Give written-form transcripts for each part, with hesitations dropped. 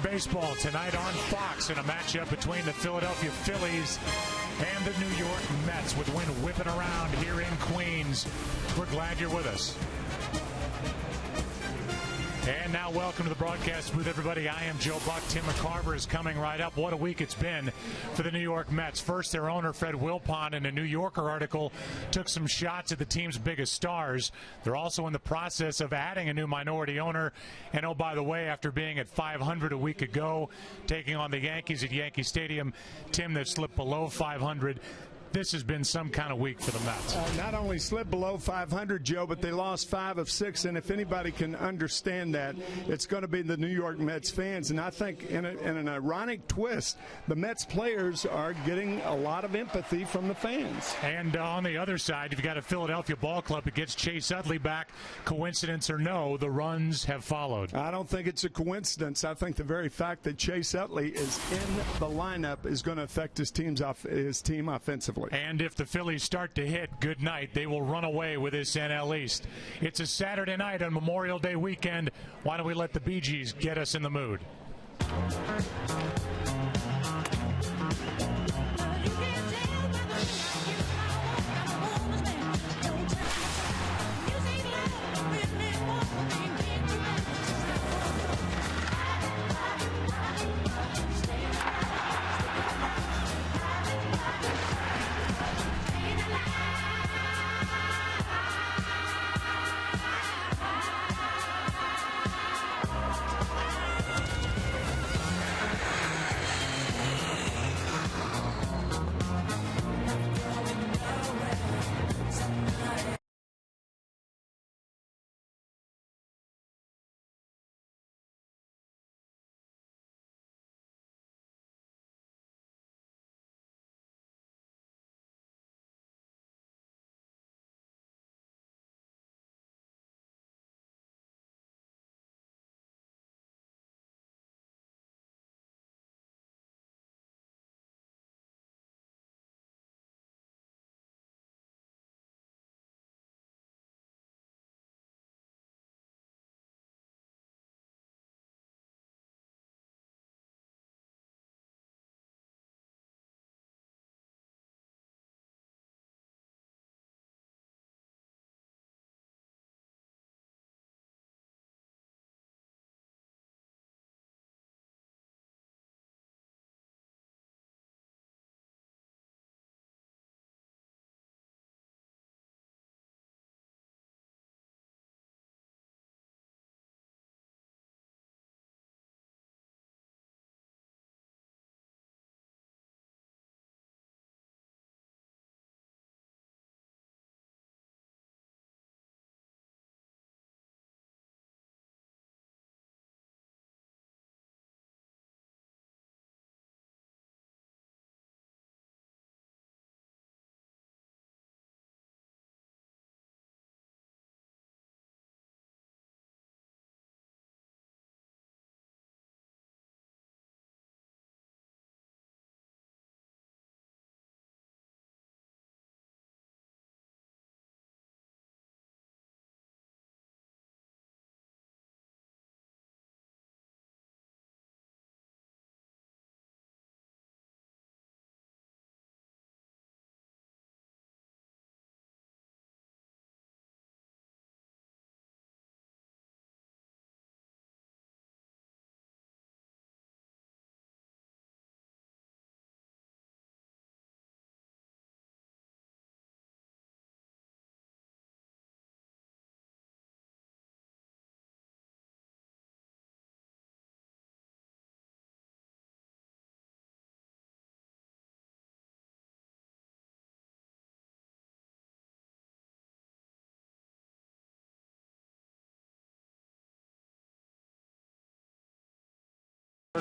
Baseball tonight on Fox in a matchup between the Philadelphia Phillies and the New York Mets with wind whipping around here in Queens. We're glad you're with us. And now welcome to the broadcast booth, everybody. I am Joe Buck. Tim McCarver is coming right up. What a week it's been for the New York Mets. First, their owner, Fred Wilpon, in a New Yorker article, took some shots at the team's biggest stars. They're also in the process of adding a new minority owner. And, oh, by the way, after being at 500 a week ago, taking on the Yankees at Yankee Stadium, Tim, they've slipped below 500. This has been some kind of week for the Mets. Not only slipped below 500, Joe, but they lost 5 of 6. And if anybody can understand that, it's going to be the New York Mets fans. And I think in an ironic twist, the Mets players are getting a lot of empathy from the fans. And on the other side, you've got a Philadelphia ball club that gets Chase Utley back. Coincidence or no, the runs have followed. I don't think it's a coincidence. I think the very fact that Chase Utley is in the lineup is going to affect his team offensively. And if the Phillies start to hit, good night. They will run away with this NL East. It's a Saturday night on Memorial Day weekend. Why don't we let the Bee Gees get us in the mood?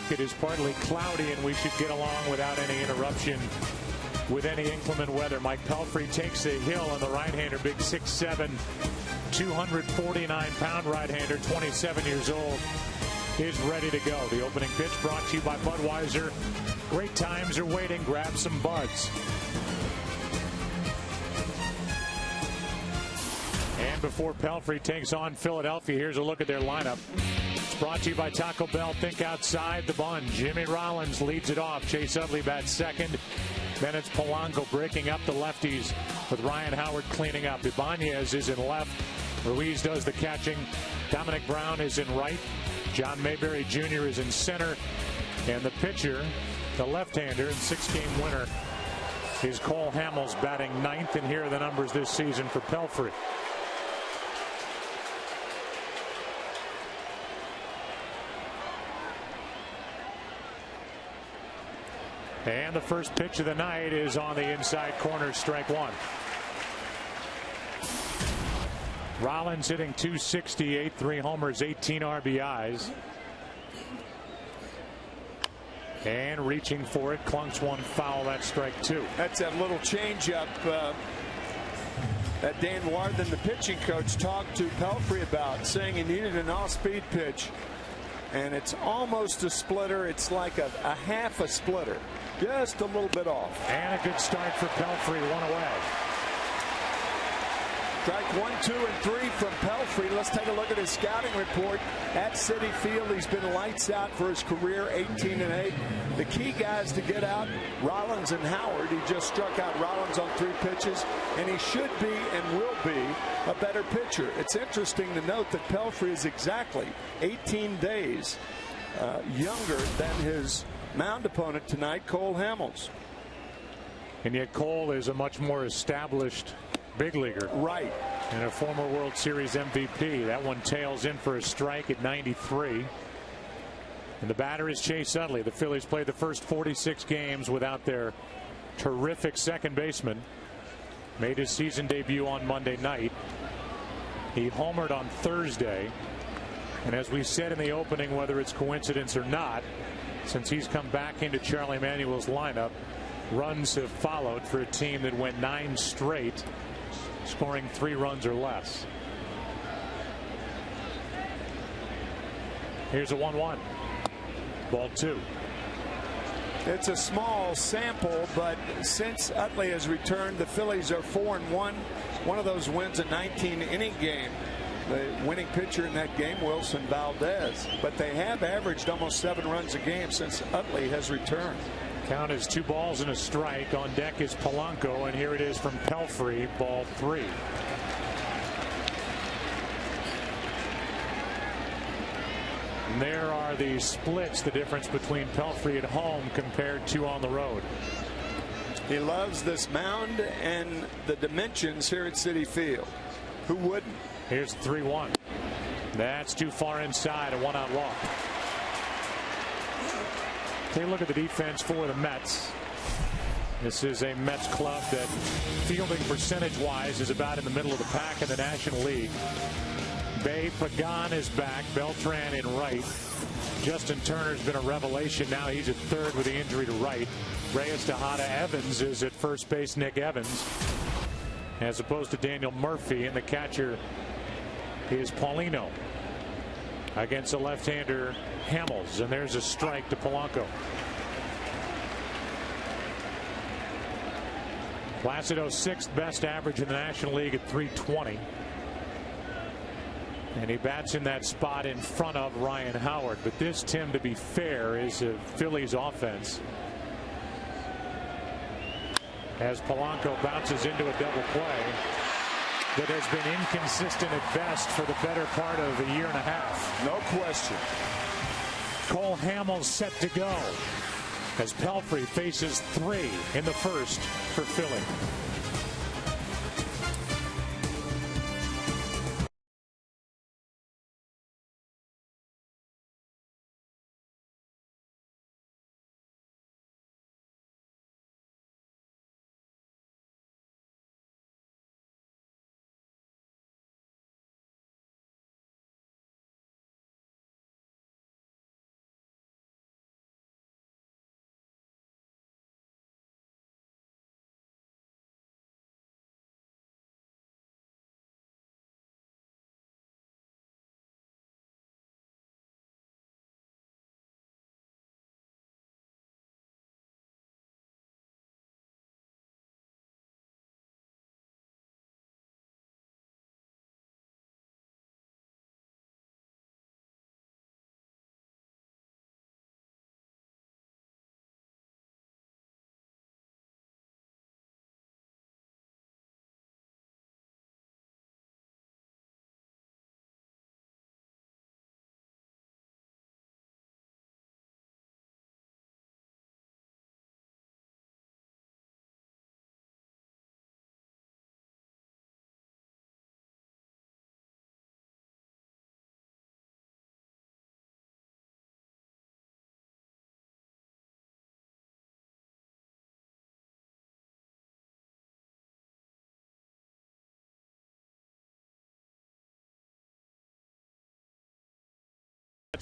It is partly cloudy, and we should get along without any interruption with any inclement weather. Mike Pelfrey takes the hill on the right-hander, big 6'7", 249-pound right-hander, 27 years old, is ready to go. The opening pitch brought to you by Budweiser. Great times are waiting. Grab some buds. And before Pelfrey takes on Philadelphia, here's a look at their lineup. It's brought to you by Taco Bell. Think outside the bun. Jimmy Rollins leads it off. Chase Utley bats second. Then it's Polanco breaking up the lefties with Ryan Howard cleaning up. Ibanez is in left. Ruiz does the catching. Dominic Brown is in right. John Mayberry Jr. is in center. And the pitcher, the left-hander and 6-game winner, is Cole Hamels batting ninth. And here are the numbers this season for Pelfrey. And the first pitch of the night is on the inside corner, strike one. Rollins hitting .268, 3 homers, 18 RBIs. And reaching for it, clunks one foul, that's strike two. That's that little changeup that Dan Warden, the pitching coach, talked to Pelfrey about, saying he needed an off-speed pitch. And it's almost a splitter. It's like a half a splitter. Just a little bit off. And a good start for Pelfrey, one away. Strike 1, 2, and 3 from Pelfrey. Let's take a look at his scouting report at Citi Field. He's been lights out for his career, 18-8. The key guys to get out, Rollins and Howard. He just struck out Rollins on 3 pitches, and he should be and will be a better pitcher. It's interesting to note that Pelfrey is exactly 18 days younger than his mound opponent tonight, Cole Hamels. And yet Cole is a much more established big leaguer. Right. And a former World Series MVP. That one tails in for a strike at 93. And the batter is Chase Utley. The Phillies played the first 46 games without their terrific second baseman. Made his season debut on Monday night. He homered on Thursday. And as we said in the opening, whether it's coincidence or not, since he's come back into Charlie Manuel's lineup, runs have followed for a team that went 9 straight, scoring 3 runs or less. Here's a 1-1. Ball 2. It's a small sample, but since Utley has returned, the Phillies are 4-1. One of those wins a 19-inning game. The winning pitcher in that game, Wilson Valdez. But they have averaged almost 7 runs a game since Utley has returned. Count is 2 balls and a strike. On deck is Polanco, and here it is from Pelfrey, ball 3. And there are the splits, the difference between Pelfrey at home compared to on the road. He loves this mound and the dimensions here at Citi Field. Who wouldn't? Here's 3-1. That's too far inside, a 1-out walk. Take a look at the defense for the Mets. This is a Mets club that, fielding percentage-wise, is about in the middle of the pack in the National League. Bay Pagan is back. Beltran in right. Justin Turner's been a revelation. Now he's at third with the injury to right. Reyes Tejada. Evans is at first base. Nick Evans, as opposed to Daniel Murphy, and the catcher is Paulino against the left-hander Hamels, and there's a strike to Polanco. Placido's 6th best average in the National League at .320, and he bats in that spot in front of Ryan Howard. But this, Tim, to be fair, is a Phillies offense, as Polanco bounces into a double play that has been inconsistent at best for the better part of a year and a half. No question. Cole Hamels set to go as Pelfrey faces 3 in the first for Philly.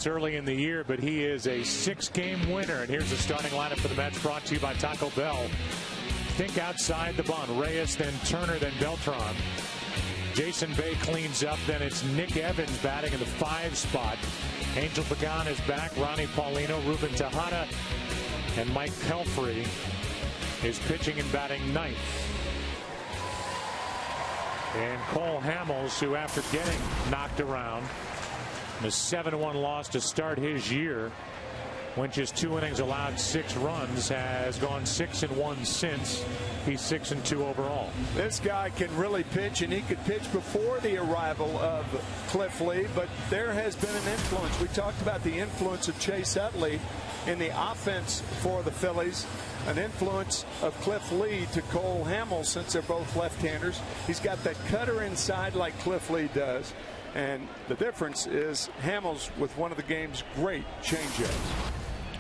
Mets early in the year, but he is a 6-game winner. And here's the starting lineup for the Mets, brought to you by Taco Bell. Think outside the bunt. Reyes, then Turner, then Beltran. Jason Bay cleans up. Then it's Nick Evans batting in the 5 spot. Angel Pagan is back. Ronnie Paulino, Ruben Tejada, and Mike Pelfrey is pitching and batting 9th. And Cole Hamels, who after getting knocked around in a 7-1 loss to start his year, went just 2 innings, allowed 6 runs, has gone 6-1 since. He's 6-2 overall. This guy can really pitch, and he could pitch before the arrival of Cliff Lee, but there has been an influence. We talked about the influence of Chase Utley in the offense for the Phillies, an influence of Cliff Lee to Cole Hamels, since they're both left-handers. He's got that cutter inside like Cliff Lee does, and the difference is Hamels with one of the game's great changeups.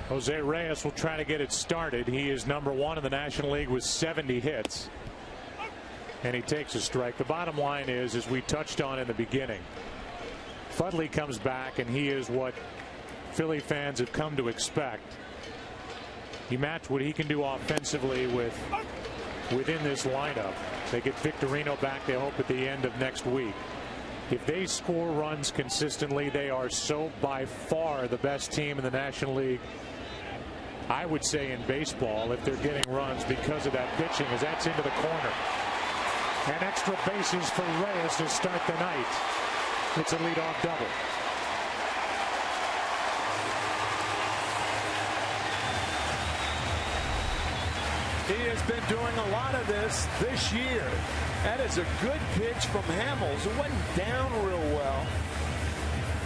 Jose Reyes will try to get it started. He is number 1 in the National League with 70 hits, and he takes a strike. The bottom line is, as we touched on in the beginning, Fudley comes back, and he is what Philly fans have come to expect. You match what he can do offensively within this lineup. They get Victorino back, they hope, at the end of next week. If they score runs consistently, they are so by far the best team in the National League, I would say, in baseball, if they're getting runs because of that pitching, as that's into the corner. And extra bases for Reyes to start the night. It's a leadoff double. He has been doing a lot of this year. That is a good pitch from Hamels. It wasn't down real well,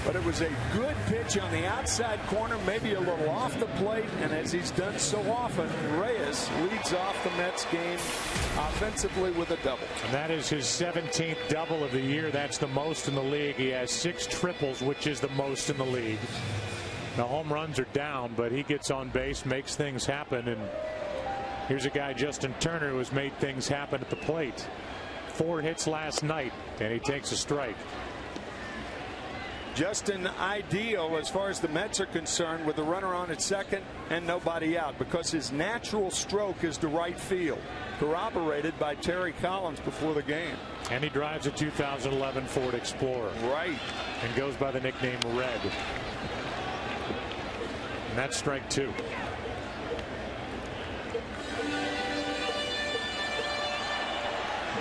but it was a good pitch on the outside corner, maybe a little off the plate, and as he's done so often, Reyes leads off the Mets game offensively with a double. And that is his 17th double of the year. That's the most in the league. He has 6 triples, which is the most in the league. Now, home runs are down, but he gets on base, makes things happen, and here's a guy, Justin Turner, who has made things happen at the plate. 4 hits last night, and he takes a strike. Justin ideal as far as the Mets are concerned, with the runner on at second and nobody out, because his natural stroke is to right field, corroborated by Terry Collins before the game. And he drives a 2011 Ford Explorer. Right. And goes by the nickname Red. And that's strike 2.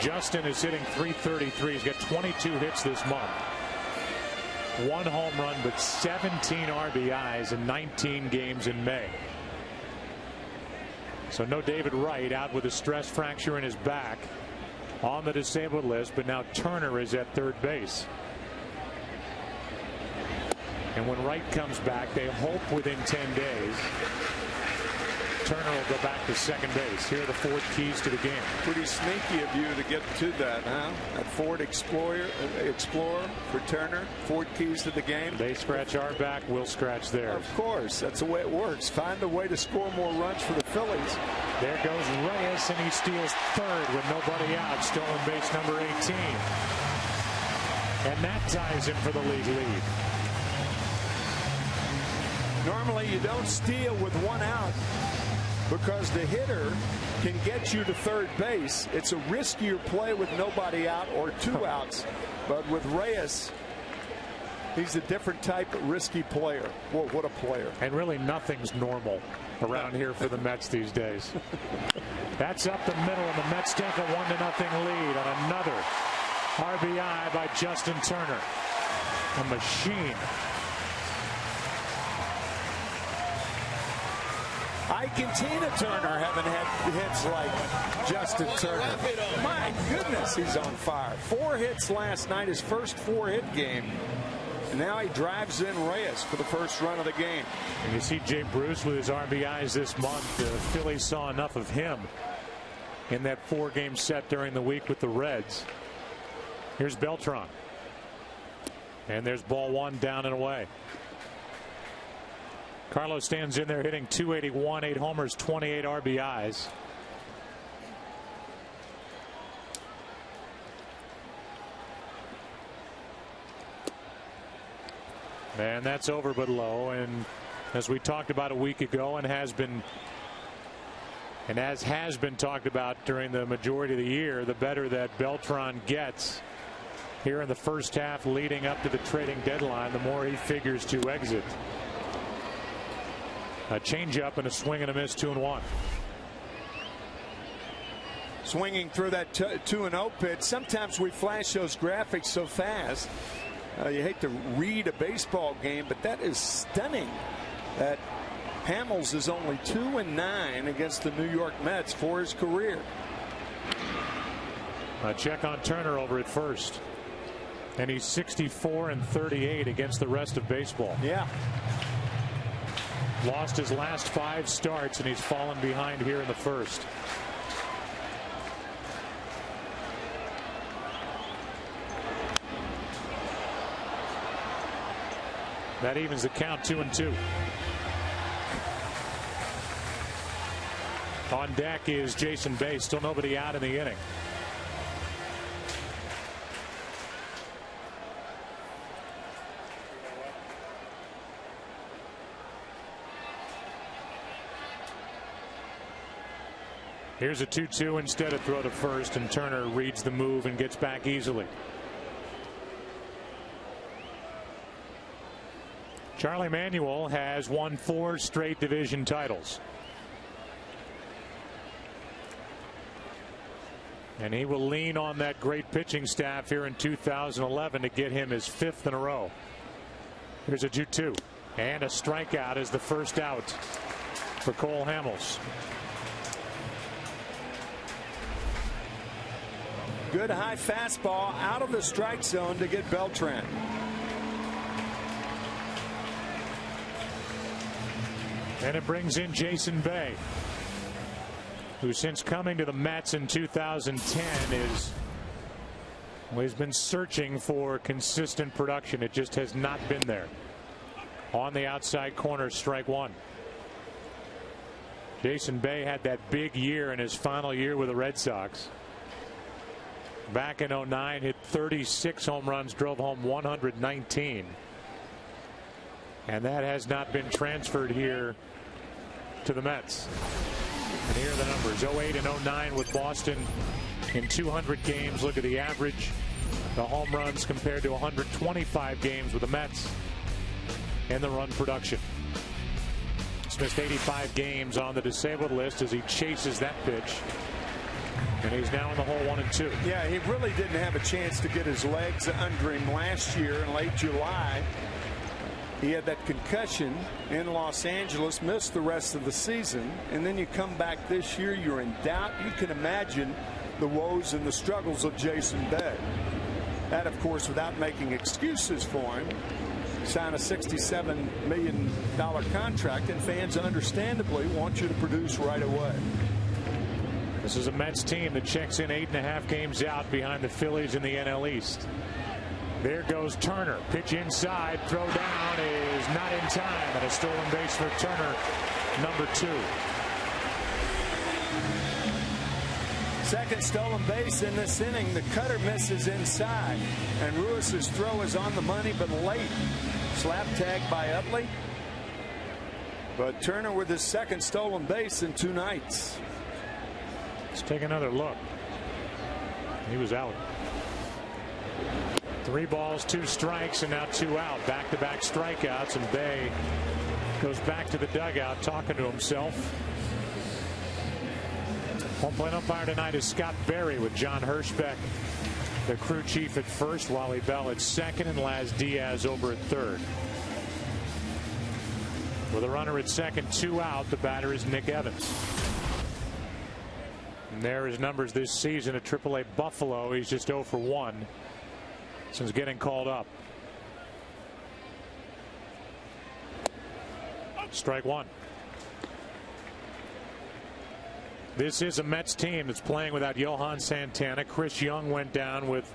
Justin is hitting .333. He's got 22 hits this month. 1 home run, but 17 RBIs in 19 games in May. So no David Wright, out with a stress fracture in his back, on the disabled list, but now Turner is at third base. And when Wright comes back, they hope within 10 days Turner will go back to second base. Here are the Ford keys to the game. Pretty sneaky of you to get to that, huh? That Ford Explorer for Turner. Ford keys to the game. They scratch our back, we'll scratch theirs. Of course, that's the way it works. Find a way to score more runs for the Phillies. There goes Reyes, and he steals third with nobody out. Stolen base number 18. And that ties him for the league lead. Normally you don't steal with 1 out, because the hitter can get you to third base. It's a riskier play with nobody out or 2 outs. But with Reyes, he's a different type of risky player. Well, what a player. And really nothing's normal around here for the Mets these days. That's up the middle, and the Mets take a 1-0 lead on another RBI by Justin Turner. A machine. Ike and Tina Turner haven't had hits like Justin Turner. My goodness, he's on fire. 4 hits last night, his first 4-hit game. And now he drives in Reyes for the first run of the game. And you see Jay Bruce with his RBIs this month. The Phillies saw enough of him in that 4-game set during the week with the Reds. Here's Beltran. And there's ball 1, down and away. Carlos stands in there hitting .281, 8 homers, 28 RBIs. And that's over but low. And as we talked about a week ago and has been talked about during the majority of the year, the better that Beltran gets here in the first half leading up to the trading deadline, the more he figures to exit. A changeup and a swing and a miss, 2-1. Swinging through that 2-0 pitch. Sometimes we flash those graphics so fast. You hate to read a baseball game, but that is stunning. That Hamels is only 2-9 against the New York Mets for his career. A check on Turner over at first. And he's 64-38 against the rest of baseball. Yeah. Lost his last 5 starts, and he's fallen behind here in the first. That evens the count, 2-2. On deck is Jason Bay. Still nobody out in the inning. Here's a 2-2 instead of throw to first, and Turner reads the move and gets back easily. Charlie Manuel has won 4 straight division titles. And he will lean on that great pitching staff here in 2011 to get him his 5th in a row. Here's a 2-2 and a strikeout as the first out for Cole Hamels. Good high fastball out of the strike zone to get Beltran. And it brings in Jason Bay, who since coming to the Mets in 2010 has been searching for consistent production. It just has not been there. On the outside corner, strike one. Jason Bay had that big year in his final year with the Red Sox. Back in 09, hit 36 home runs, drove home 119. And that has not been transferred here to the Mets. And here are the numbers. 08 and 09 with Boston in 200 games. Look at the average. The home runs compared to 125 games with the Mets. And the run production. He's missed 85 games on the disabled list as he chases that pitch. And he's now in the hole 1-2. Yeah, he really didn't have a chance to get his legs under him last year in late July. He had that concussion in Los Angeles, missed the rest of the season, and then you come back this year, you're in doubt. You can imagine the woes and the struggles of Jason Bay. That, of course, without making excuses for him. Sign a $67 million contract, and fans understandably want you to produce right away. This is a Mets team that checks in 8.5 games out behind the Phillies in the NL East. There goes Turner. Pitch inside. Throw down is not in time. And a stolen base for Turner, number 2. Second stolen base in this inning. The cutter misses inside. And Ruiz's throw is on the money, but late. Slap tag by Utley. But Turner with his second stolen base in 2 nights. Let's take another look. He was out. 3 balls, 2 strikes, and now 2 out. Back-to-back strikeouts, and Bay goes back to the dugout talking to himself. Home plate umpire tonight is Scott Berry with John Hirschbeck, the crew chief, at first, Wally Bell at second, and Laz Diaz over at third. With a runner at second, 2 out, the batter is Nick Evans. And there are his numbers this season at AAA Buffalo. He's just 0 for 1 since getting called up. Strike one. This is a Mets team that's playing without Johan Santana. Chris Young went down with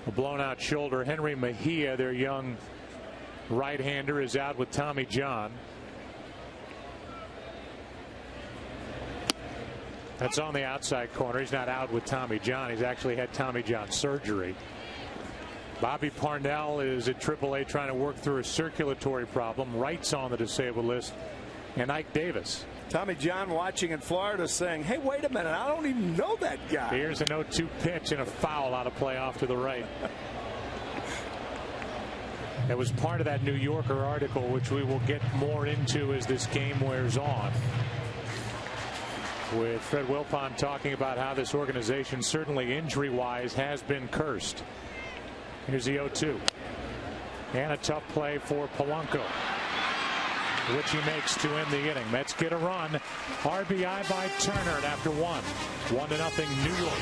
a blown out shoulder. Henry Mejia, their young right-hander, is out with Tommy John. That's on the outside corner. He's not out with Tommy John. He's actually had Tommy John surgery. Bobby Parnell is at AAA trying to work through a circulatory problem. Wright's on the disabled list, and Ike Davis. Tommy John watching in Florida saying, hey, wait a minute, I don't even know that guy. Here's an 0-2 pitch and a foul out of play off to the right. That was part of that New Yorker article, which we will get more into as this game wears on, with Fred Wilpon talking about how this organization, certainly injury-wise, has been cursed. Here's the 0-2. And a tough play for Polanco, which he makes to end the inning. Mets get a run. RBI by Turner after 1-0 New York.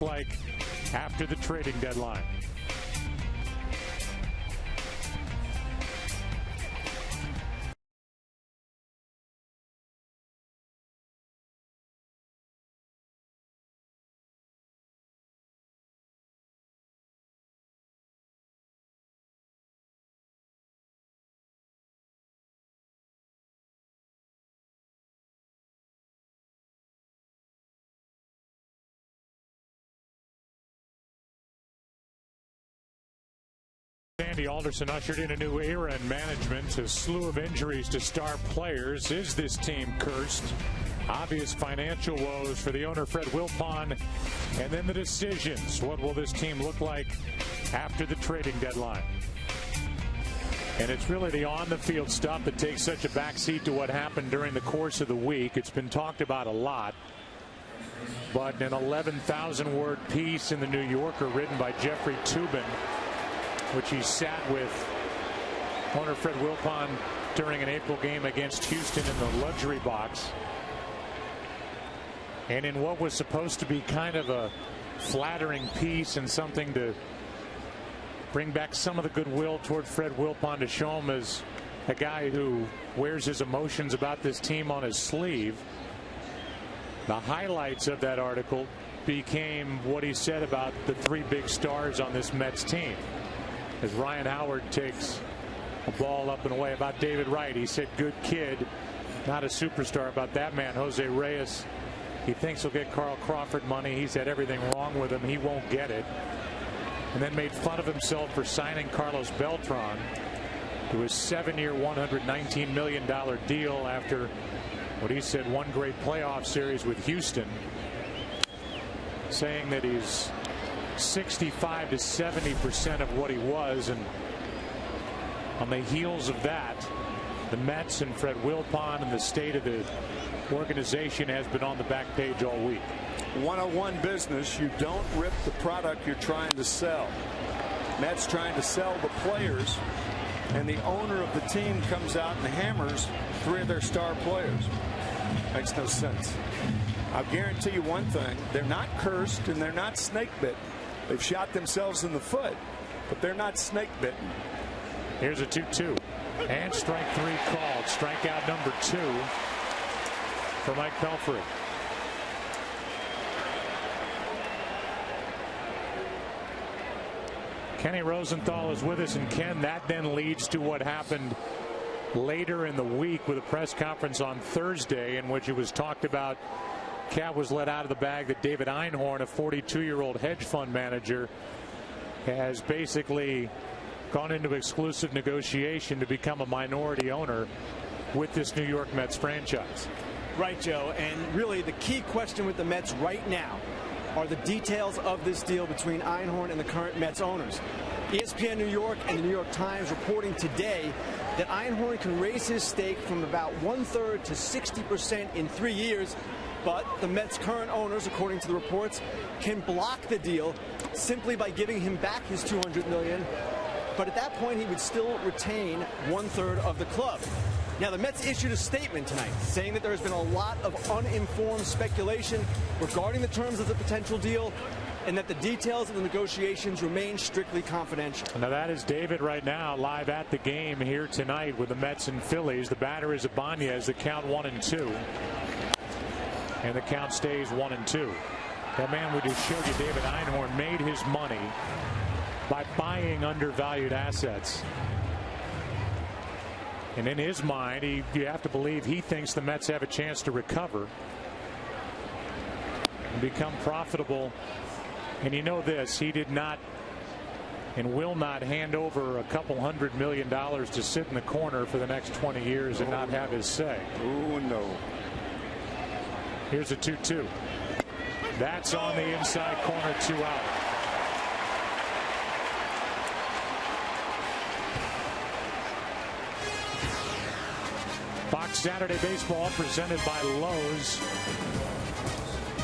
Like after the trading deadline. Sandy Alderson ushered in a new era in management. A slew of injuries to star players. Is this team cursed? Obvious financial woes for the owner, Fred Wilpon. And then the decisions. What will this team look like after the trading deadline? And it's really the on-the-field stuff that takes such a backseat to what happened during the course of the week. It's been talked about a lot. But an 11,000-word piece in the New Yorker written by Jeffrey Toobin, which he sat with owner Fred Wilpon during an April game against Houston in the luxury box. And in what was supposed to be kind of a flattering piece and something to bring back some of the goodwill toward Fred Wilpon, to show him as a guy who wears his emotions about this team on his sleeve. The highlights of that article became what he said about the three big stars on this Mets team. As Ryan Howard takes a ball up and away. About David Wright, he said, good kid, not a superstar. About that man, Jose Reyes, he thinks he'll get Carl Crawford money. He's had everything wrong with him. He won't get it. And then made fun of himself for signing Carlos Beltran to his 7-year, $119 million deal after what he said one great playoff series with Houston, saying that he's 65 to 70% of what he was. And on the heels of that, the Mets and Fred Wilpon and the state of the organization has been on the back page all week. 101 business. You don't rip the product you're trying to sell. Mets trying to sell the players, and the owner of the team comes out and hammers 3 of their star players. Makes no sense. I'll guarantee you one thing: they're not cursed and they're not snake bitten. They've shot themselves in the foot, but they're not snake bitten. Here's a 2-2 and strike 3 called. Strikeout number 2 for Mike Pelfrey. Kenny Rosenthal is with us, and Ken, that then leads to what happened later in the week with a press conference on Thursday in which it was talked about cat was let out of the bag that David Einhorn, a 42-year-old hedge fund manager, has basically gone into exclusive negotiation to become a minority owner with this New York Mets franchise. Right, Joe. And really the key question with the Mets right now are the details of this deal between Einhorn and the current Mets owners. ESPN New York and the New York Times reporting today that Einhorn can raise his stake from about 1/3 to 60% in 3 years, but the Mets' current owners, according to the reports, can block the deal simply by giving him back his $200 million. But at that point, he would still retain 1/3 of the club. Now, the Mets issued a statement tonight saying that there has been a lot of uninformed speculation regarding the terms of the potential deal and that the details of the negotiations remain strictly confidential. Now, that is David right now live at the game here tonight with the Mets and Phillies. The batter is Ibanez. The count 1-2. And the count stays 1-2. That man we just showed you, David Einhorn, made his money by buying undervalued assets. And in his mind, you have to believe he thinks the Mets have a chance to recover and become profitable. And you know this, he did not and will not hand over a couple $100 million to sit in the corner for the next 20 years and not have his say. Oh, no. Here's a 2-2. That's on the inside corner, 2 out. Fox Saturday Baseball, presented by Lowe's,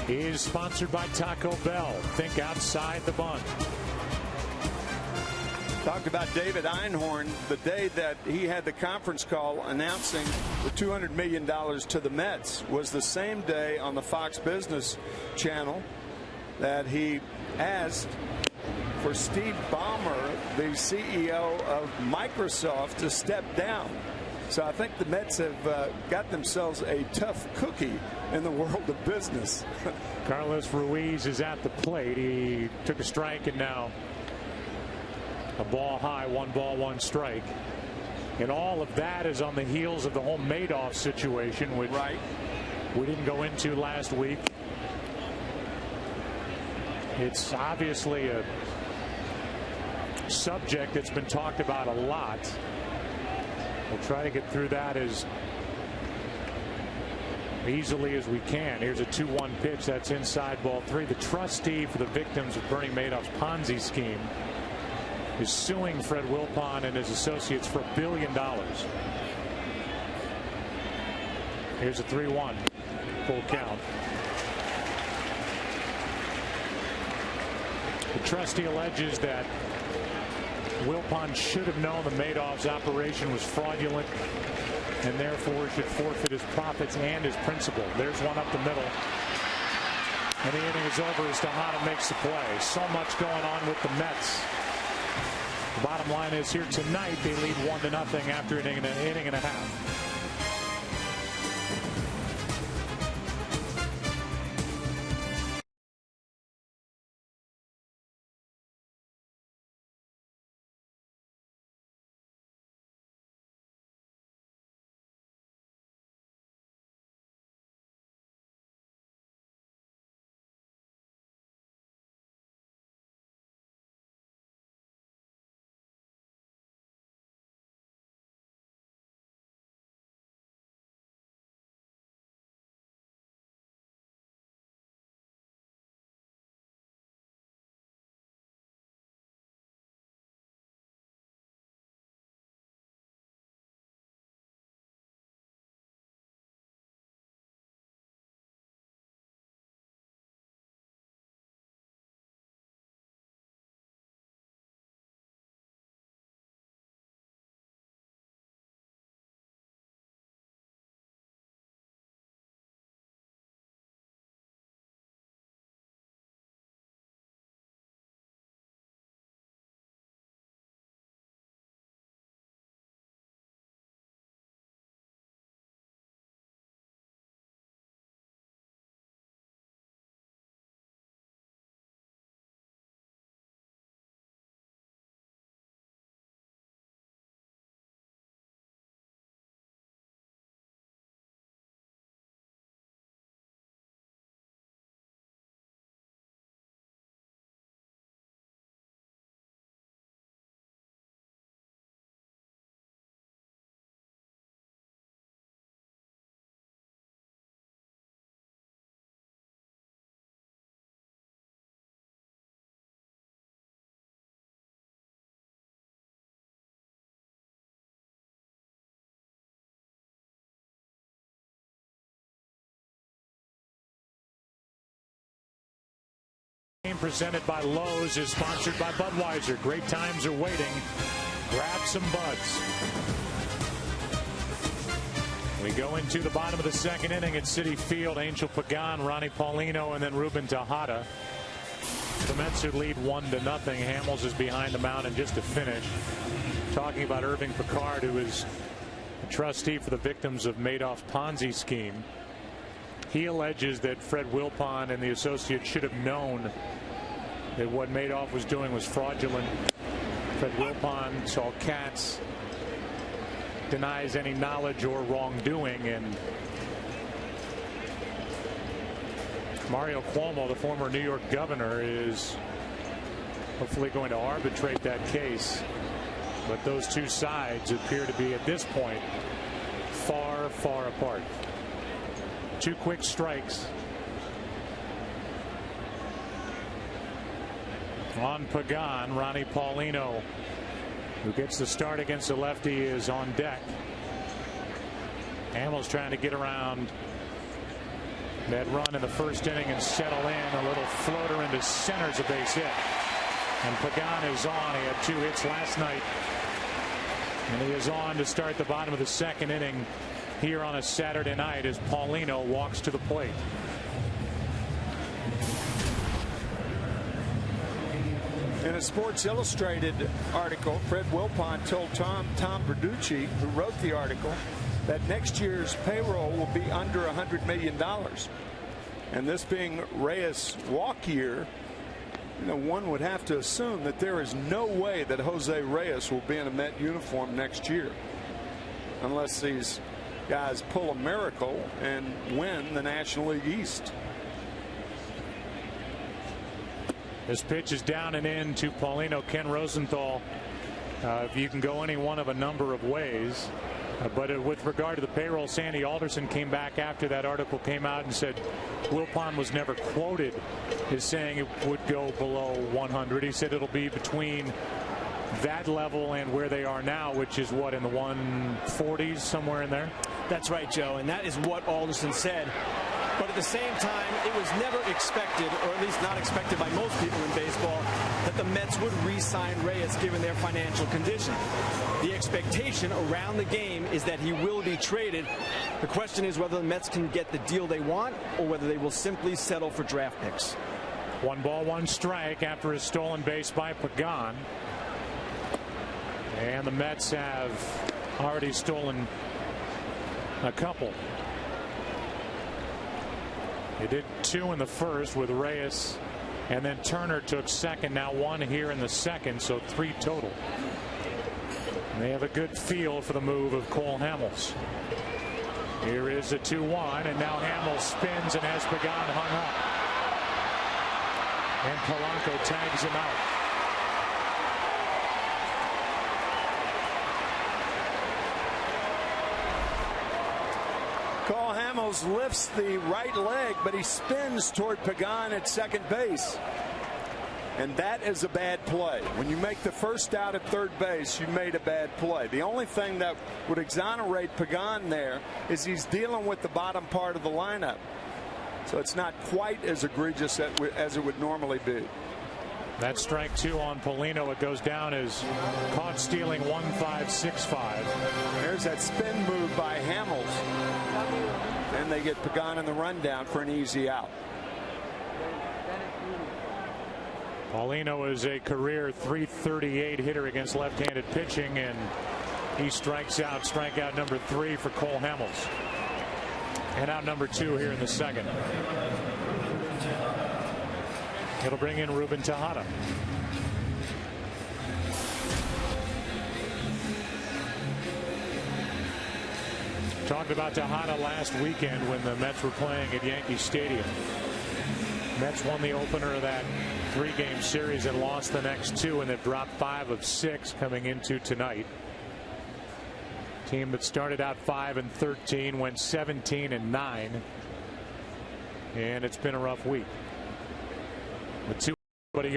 is sponsored by Taco Bell. Think outside the bun. Talked about David Einhorn the day that he had the conference call announcing the $200 million to the Mets was the same day on the Fox Business Channel that he asked for Steve Ballmer, the CEO of Microsoft, to step down. So I think the Mets have got themselves a tough cookie in the world of business. Carlos Ruiz is at the plate. He took a strike and now a ball high, 1-1 strike. And all of that is on the heels of the whole Madoff situation, which we didn't go into last week. It's obviously a subject that's been talked about a lot. We'll try to get through that as easily as we can. Here's a 2-1 pitch. That's inside, ball 3. The trustee for the victims of Bernie Madoff's Ponzi scheme is suing Fred Wilpon and his associates for $1 billion. Here's a 3-1. Full count. The trustee alleges that Wilpon should have known the Madoff's operation was fraudulent and therefore should forfeit his profits and his principal. There's one up the middle. And the inning is over as to how to make the play. So much going on with the Mets. The bottom line is here tonight they lead 1-0 after an inning and a half. Presented by Lowe's is sponsored by Budweiser. Great times are waiting. Grab some buds. We go into the bottom of the second inning at Citi Field. Angel Pagan, Ronnie Paulino, and then Ruben Tejada. The Mets would lead 1-0. Hamels is behind the mound and just to finish. Talking about Irving Picard, who is a trustee for the victims of Madoff's Ponzi scheme. He alleges that Fred Wilpon and the associates should have known that what Madoff was doing was fraudulent. Fred Wilpon saw cats, denies any knowledge or wrongdoing, and Mario Cuomo, the former New York governor, is hopefully going to arbitrate that case. But those two sides appear to be at this point far, far apart. 2 quick strikes on Pagan. Ronnie Paulino, who gets the start against the lefty, is on deck. Hamels trying to get around that run in the first inning and settle in. A little floater into center's a base hit. And Pagan is on. He had 2 hits last night. And he is on to start the bottom of the second inning here on a Saturday night as Paulino walks to the plate. In a Sports Illustrated article, Fred Wilpon told Tom Verducci, who wrote the article, that next year's payroll will be under $100 million. And this being Reyes' walk year, one would have to assume that there is no way that Jose Reyes will be in a Met uniform next year, unless these guys pull a miracle and win the National League East. This pitch is down and in to Paulino. Ken Rosenthal, if you can go any one of a number of ways. But with regard to the payroll, Sandy Alderson came back after that article came out and said Wilpon was never quoted as saying it would go below 100. He said it'll be between that level and where they are now, which is what, in the 140s, somewhere in there? That's right, Joe, and that is what Alderson said. But at the same time, it was never expected, or at least not expected by most people in baseball, that the Mets would re-sign Reyes given their financial condition. The expectation around the game is that he will be traded. The question is whether the Mets can get the deal they want or whether they will simply settle for draft picks. 1-1 strike after a stolen base by Pagan. And the Mets have already stolen a couple. They did 2 in the first with Reyes, and then Turner took second. Now 1 here in the second, so 3 total. And they have a good feel for the move of Cole Hamels. Here is a 2-1, and now Hamels spins and has Pagan hung up. And Polanco tags him out. Cole Hamels lifts the right leg, but he spins toward Pagan at second base. And that is a bad play. When you make the first out at third base, you made a bad play. The only thing that would exonerate Pagan there is he's dealing with the bottom part of the lineup. So it's not quite as egregious as it would normally be. That's strike 2 on Paulino. It goes down as caught stealing 1-5-6-5. There's that spin move by Hamels. And they get Pagan in the rundown for an easy out. Paulino is a career .338 hitter against left-handed pitching, and he strikes out. Strikeout number 3 for Cole Hamels. And out number 2 here in the second. It'll bring in Ruben Tejada. Talked about Tejada last weekend when the Mets were playing at Yankee Stadium. Mets won the opener of that 3-game series and lost the next 2, and they've dropped 5 of 6 coming into tonight. Team that started out 5-13 went 17-9, and it's been a rough week. With 2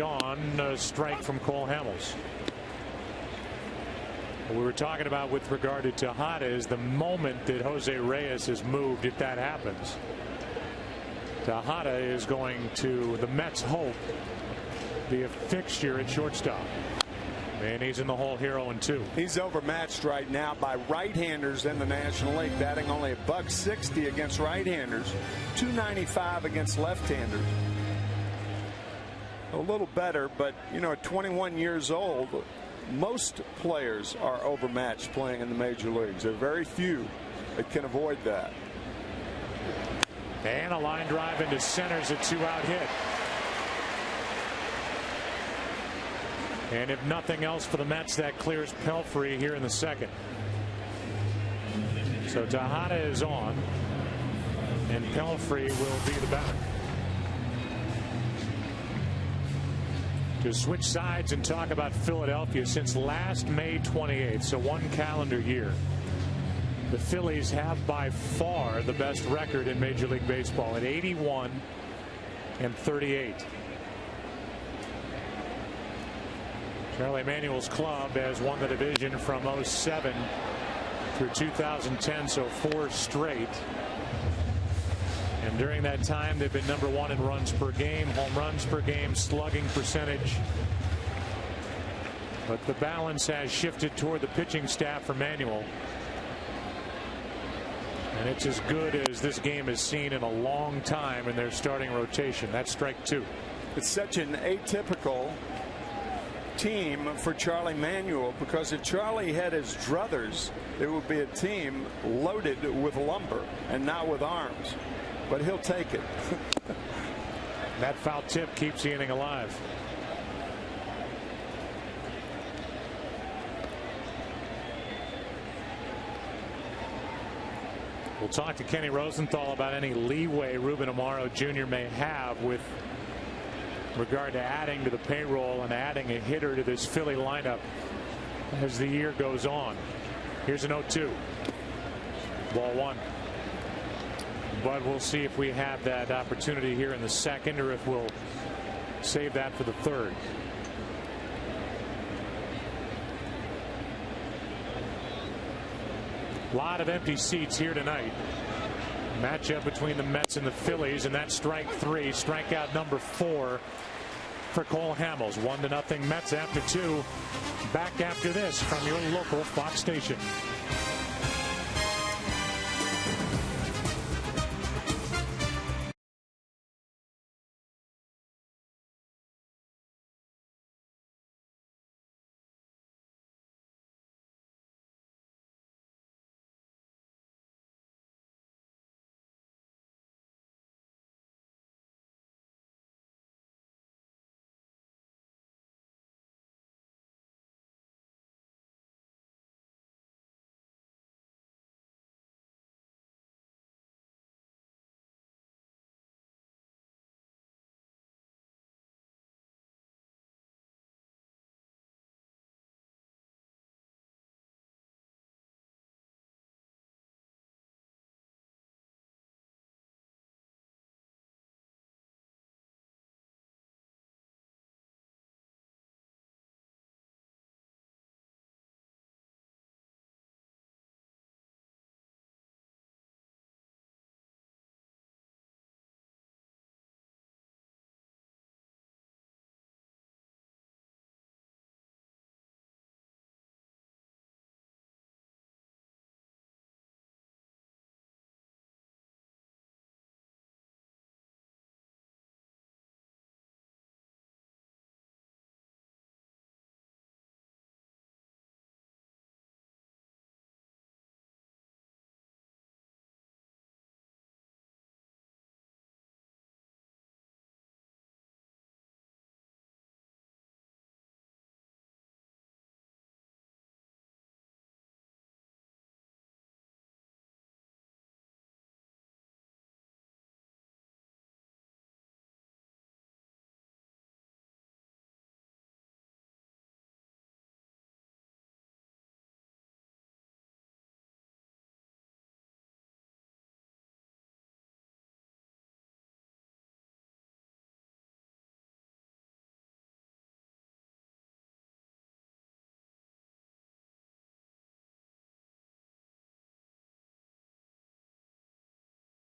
on, a strike from Cole Hamels. What we were talking about with regard to Tejada is the moment that Jose Reyes is moved, if that happens, Tejada is going to, the Mets hope, be a fixture at shortstop. And he's in the hole here 0-2. He's overmatched right now by right-handers in the National League, batting only $160 against right-handers, $295 against left-handers. A little better, but you know, at 21 years old, most players are overmatched playing in the major leagues. There are very few that can avoid that. And a line drive into center's a 2-out hit. And if nothing else for the Mets, that clears Pelfrey here in the second. So Tejada is on, and Pelfrey will be the batter. To switch sides and talk about Philadelphia, since last May 28th, so 1 calendar year, the Phillies have by far the best record in Major League Baseball at 81-38. Charlie Manuel's club has won the division from 07 through 2010, so 4 straight. And during that time, they've been number 1 in runs per game, home runs per game, slugging percentage. But the balance has shifted toward the pitching staff for Manuel. And it's as good as this game has seen in a long time in their starting rotation. That's strike 2. It's such an atypical team for Charlie Manuel, because if Charlie had his druthers, it would be a team loaded with lumber and not with arms. But he'll take it. That foul tip keeps the inning alive. We'll talk to Kenny Rosenthal about any leeway Ruben Amaro Jr. may have with regard to adding to the payroll and adding a hitter to this Philly lineup as the year goes on. Here's an 0-2. Ball 1. But we'll see if we have that opportunity here in the second, or if we'll save that for the third. A lot of empty seats here tonight. Matchup between the Mets and the Phillies, and that's strike 3, strikeout number 4 for Cole Hamels. 1-0 Mets after 2. Back after this from your local Fox station.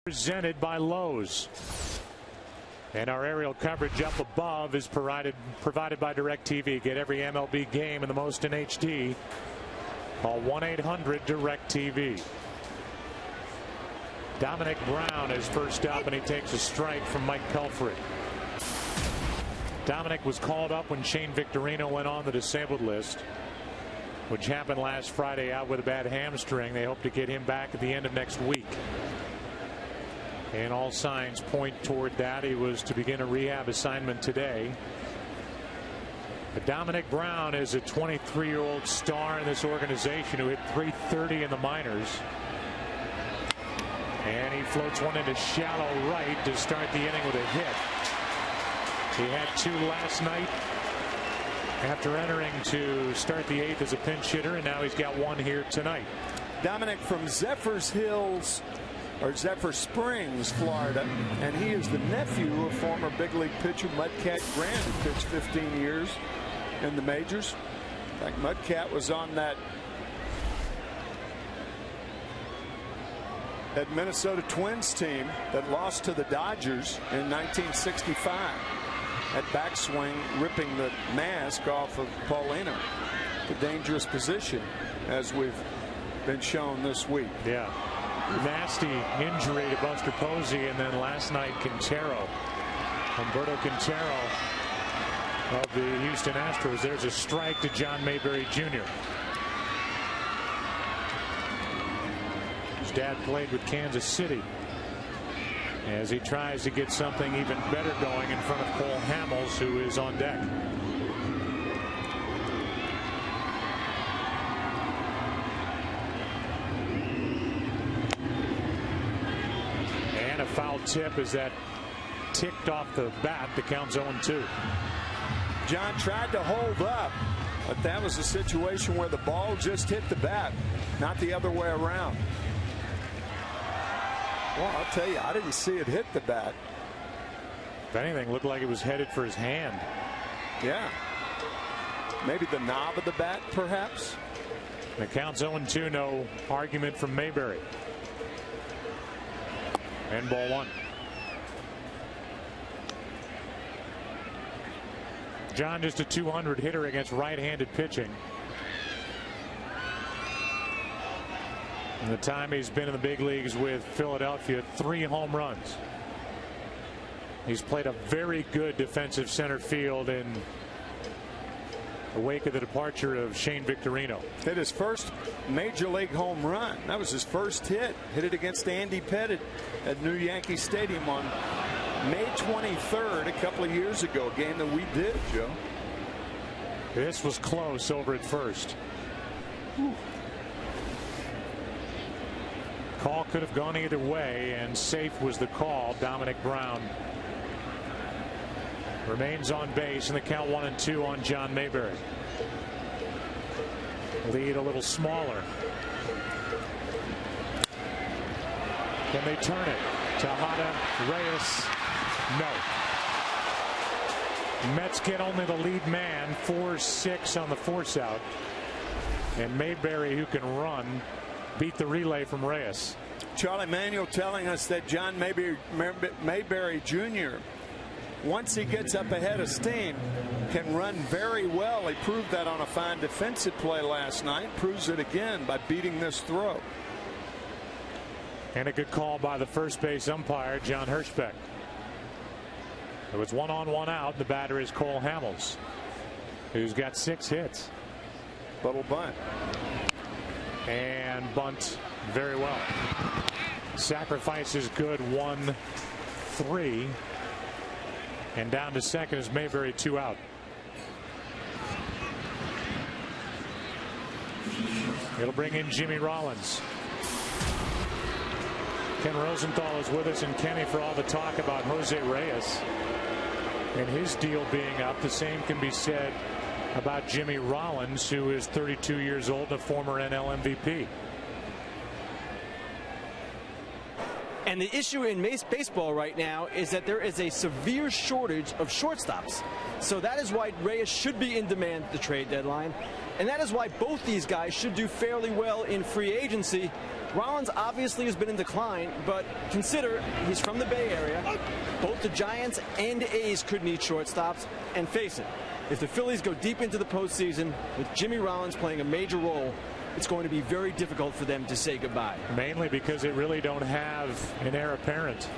Presented by Lowe's. And our aerial coverage up above is provided by DirecTV. Get every MLB game and the most in HD. Call 1-800-DirecTV. Dominic Brown is first up, and he takes a strike from Mike Pelfrey. Dominic was called up when Shane Victorino went on the disabled list, which happened last Friday, out with a bad hamstring. They hope to get him back at the end of next week. And all signs point toward that. He was to begin a rehab assignment today. But Dominic Brown is a 23-year-old star in this organization who hit .330 in the minors. And he floats one into shallow right to start the inning with a hit. He had 2 last night after entering to start the 8th as a pinch hitter, and now he's got 1 here tonight. Dominic from Zephyr Springs, Florida, and he is the nephew of former big league pitcher Mudcat Grant, who pitched 15 years in the majors. In fact, Mudcat was on that Minnesota Twins team that lost to the Dodgers in 1965. At backswing, ripping the mask off of Paulino. A dangerous position, as we've been shown this week. Yeah. Nasty injury to Buster Posey, and then last night Quintero, Humberto Quintero of the Houston Astros. There's a strike to John Mayberry Jr. His dad played with Kansas City, as he tries to get something even better going in front of Cole Hamels, who is on deck. And a foul tip as that ticked off the bat. The count's 0-2. John tried to hold up, but that was a situation where the ball just hit the bat, not the other way around. Well, I'll tell you, I didn't see it hit the bat. If anything, looked like it was headed for his hand. Yeah. Maybe the knob of the bat, perhaps. The count's 0-2. No argument from Mayberry. And ball 1. John, just a 200 hitter against right-handed pitching. In the time he's been in the big leagues with Philadelphia, 3 home runs. He's played a very good defensive center field in the wake of the departure of Shane Victorino. Hit his first major league home run. That was his first hit. Hit it against Andy Pettit at New Yankee Stadium on May 23rd, a couple of years ago. A game that we did, Joe. This was close over at first. Whew. Call could have gone either way, and safe was the call. Dominic Brown remains on base, and the count 1-2 on John Mayberry. Lead a little smaller. Can they turn it? Tejada, Reyes, no. Mets get only the lead man, 4-6 on the force out, and Mayberry, who can run, beat the relay from Reyes. Charlie Manuel telling us that John Mayberry Jr., once he gets up ahead of steam, can run very well. He proved that on a fine defensive play last night. Proves it again by beating this throw. And a good call by the first base umpire, John Hirschbeck. It was 1 on 1 out. The batter is Cole Hamels, who's got 6 hits. Little bunt. And bunt very well. Sacrifice is good, 1-3. And down to second is Mayberry, 2 out. It'll bring in Jimmy Rollins. Ken Rosenthal is with us, and Kenny, for all the talk about Jose Reyes and his deal being up, the same can be said about Jimmy Rollins, who is 32 years old, a former NL MVP. And the issue in baseball right now is that there is a severe shortage of shortstops. So that is why Reyes should be in demand at the trade deadline. And that is why both these guys should do fairly well in free agency. Rollins obviously has been in decline, but consider he's from the Bay Area. Both the Giants and A's could need shortstops. And face it, if the Phillies go deep into the postseason with Jimmy Rollins playing a major role, it's going to be very difficult for them to say goodbye. Mainly because they really don't have an heir apparent.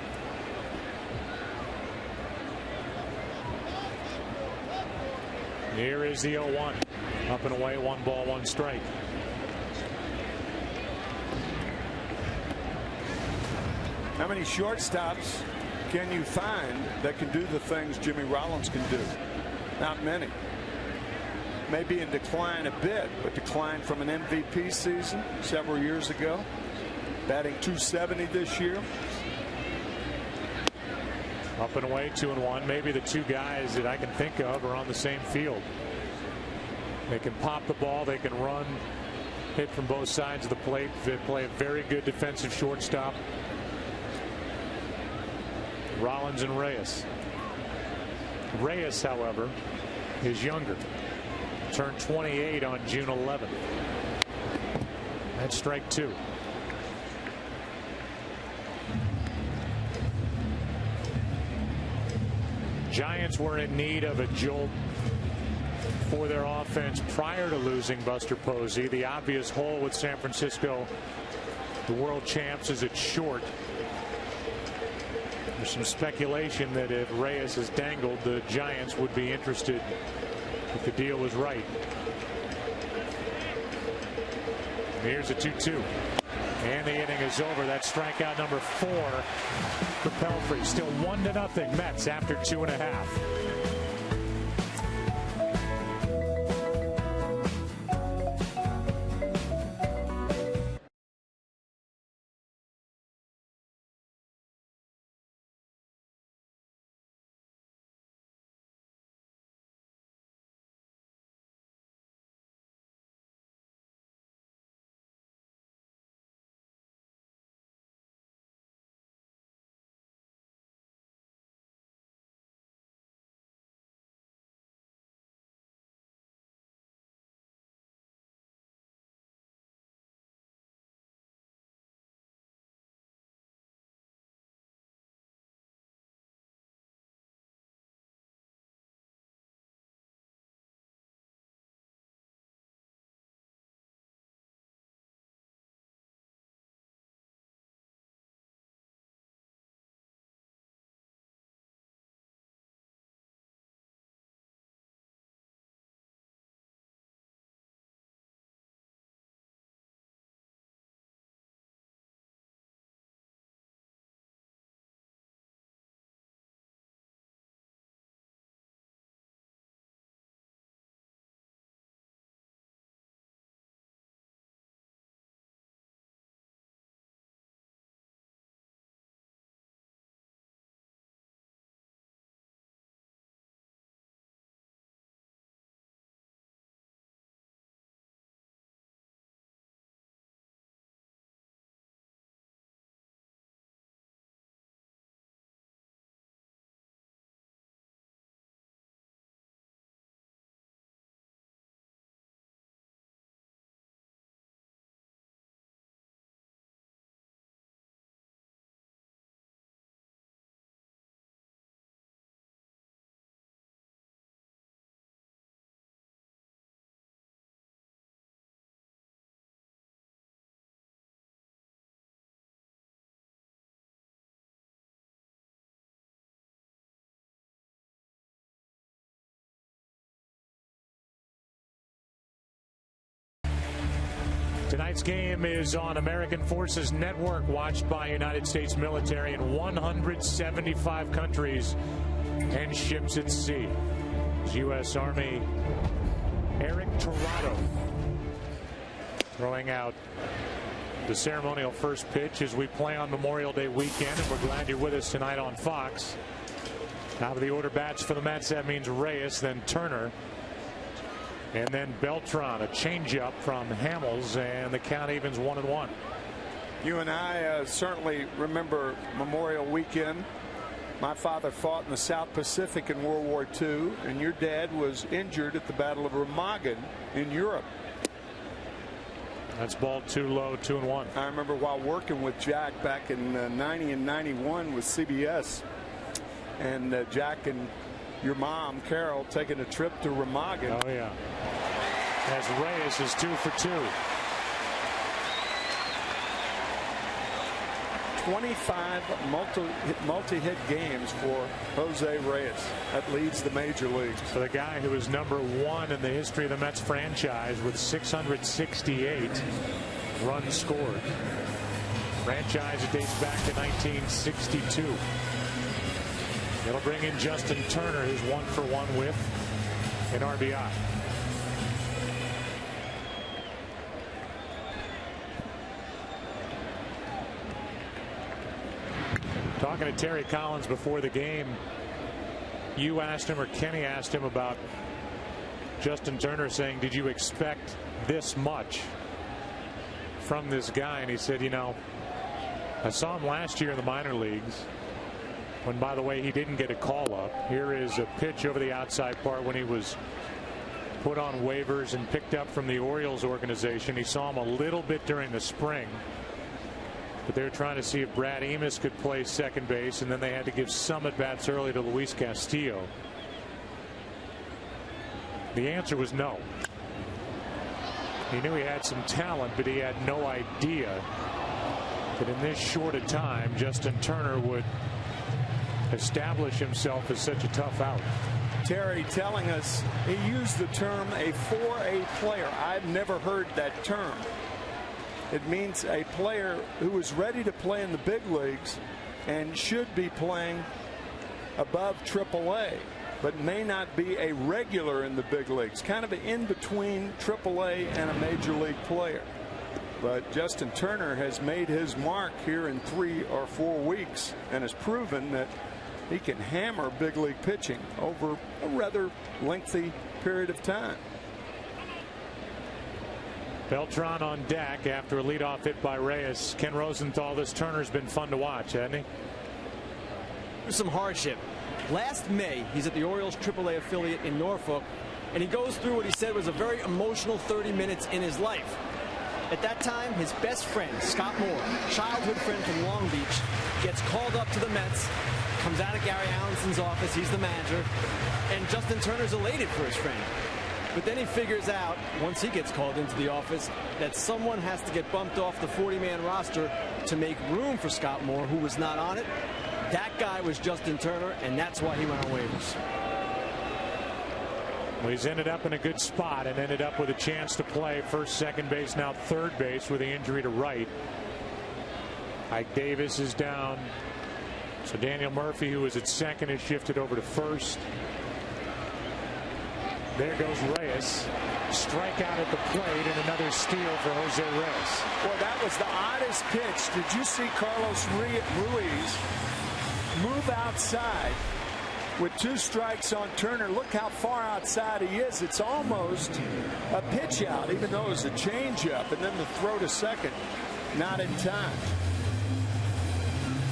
Here is the 0-1. Up and away, 1 ball, 1 strike. How many shortstops can you find that can do the things Jimmy Rollins can do? Not many. Maybe in decline a bit, but decline from an MVP season several years ago. Batting .270 this year. Up and away, 2-1. Maybe the two guys that I can think of are on the same field. They can pop the ball, they can run, hit from both sides of the plate. They play a very good defensive shortstop. Rollins and Reyes. Reyes, however, is younger. Turned 28 on June 11th. That's strike 2. Giants were in need of a jolt for their offense prior to losing Buster Posey. The obvious hole with San Francisco, the world champs, is at short. There's some speculation that if Reyes is dangled, the Giants would be interested if the deal was right. Here's a 2-2. And the inning is over. That's strikeout number 4 for Pelfrey. Still 1-0 Mets after 2.5. Tonight's game is on American Forces Network, watched by United States military in 175 countries and ships at sea. U.S. Army Eric Torado throwing out the ceremonial first pitch as we play on Memorial Day weekend, and we're glad you're with us tonight on Fox. Out of the order bats for the Mets, that means Reyes, then Turner, and then Beltran. A changeup from Hamels, and the count evens 1-1. You and I certainly remember Memorial Weekend My father fought in the South Pacific in World War II, and your dad was injured at the Battle of Remagen in Europe. That's ball too low, 2-1. I remember while working with Jack back in 90 and 91 with CBS, and Jack and your mom, Carol, taking a trip to Remagen. Oh, yeah. As Reyes is 2 for 2. 25 multi-hit games for Jose Reyes. That leads the major leagues. For the guy who is #1 in the history of the Mets franchise with 668 runs scored. Franchise dates back to 1962. It'll bring in Justin Turner, who's 1 for 1 with an RBI. Talking to Terry Collins before the game, you asked him, or Kenny asked him, about Justin Turner, saying, did you expect this much from this guy? And he said, you know, I saw him last year in the minor leagues when, by the way, he didn't get a call up. Here is a pitch over the outside part when he was put on waivers and picked up from the Orioles organization. He saw him a little bit during the spring, but they were trying to see if Brad Amos could play second base, and then they had to give some at bats early to Luis Castillo. The answer was no. He knew he had some talent, but he had no idea that in this short a time Justin Turner would establish himself as such a tough out. Terry telling us he used the term a 4A player. I've never heard that term. It means a player who is ready to play in the big leagues and should be playing above AAA, but may not be a regular in the big leagues. Kind of an in-between AAA and a major league player. But Justin Turner has made his mark here in 3 or 4 weeks and has proven that he can hammer big league pitching over a rather lengthy period of time. Beltran on deck after a leadoff hit by Reyes. Ken Rosenthal, this Turner's been fun to watch, hasn't he? There's some hardship. Last May, he's at the Orioles AAA affiliate in Norfolk, and he goes through what he said was a very emotional 30 minutes in his life. At that time, his best friend, Scott Moore, childhood friend from Long Beach, gets called up to the Mets, comes out of Gary Allenson's office, he's the manager, and Justin Turner's elated for his friend. But then he figures out, once he gets called into the office, that someone has to get bumped off the 40-man roster to make room for Scott Moore, who was not on it. That guy was Justin Turner, and that's why he went on waivers. Well, he's ended up in a good spot and ended up with a chance to play first, second base, now third base with the injury to right. Ike Davis is down. So Daniel Murphy, who was at second, is shifted over to first. There goes Reyes. Strikeout at the plate and another steal for Jose Reyes. Well, that was the oddest pitch. Did you see Carlos Ruiz move outside with 2 strikes on Turner? Look how far outside he is. It's almost a pitch out, even though it was a changeup, and then the throw to second, not in time.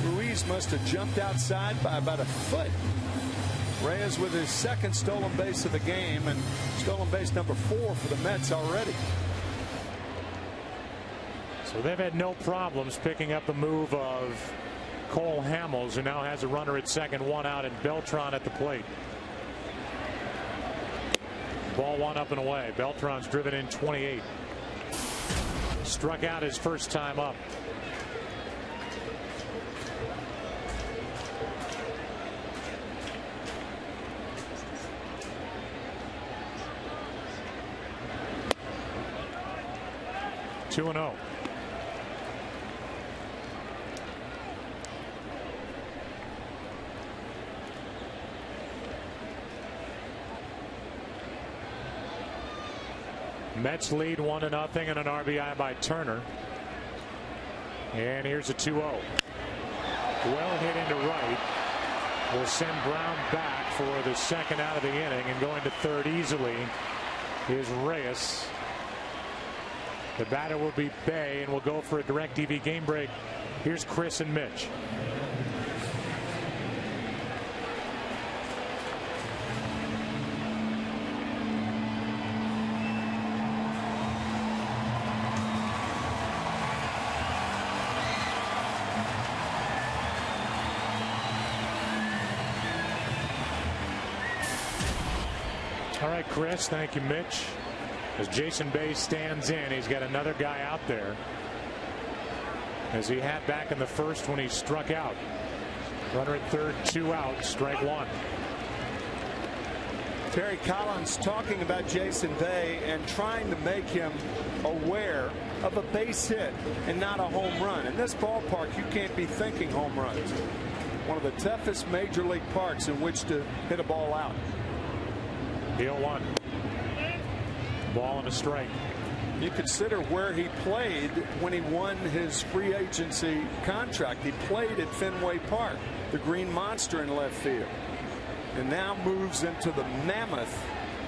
Ruiz must have jumped outside by about a foot. Reyes with his second stolen base of the game, and stolen base number 4 for the Mets already. So they've had no problems picking up the move of Cole Hamels, who now has a runner at second, 1 out, and Beltran at the plate. Ball 1 up and away. Beltran's driven in 28. Struck out his first time up. Two and 0. Mets lead 1-0 and an RBI by Turner. And here's a 2-0. Well hit into right. Will send Brown back for the second out of the inning, and going to third easily is Reyes. The batter will be Bay, and we'll go for a DirecTV game break. Here's Chris and Mitch. All right, Chris. Thank you, Mitch. As Jason Bay stands in, he's got another guy out there, as he had back in the first when he struck out. Runner at third, 2 out, strike 1. Terry Collins talking about Jason Bay and trying to make him aware of a base hit and not a home run. In this ballpark, you can't be thinking home runs. One of the toughest major league parks in which to hit a ball out. The 0-1. Ball and a strike. You consider where he played when he won his free agency contract. He played at Fenway Park, the Green Monster in left field, and now moves into the Mammoth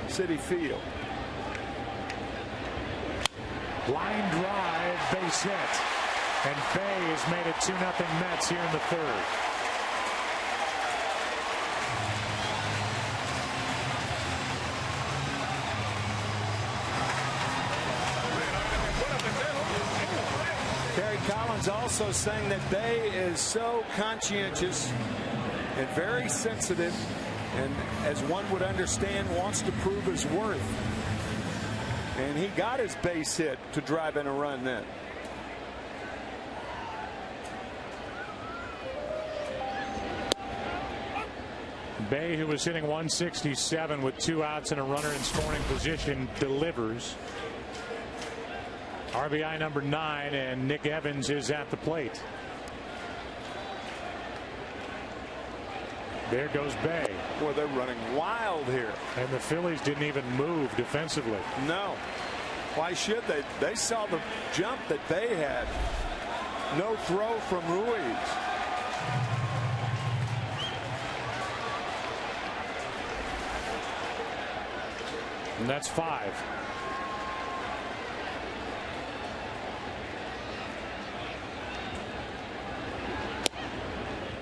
City Field. Line drive, base hit, and Bay has made it 2-0 Mets here in the third. Terry Collins also saying that Bay is so conscientious and very sensitive, and as one would understand, wants to prove his worth. And he got his base hit to drive in a run then. Bay, who was hitting 167 with 2 outs and a runner in scoring position, delivers. RBI number 9, and Nick Evans is at the plate. There goes Bay. Boy, they're running wild here. And the Phillies didn't even move defensively. No. Why should they? They saw the jump that Bay had. No throw from Ruiz. And that's 5.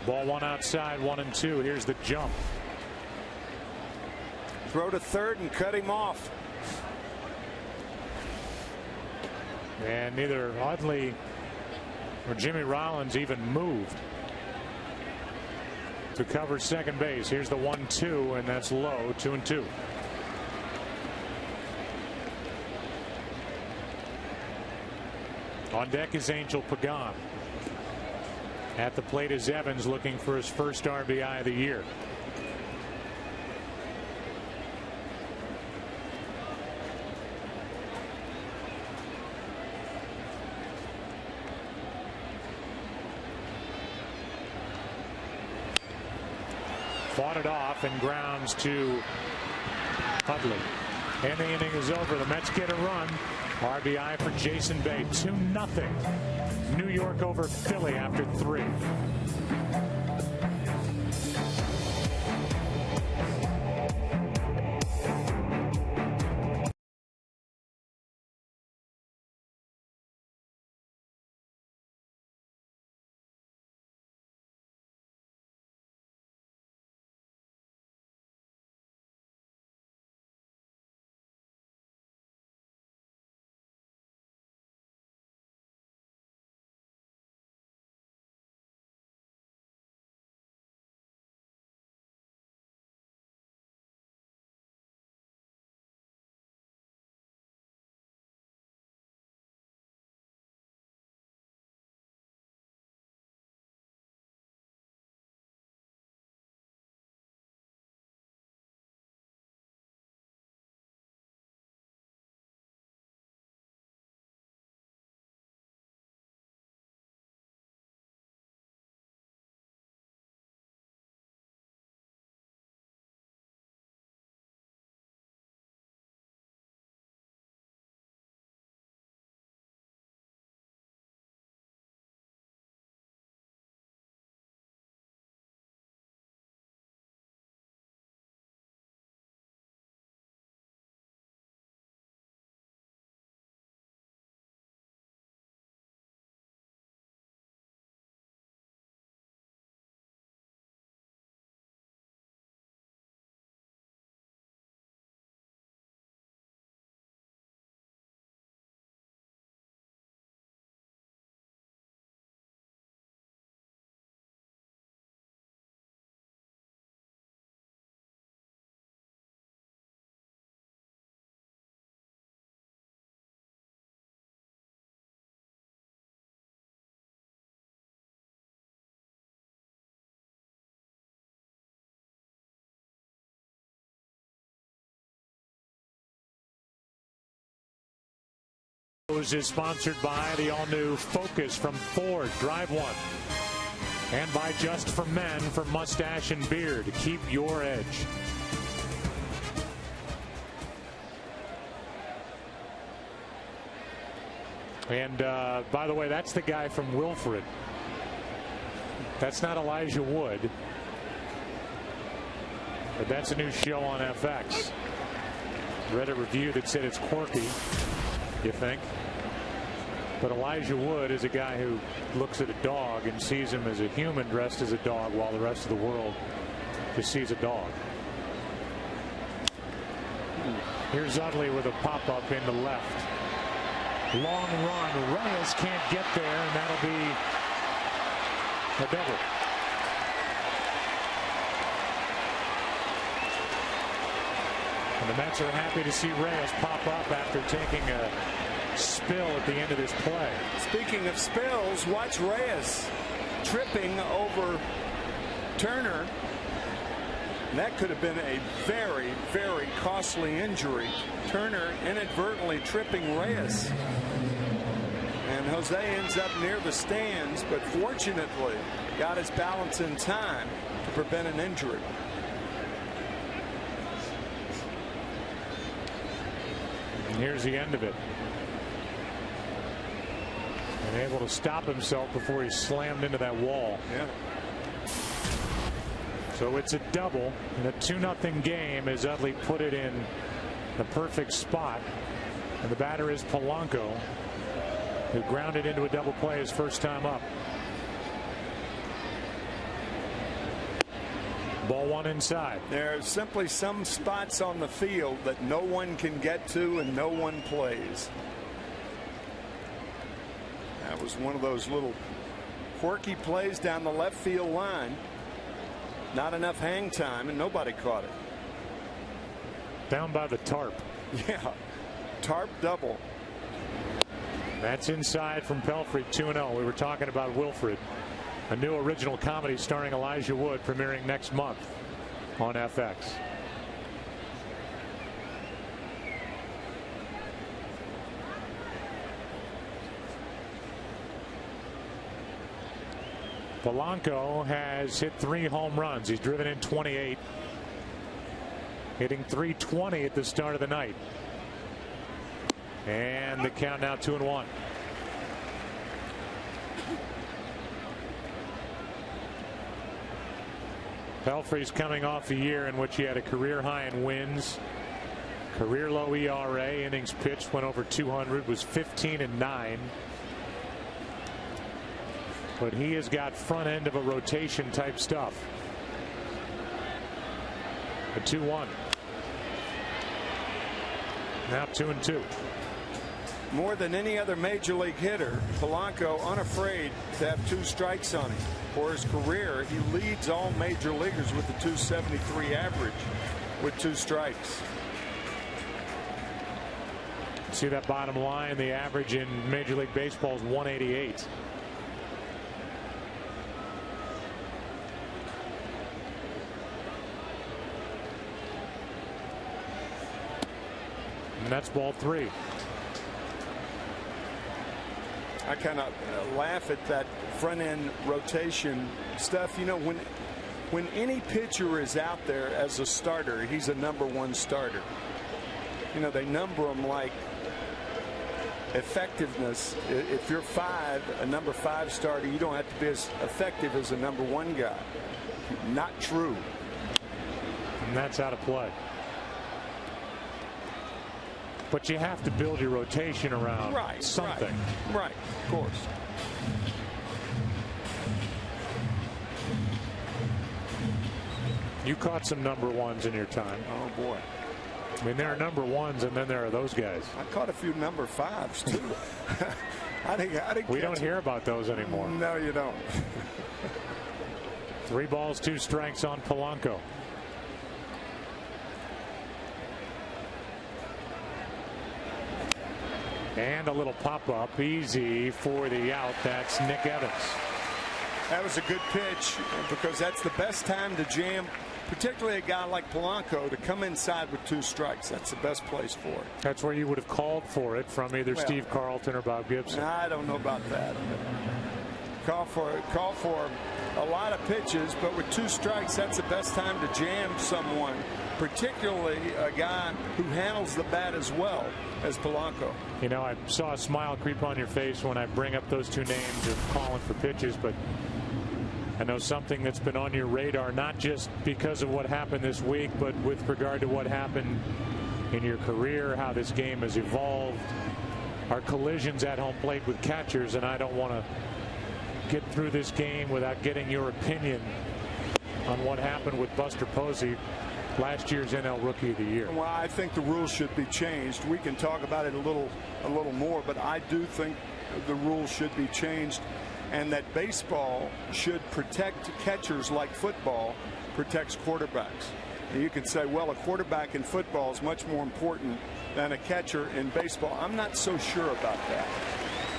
Ball 1 outside, 1-2. Here's the jump. Throw to third and cut him off. And neither Audley or Jimmy Rollins even moved to cover second base. Here's the 1-2, and that's low, 2-2. On deck is Angel Pagan. At the plate is Evans, looking for his first RBI of the year. Fought it off and grounds to Utley. And the inning is over. The Mets get a run. RBI for Jason Bay. 2-0. New York over Philly after 3. Is sponsored by the all-new Focus from Ford. Drive one. And by Just for Men for mustache and beard. Keep your edge. And by the way, that's the guy from Wilfred. That's not Elijah Wood. But that's a new show on FX. Read a review that said it's quirky, you think? But Elijah Wood is a guy who looks at a dog and sees him as a human dressed as a dog, while the rest of the world just sees a dog. Here's Utley with a pop-up in the left. Long run. Reyes can't get there, and that'll be a double. And the Mets are happy to see Reyes pop up after taking a spill at the end of this play. Speaking of spills, watch Reyes tripping over Turner. And that could have been a very, very costly injury. Turner inadvertently tripping Reyes. And Jose ends up near the stands, but fortunately got his balance in time to prevent an injury. And here's the end of it. And able to stop himself before he slammed into that wall. Yeah. So it's a double in a 2-0 game as Utley put it in the perfect spot. And the batter is Polanco, who grounded into a double play his first time up. Ball one inside. There are simply some spots on the field that no one can get to and no one plays. That was one of those little quirky plays down the left field line. Not enough hang time, and nobody caught it. Down by the tarp. Yeah, tarp double. That's inside from Pelfrey, 2-0. We were talking about Wilfred, a new original comedy starring Elijah Wood, premiering next month on FX. Polanco has hit 3 home runs. He's driven in 28, hitting .320 at the start of the night. And the count now 2-1. Pelfrey's coming off a year in which he had a career high in wins, career low ERA, innings pitched went over 200, was 15-9. But he has got front end of a rotation type stuff. A 2-1. Now 2-2. More than any other major league hitter, Polanco unafraid to have 2 strikes on him. For his career, he leads all major leaguers with a .273 average with 2 strikes. See that bottom line? The average in Major League Baseball is 188. And that's ball 3. I kind of laugh at that front end rotation stuff. You know, when any pitcher is out there as a starter, he's a #1 starter. You know, they number them like effectiveness. If you're 5, a #5 starter, you don't have to be as effective as a #1 guy. Not true. And that's out of play. But you have to build your rotation around something. Right, of course. You caught some #1s in your time. Oh, boy. I mean, there are #1s, and then there are those guys. I caught a few #5s, too. I didn't we don't hear about those anymore. No, you don't. 3 balls, 2 strikes on Polanco. And a little pop-up, easy for the out. That's Nick Evans. That was a good pitch, because that's the best time to jam particularly a guy like Polanco, to come inside with 2 strikes. That's the best place for it. That's where you would have called for it from either Steve Carlton or Bob Gibson. I don't know about that. Call for a lot of pitches, but with 2 strikes, that's the best time to jam someone, particularly a guy who handles the bat as well as Polanco. You know, I saw a smile creep on your face when I bring up those 2 names of calling for pitches, but I know something that's been on your radar, not just because of what happened this week, but with regard to what happened in your career, how this game has evolved, our collisions at home plate with catchers, and I don't want to get through this game without getting your opinion on what happened with Buster Posey, last year's NL Rookie of the Year. Well, I think the rules should be changed. We can talk about it a little more, but I do think the rules should be changed, and that baseball should protect catchers like football protects quarterbacks. And you can say, well, a quarterback in football is much more important than a catcher in baseball. I'm not so sure about that.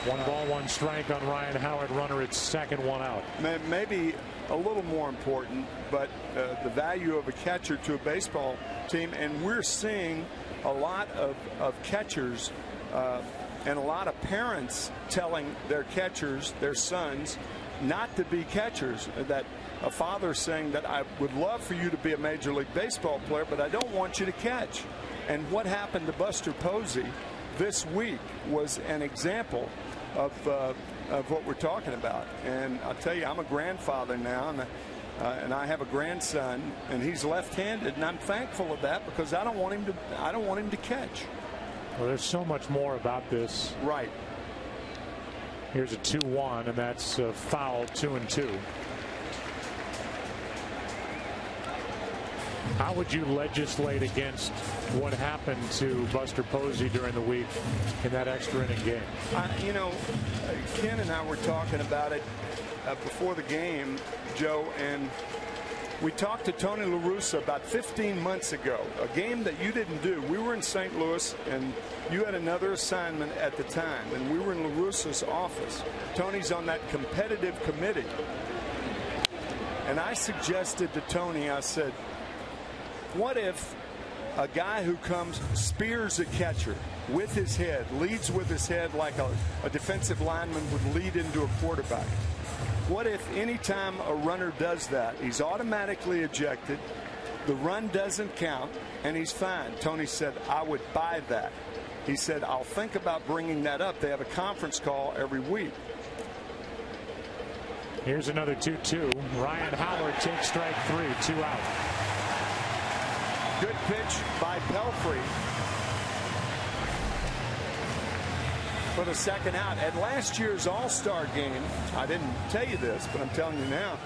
1 ball, 1 strike on Ryan Howard, runner at second, 1 out. Maybe a little more important, but the value of a catcher to a baseball team, and we're seeing a lot of catchers and a lot of parents telling their catchers, their sons, not to be catchers. That a father saying that I would love for you to be a Major League Baseball player, but I don't want you to catch. And what happened to Buster Posey this week was an example of what we're talking about. And I'll tell you, I'm a grandfather now, and I have a grandson, and he's left-handed, and I'm thankful of that because I don't want him to catch. Well, there's so much more about this. Right. Here's a 2-1, and that's a foul, 2-2. How would you legislate against what happened to Buster Posey during the week in that extra inning game? You know, Ken and I were talking about it before the game, Joe, and we talked to Tony La Russa about 15 months ago, a game that you didn't do. We were in St. Louis, and you had another assignment at the time, and we were in La Russa's office. Tony's on that competitive committee. And I suggested to Tony, I said, what if a guy who comes, spears a catcher with his head, leads with his head like a defensive lineman would lead into a quarterback? What if anytime a runner does that, he's automatically ejected, the run doesn't count, and he's fine? Tony said, I would buy that. He said, I'll think about bringing that up. They have a conference call every week. Here's another 2-2. Ryan Howard takes strike 3, 2 out. Good pitch by Pelfrey for the second out. At last year's All-Star game, I didn't tell you this, but I'm telling you now,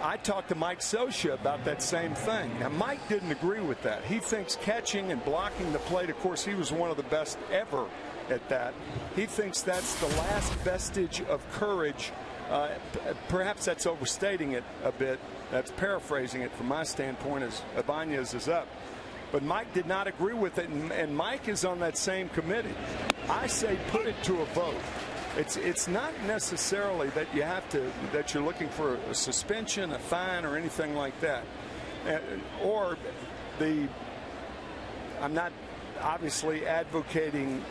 I talked to Mike Scioscia about that same thing. Now, Mike didn't agree with that. He thinks catching and blocking the plate, of course, he was one of the best ever at that. He thinks that's the last vestige of courage. Perhaps that's overstating it a bit. That's paraphrasing it from my standpoint as Ibanez is up. But Mike did not agree with it, and Mike is on that same committee. I say put it to a vote. It's not necessarily that you have to, that you're looking for a suspension, a fine, or anything like that. I'm not obviously advocating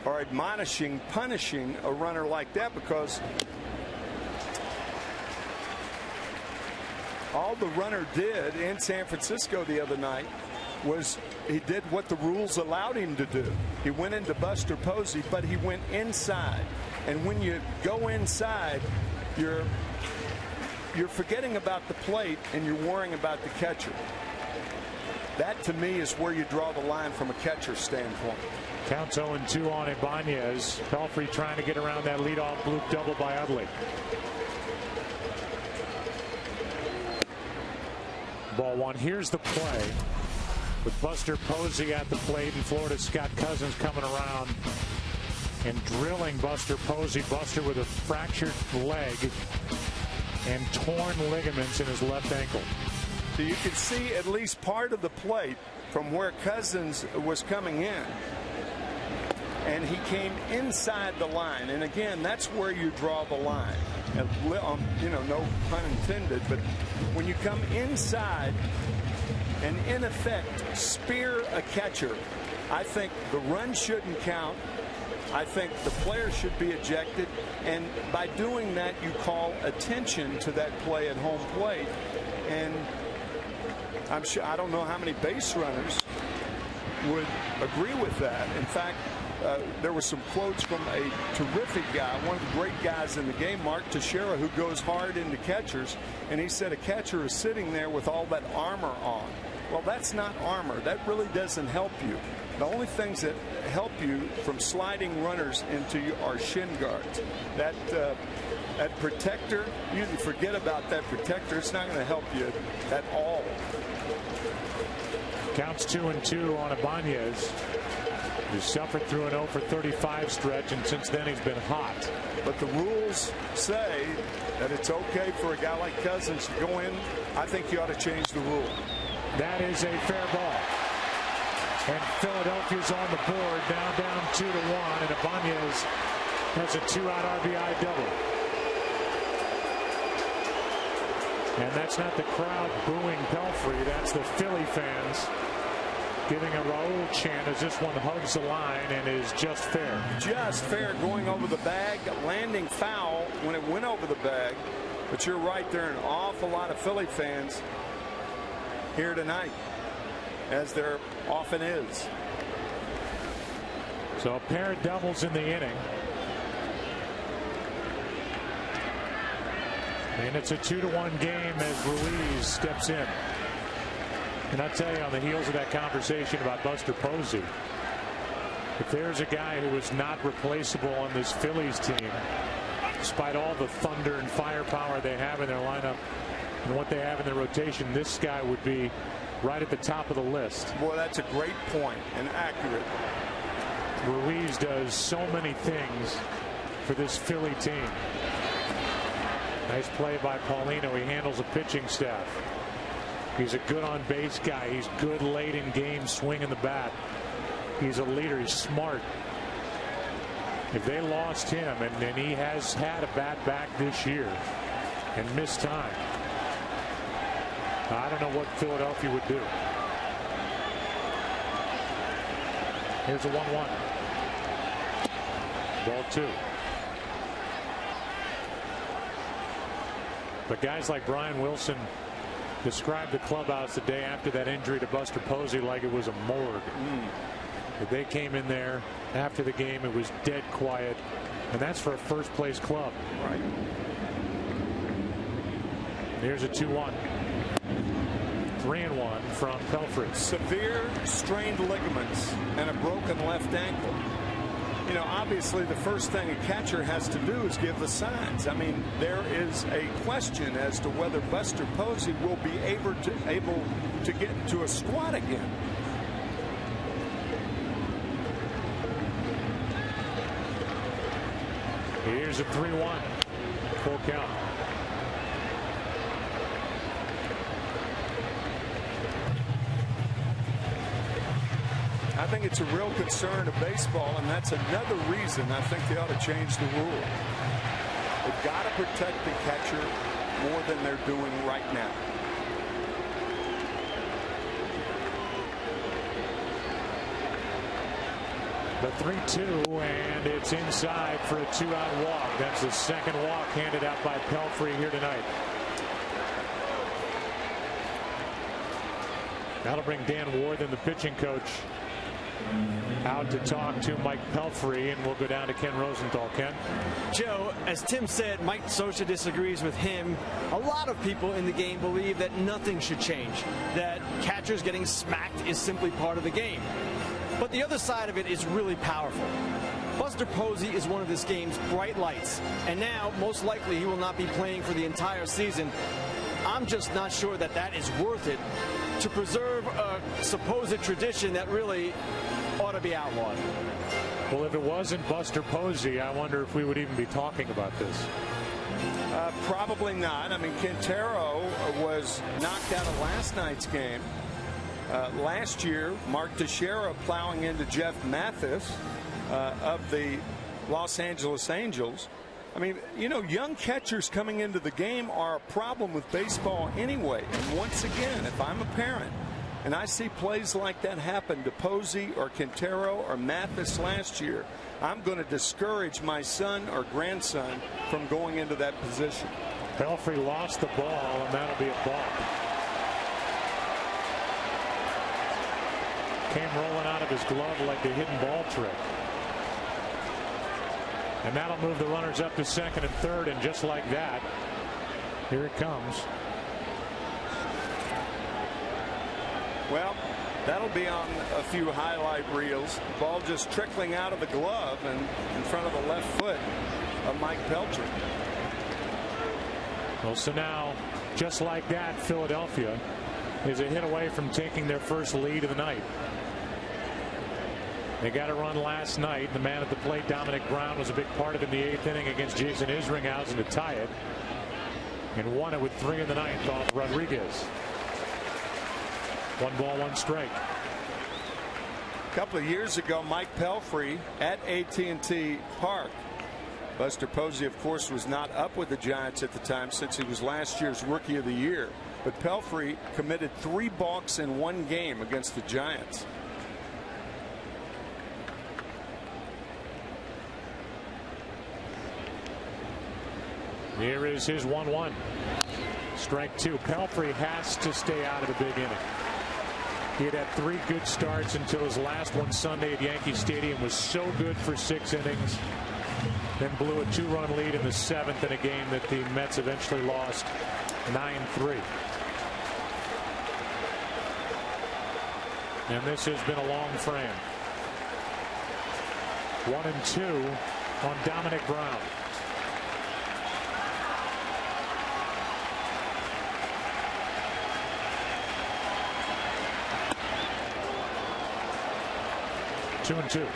or admonishing, punishing a runner like that, because all the runner did in San Francisco the other night was he did what the rules allowed him to do. He went into Buster Posey, but he went inside. And when you go inside, you're forgetting about the plate and you're worrying about the catcher. That, to me, is where you draw the line from a catcher's standpoint. Counts 0-2 on Ibanez. Pelfrey trying to get around that leadoff bloop double by Utley. Ball 1. Here's the play with Buster Posey at the plate, and Florida's Scott Cousins coming around and drilling Buster Posey. Buster with a fractured leg and torn ligaments in his left ankle. So you can see at least part of the plate from where Cousins was coming in. And he came inside the line. And again, that's where you draw the line. And, no pun intended, but when you come inside and in effect spear a catcher, I think the run shouldn't count. I think the player should be ejected, and by doing that you call attention to that play at home plate. And I'm sure, I don't know how many base runners would agree with that. In fact, there were some quotes from a terrific guy, one of the great guys in the game, Mark Teixeira, who goes hard into catchers, and he said a catcher is sitting there with all that armor on. Well, that's not armor. That really doesn't help you. The only things that help you from sliding runners into you are shin guards. That protector, you forget about that protector. It's not going to help you at all. Counts 2-2 on Ibanez. He suffered through an 0 for 35 stretch, and since then he's been hot. But the rules say that it's okay for a guy like Cousins to go in. I think you ought to change the rule. That is a fair ball. And Philadelphia's on the board, now down 2-1, and Ibanez has a 2-out RBI double. And that's not the crowd booing Pelfrey, that's the Philly fans giving a Raul chant as this one hugs the line and is just fair. Just fair, going over the bag, landing foul when it went over the bag. But you're right, there are an awful lot of Philly fans here tonight, as there often is. So a pair of doubles in the inning. And it's a 2-1 game as Ruiz steps in. And I'll tell you, on the heels of that conversation about Buster Posey, if there's a guy who is not replaceable on this Phillies team, despite all the thunder and firepower they have in their lineup and what they have in their rotation, this guy would be right at the top of the list. Boy, that's a great point and accurate. Ruiz does so many things for this Philly team. Nice play by Paulino. He handles the pitching staff. He's a good on base guy. He's good late in games swinging the bat. He's a leader. He's smart. If they lost him, and he has had a bat back this year and missed time, I don't know what Philadelphia would do. Here's a 1-1. Ball 2. But guys like Brian Wilson described the clubhouse the day after that injury to Buster Posey like it was a morgue. But they came in there after the game, it was dead quiet, and that's for a first place club. Right. Here's a 2-1. 3-1 from Pelfrey. Severe strained ligaments and a broken left ankle. You know, obviously the first thing a catcher has to do is give the signs. I mean, there is a question as to whether Buster Posey will be able to get into a squat again. Here's a 3-1. Full count. I think it's a real concern of baseball, and that's another reason I think they ought to change the rule. They've got to protect the catcher more than they're doing right now. The 3-2, and it's inside for a 2-out walk. That's the second walk handed out by Pelfrey here tonight. That'll bring Dan Warden, the pitching coach, out to talk to Mike Pelfrey, and we'll go down to Ken Rosenthal. Ken? Joe, as Tim said, Mike Scioscia disagrees with him. A lot of people in the game believe that nothing should change, that catchers getting smacked is simply part of the game. But the other side of it is really powerful. Buster Posey is one of this game's bright lights, and now most likely he will not be playing for the entire season. I'm just not sure that that is worth it to preserve a supposed tradition that really ought to be outlawed. Well, if it wasn't Buster Posey, I wonder if we would even be talking about this. Probably not. I mean, Quintero was knocked out of last night's game. Last year, Mark Teixeira plowing into Jeff Mathis of the Los Angeles Angels. I mean, you know, young catchers coming into the game are a problem with baseball anyway. And once again, if I'm a parent and I see plays like that happen to Posey or Quintero or Mathis last year, I'm going to discourage my son or grandson from going into that position. Pelfrey lost the ball, and that'll be a ball. Came rolling out of his glove like the hidden ball trick. And that'll move the runners up to second and third, and just like that, here it comes. Well, that'll be on a few highlight reels. The ball just trickling out of the glove and in front of the left foot of Mike Pelfrey. Well, so now, just like that, Philadelphia is a hit away from taking their first lead of the night. They got a run last night. The man at the plate, Dominic Brown, was a big part of it in the 8th inning against Jason Isringhausen to tie it, and won it with 3 in the 9th off Rodriguez. 1 ball, 1 strike. A couple of years ago, Mike Pelfrey at AT&T Park. Buster Posey, of course, was not up with the Giants at the time since he was last year's Rookie of the Year. But Pelfrey committed 3 balks in 1 game against the Giants. Here is his 1-1. Strike 2. Pelfrey has to stay out of the big inning. He had 3 good starts until his last one Sunday at Yankee Stadium. Was so good for 6 innings. Then blew a 2-run lead in the 7th in a game that the Mets eventually lost 9-3. And this has been a long frame. 1-2 on Dominic Brown. Two and 2.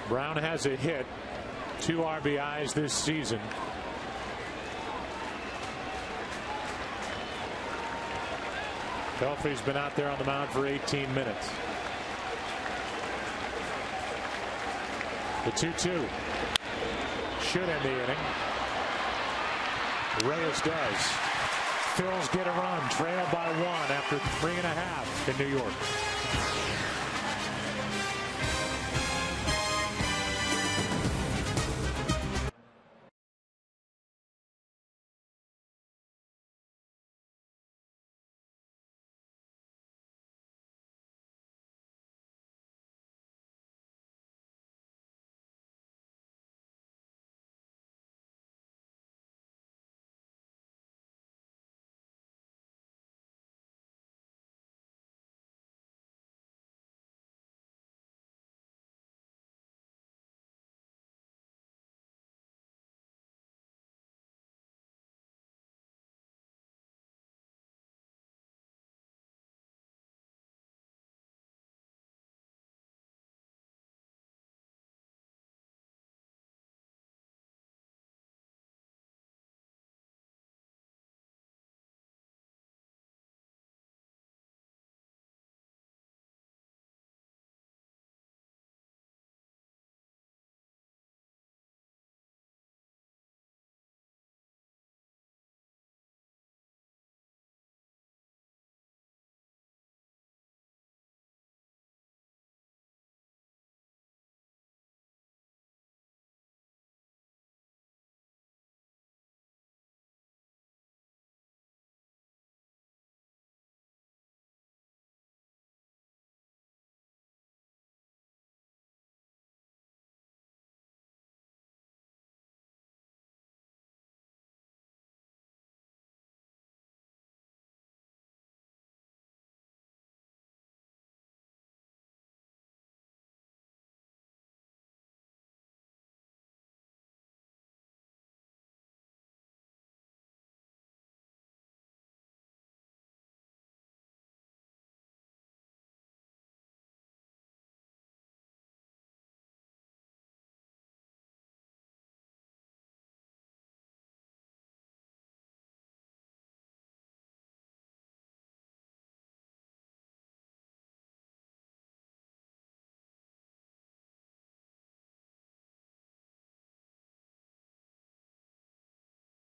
Brown has a hit, 2 RBIs this season. Pelfrey's been out there on the mound for 18 minutes. The 2-2 should end the inning. Reyes does. Phillies get a run, trailed by 1 after 3.5 in New York.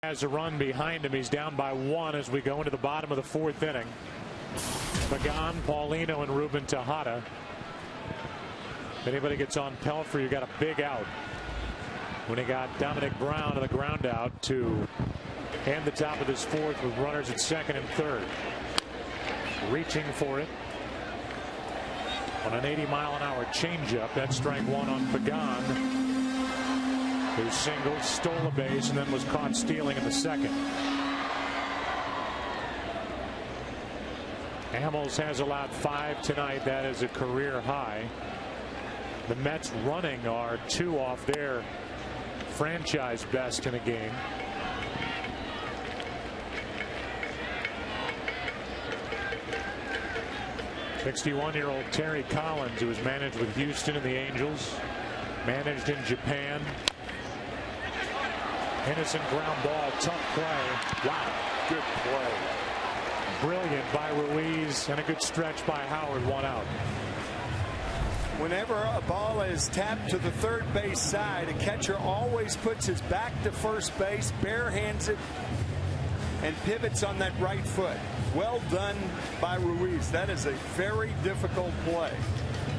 Has a run behind him. He's down by 1 as we go into the bottom of the 4th inning. Pagan, Paulino, and Ruben Tejada. If anybody gets on Pelfrey, you got a big out. When he got Dominic Brown on the ground out to end the top of this 4th with runners at 2nd and 3rd. Reaching for it on an 80-mile-an-hour changeup. That's strike 1 on Pagan, who singled, stole a base, and then was caught stealing in the 2nd. Hamels has allowed 5 tonight. That is a career high. The Mets running are 2 off their franchise best in a game. '61-year-old Terry Collins, who was managed with Houston and the Angels, managed in Japan. Innocent ground ball, tough play. Wow, good play. Brilliant by Ruiz, and a good stretch by Howard. 1 out. Whenever a ball is tapped to the third base side, a catcher always puts his back to first base, barehands it, and pivots on that right foot. Well done by Ruiz. That is a very difficult play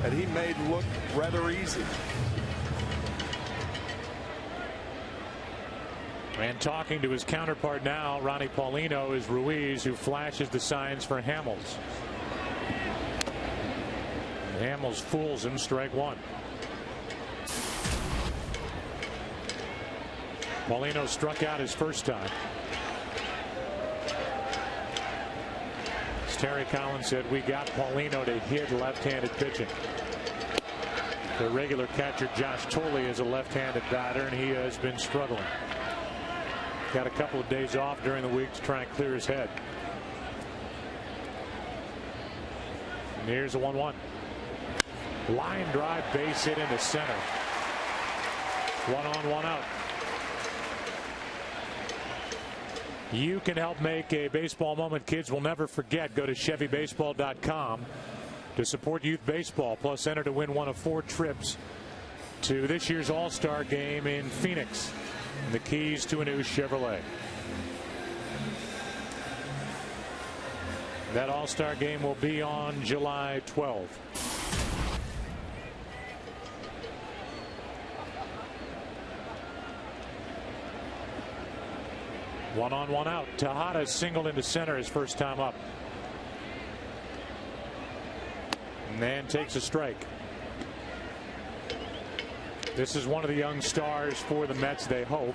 that he made look rather easy. And talking to his counterpart now, Ronnie Paulino, is Ruiz, who flashes the signs for Hamels. Hamels fools him, strike 1. Paulino struck out his first time. As Terry Collins said, we got Paulino to hit left-handed pitching. The regular catcher Josh Tolley is a left-handed batter, and he has been struggling. Got a couple of days off during the week to try and clear his head. And here's a 1-1. Line drive, base hit into center. 1 on, 1 out. You can help make a baseball moment kids will never forget. Go to ChevyBaseball.com to support youth baseball, plus enter to win one of 4 trips to this year's All-Star game in Phoenix. And the keys to a new Chevrolet. That All-Star game will be on July 12th. One on, 1 out. Tejada singled into center his first time up. And then takes a strike. This is one of the young stars for the Mets, they hope.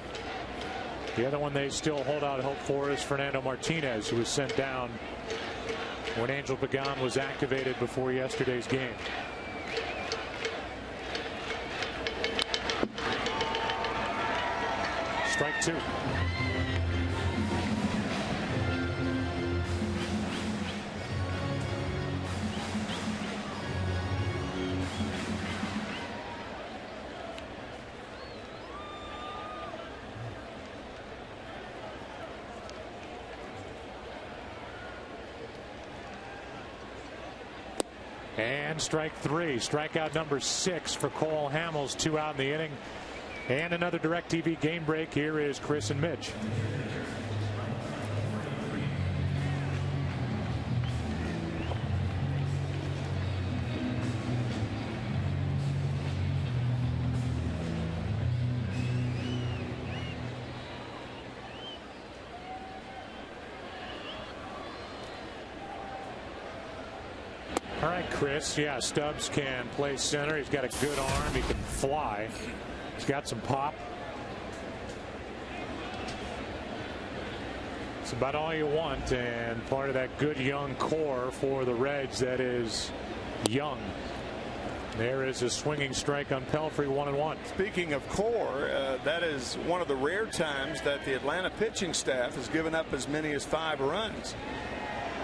The other one they still hold out hope for is Fernando Martinez, who was sent down when Angel Pagan was activated before yesterday's game. Strike 2. And strike 3. Strikeout number 6 for Cole Hamels. 2 out in the inning. And another DirecTV game break. Here is Chris and Mitch. All right, Chris. Yeah, Stubbs can play center. He's got a good arm. He can fly. He's got some pop. It's about all you want, and part of that good young core for the Reds that is young. There is a swinging strike on Pelfrey, 1-1. Speaking of core, that is one of the rare times that the Atlanta pitching staff has given up as many as 5 runs.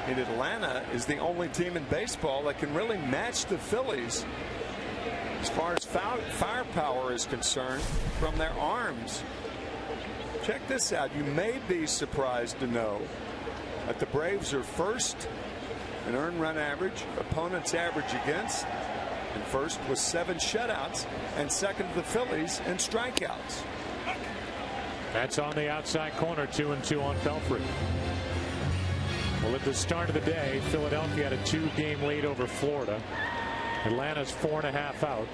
And Atlanta is the only team in baseball that can really match the Phillies as far as firepower is concerned from their arms. Check this out. You may be surprised to know that the Braves are first in earned run average, opponents average against, and first with 7 shutouts, and second to the Phillies in strikeouts. That's on the outside corner, 2-2 on Pelfrey. Well, at the start of the day, Philadelphia had a 2-game lead over Florida. Atlanta's 4.5 out.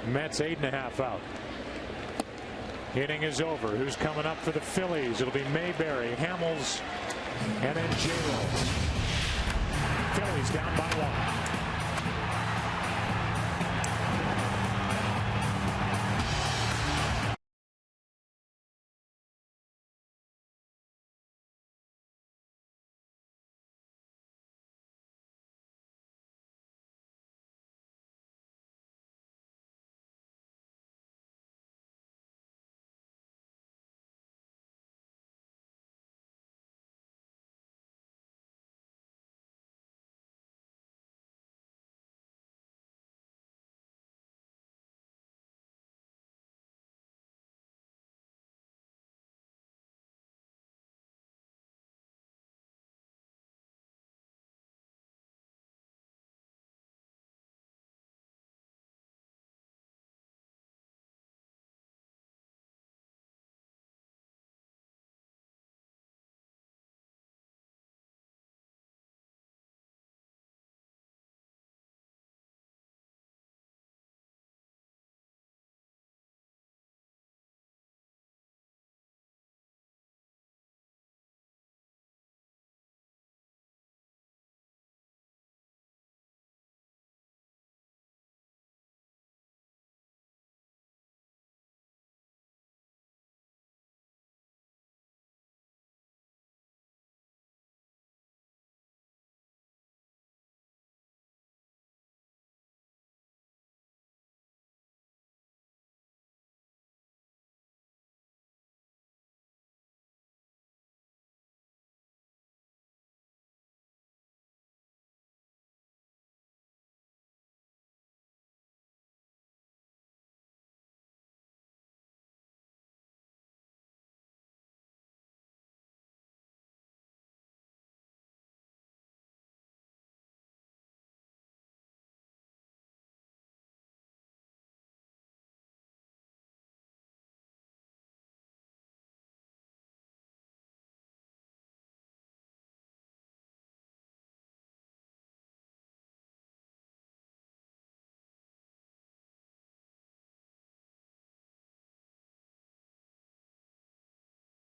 Mets 8.5 out. Inning is over. Who's coming up for the Phillies? It'll be Mayberry, Hamels, and then J-Rolls. Phillies down by 1.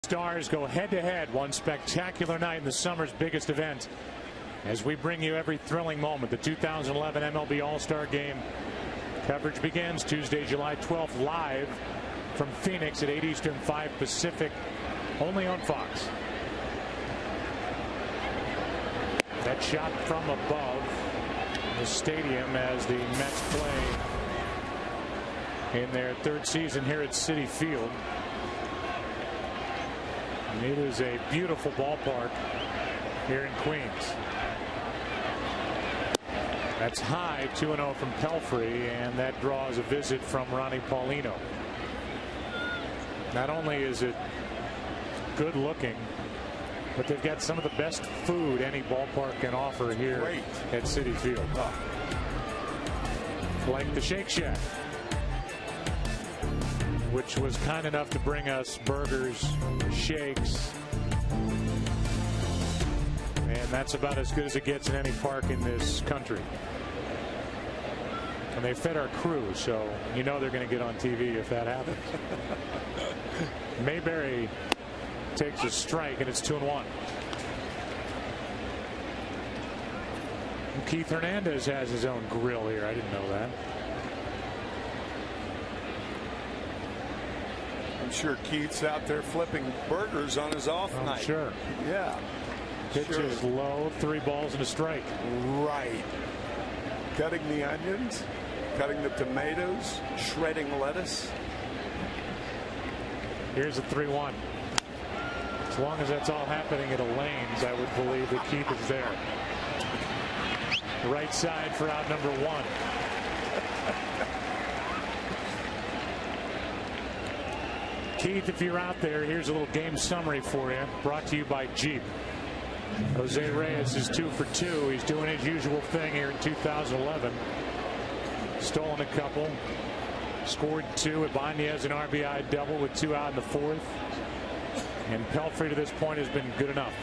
Stars go head-to-head. One spectacular night in the summer's biggest event. As we bring you every thrilling moment, the 2011 MLB All-Star Game. Coverage begins Tuesday, July 12th, live from Phoenix at 8 Eastern, 5 Pacific, only on Fox. That shot from above the stadium as the Mets play in their third season here at Citi Field. And it is a beautiful ballpark here in Queens. That's high, 2-0 from Pelfrey, and that draws a visit from Ronnie Paulino. Not only is it good looking, but they've got some of the best food any ballpark can offer here at Citi Field. Like the Shake Shack, which was kind enough to bring us burgers, shakes, and that's about as good as it gets in any park in this country. And they fed our crew, so you know they're going to get on TV if that happens. Mayberry takes a strike, and it's 2-1. Keith Hernandez has his own grill here. I didn't know that. I'm sure Keith's out there flipping burgers on his off night. Sure. Yeah. Pitches low, 3 balls and a strike. Right. Cutting the onions, cutting the tomatoes, shredding lettuce. Here's a 3-1. As long as that's all happening at Elaine's, I would believe that Keith is there. Right side for out number 1. Keith, if you're out there, here's a little game summary for you, brought to you by Jeep. Jose Reyes is 2 for 2. He's doing his usual thing here in 2011. Stolen a couple, scored 2. Ibanez an RBI double with 2 out in the 4th. And Pelfrey to this point has been good enough.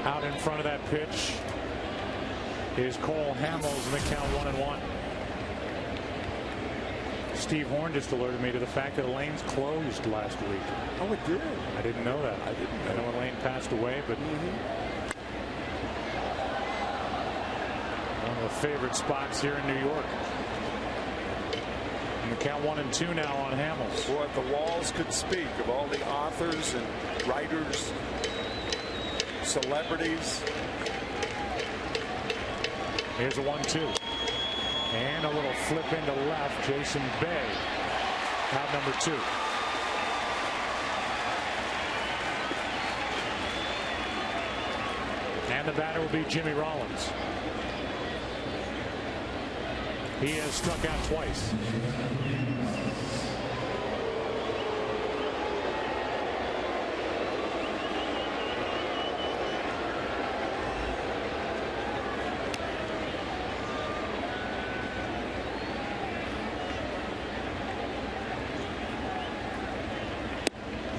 Out in front of that pitch is Cole Hamels, and the count 1-1. Steve Horn just alerted me to the fact that the lane's closed last week. Oh, it did? I didn't know that. I know Elaine passed away, but one of the favorite spots here in New York. And the count 1-2 now on Hamels. Boy, if the walls could speak of all the authors and writers, celebrities. Here's a 1-2. And a little flip into left. Jason Bay, out number 2. And the batter will be Jimmy Rollins. He has struck out twice.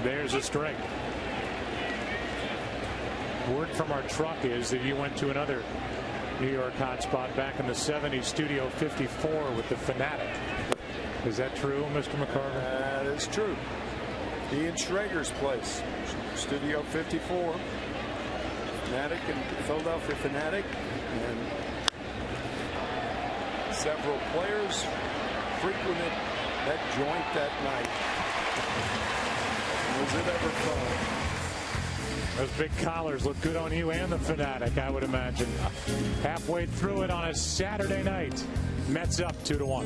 There's a strike. Word from our truck is that you went to another New York hotspot back in the 70s, Studio 54 with the Fanatic. Is that true, Mr. McCarver? That is true. Ian Schrager's place, Studio 54. Fanatic and Philadelphia Fanatic, and several players frequented that joint that night. Was it ever fun? Those big collars look good on you and the Fanatic, I would imagine. Halfway through it on a Saturday night. Mets up 2-1.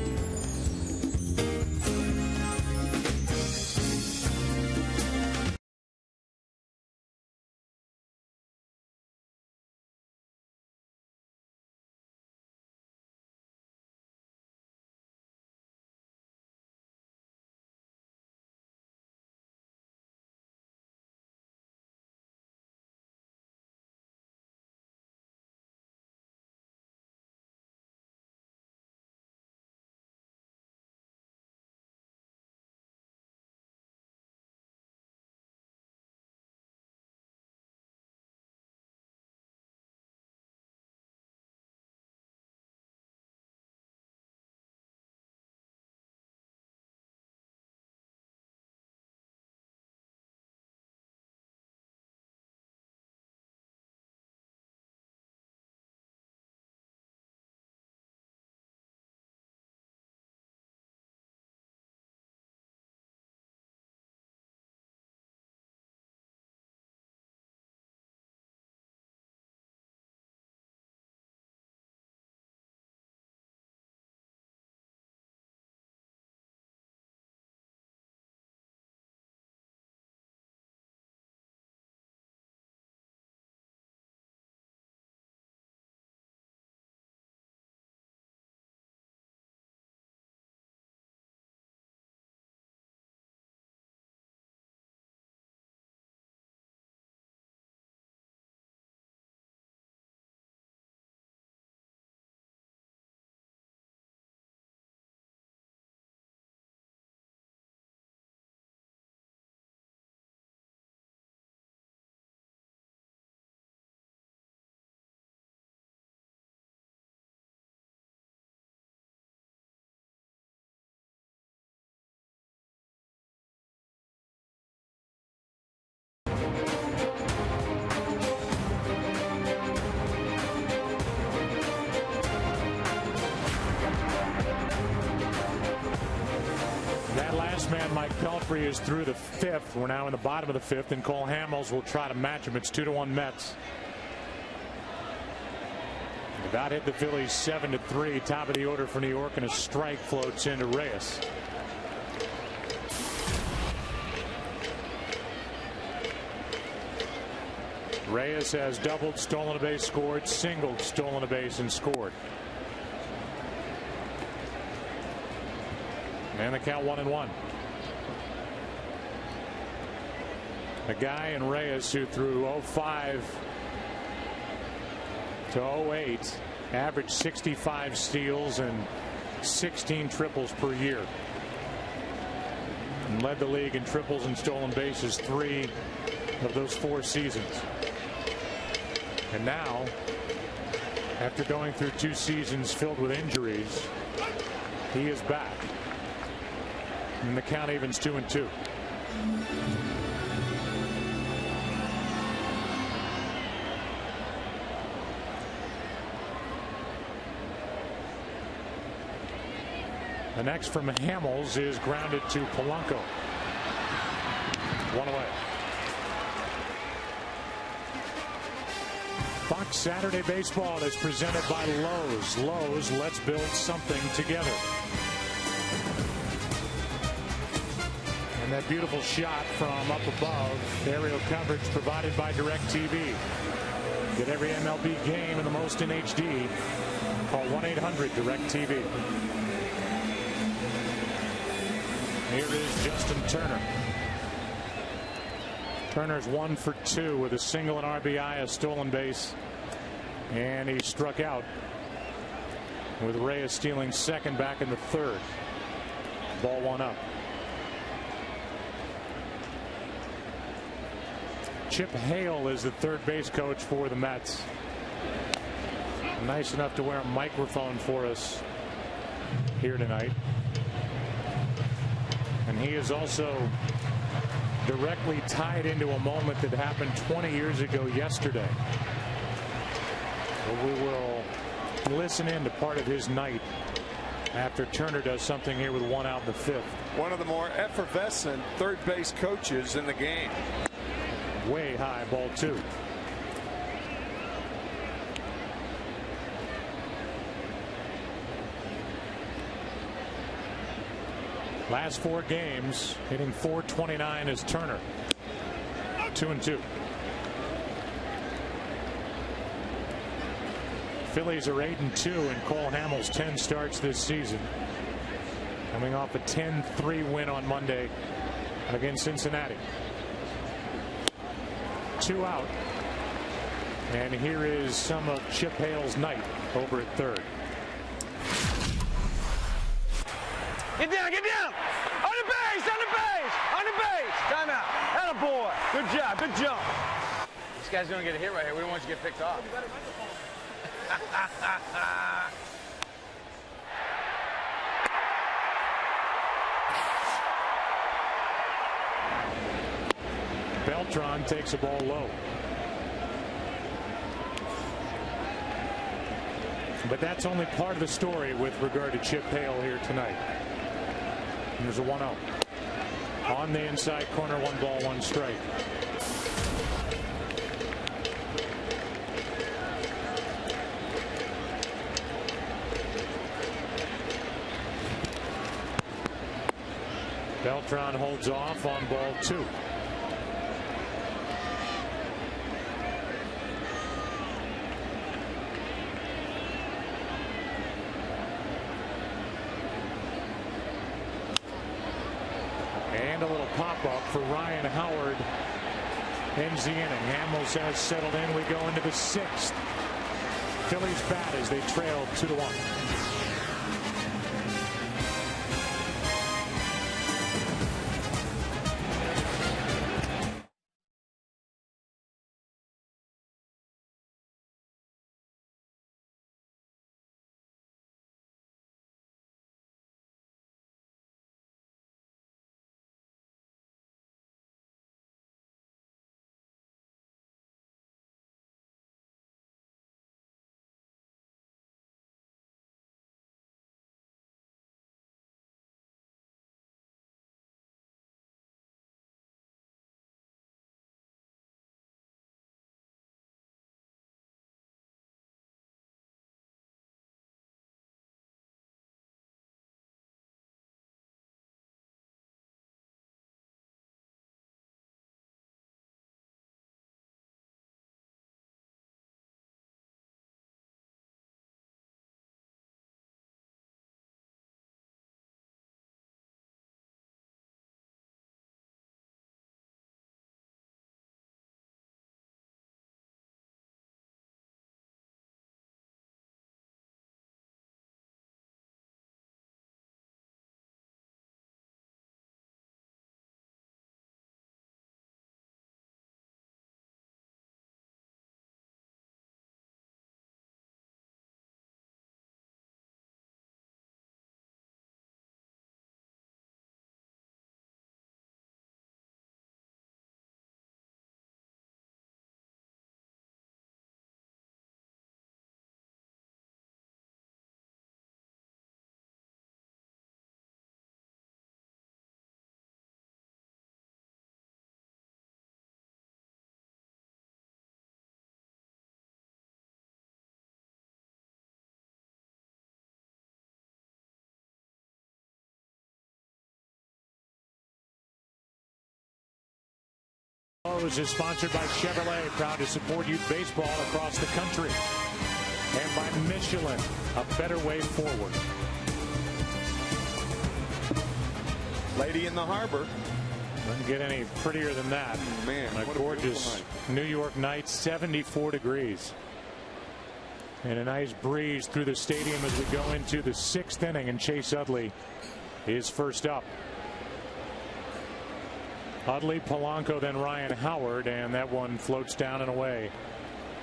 Man, Mike Pelfrey is through the 5th. We're now in the bottom of the 5th, and Cole Hamels will try to match him. It's 2-1 Mets. That hit the Phillies 7-3, top of the order for New York, and a strike floats into Reyes. Reyes has doubled, stolen a base, scored, singled, stolen a base, and scored. And the count 1-1. A guy in Reyes who threw 05 to 08 averaged 65 steals and 16 triples per year. And led the league in triples and stolen bases 3 of those 4 seasons. And now, after going through 2 seasons filled with injuries, he is back. And the count evens 2-2. The next from Hamels is grounded to Polanco. 1 away. Fox Saturday Baseball is presented by Lowe's. Lowe's, let's build something together. And that beautiful shot from up above. Aerial coverage provided by DirecTV. Get every MLB game and the most in HD. Call 1-800-DirecTV. Here is Justin Turner. Turner's 1 for 2 with a single, an RBI, a stolen base, and he struck out with Reyes stealing second back in the 3rd. Ball 1 up. Chip Hale is the third base coach for the Mets. Nice enough to wear a microphone for us here tonight. And he is also directly tied into a moment that happened 20 years ago yesterday. So we will listen in to part of his night after Turner does something here with 1 out in the 5th. One of the more effervescent third base coaches in the game. Way high, ball 2. Last 4 games, hitting .429 is Turner. 2-2. Phillies are 8-2 and Cole Hamels 10 starts this season. Coming off a 10-3 win on Monday against Cincinnati. 2 out. And here is some of Chip Hale's night over at third. Get down, get down! On the base, on the base, on the base! Timeout. Attaboy. Good job, good jump. This guy's gonna get a hit right here. We don't want you to get picked off. Beltran takes a ball low. But that's only part of the story with regard to Chip Hale here tonight. There's a 1-0. On the inside corner, 1 ball, 1 strike. Beltran holds off on ball 2. And a little pop-up for Ryan Howard ends the inning. Hamels has settled in. We go into the 6th. Phillies bat as they trail 2-1. This is sponsored by Chevrolet, proud to support youth baseball across the country. And by Michelin, a better way forward. Lady in the harbor. Doesn't get any prettier than that. Man, a gorgeous New York night, 74 degrees. And a nice breeze through the stadium as we go into the 6th inning, and Chase Utley is first up. Utley, Polanco, then Ryan Howard, and that one floats down and away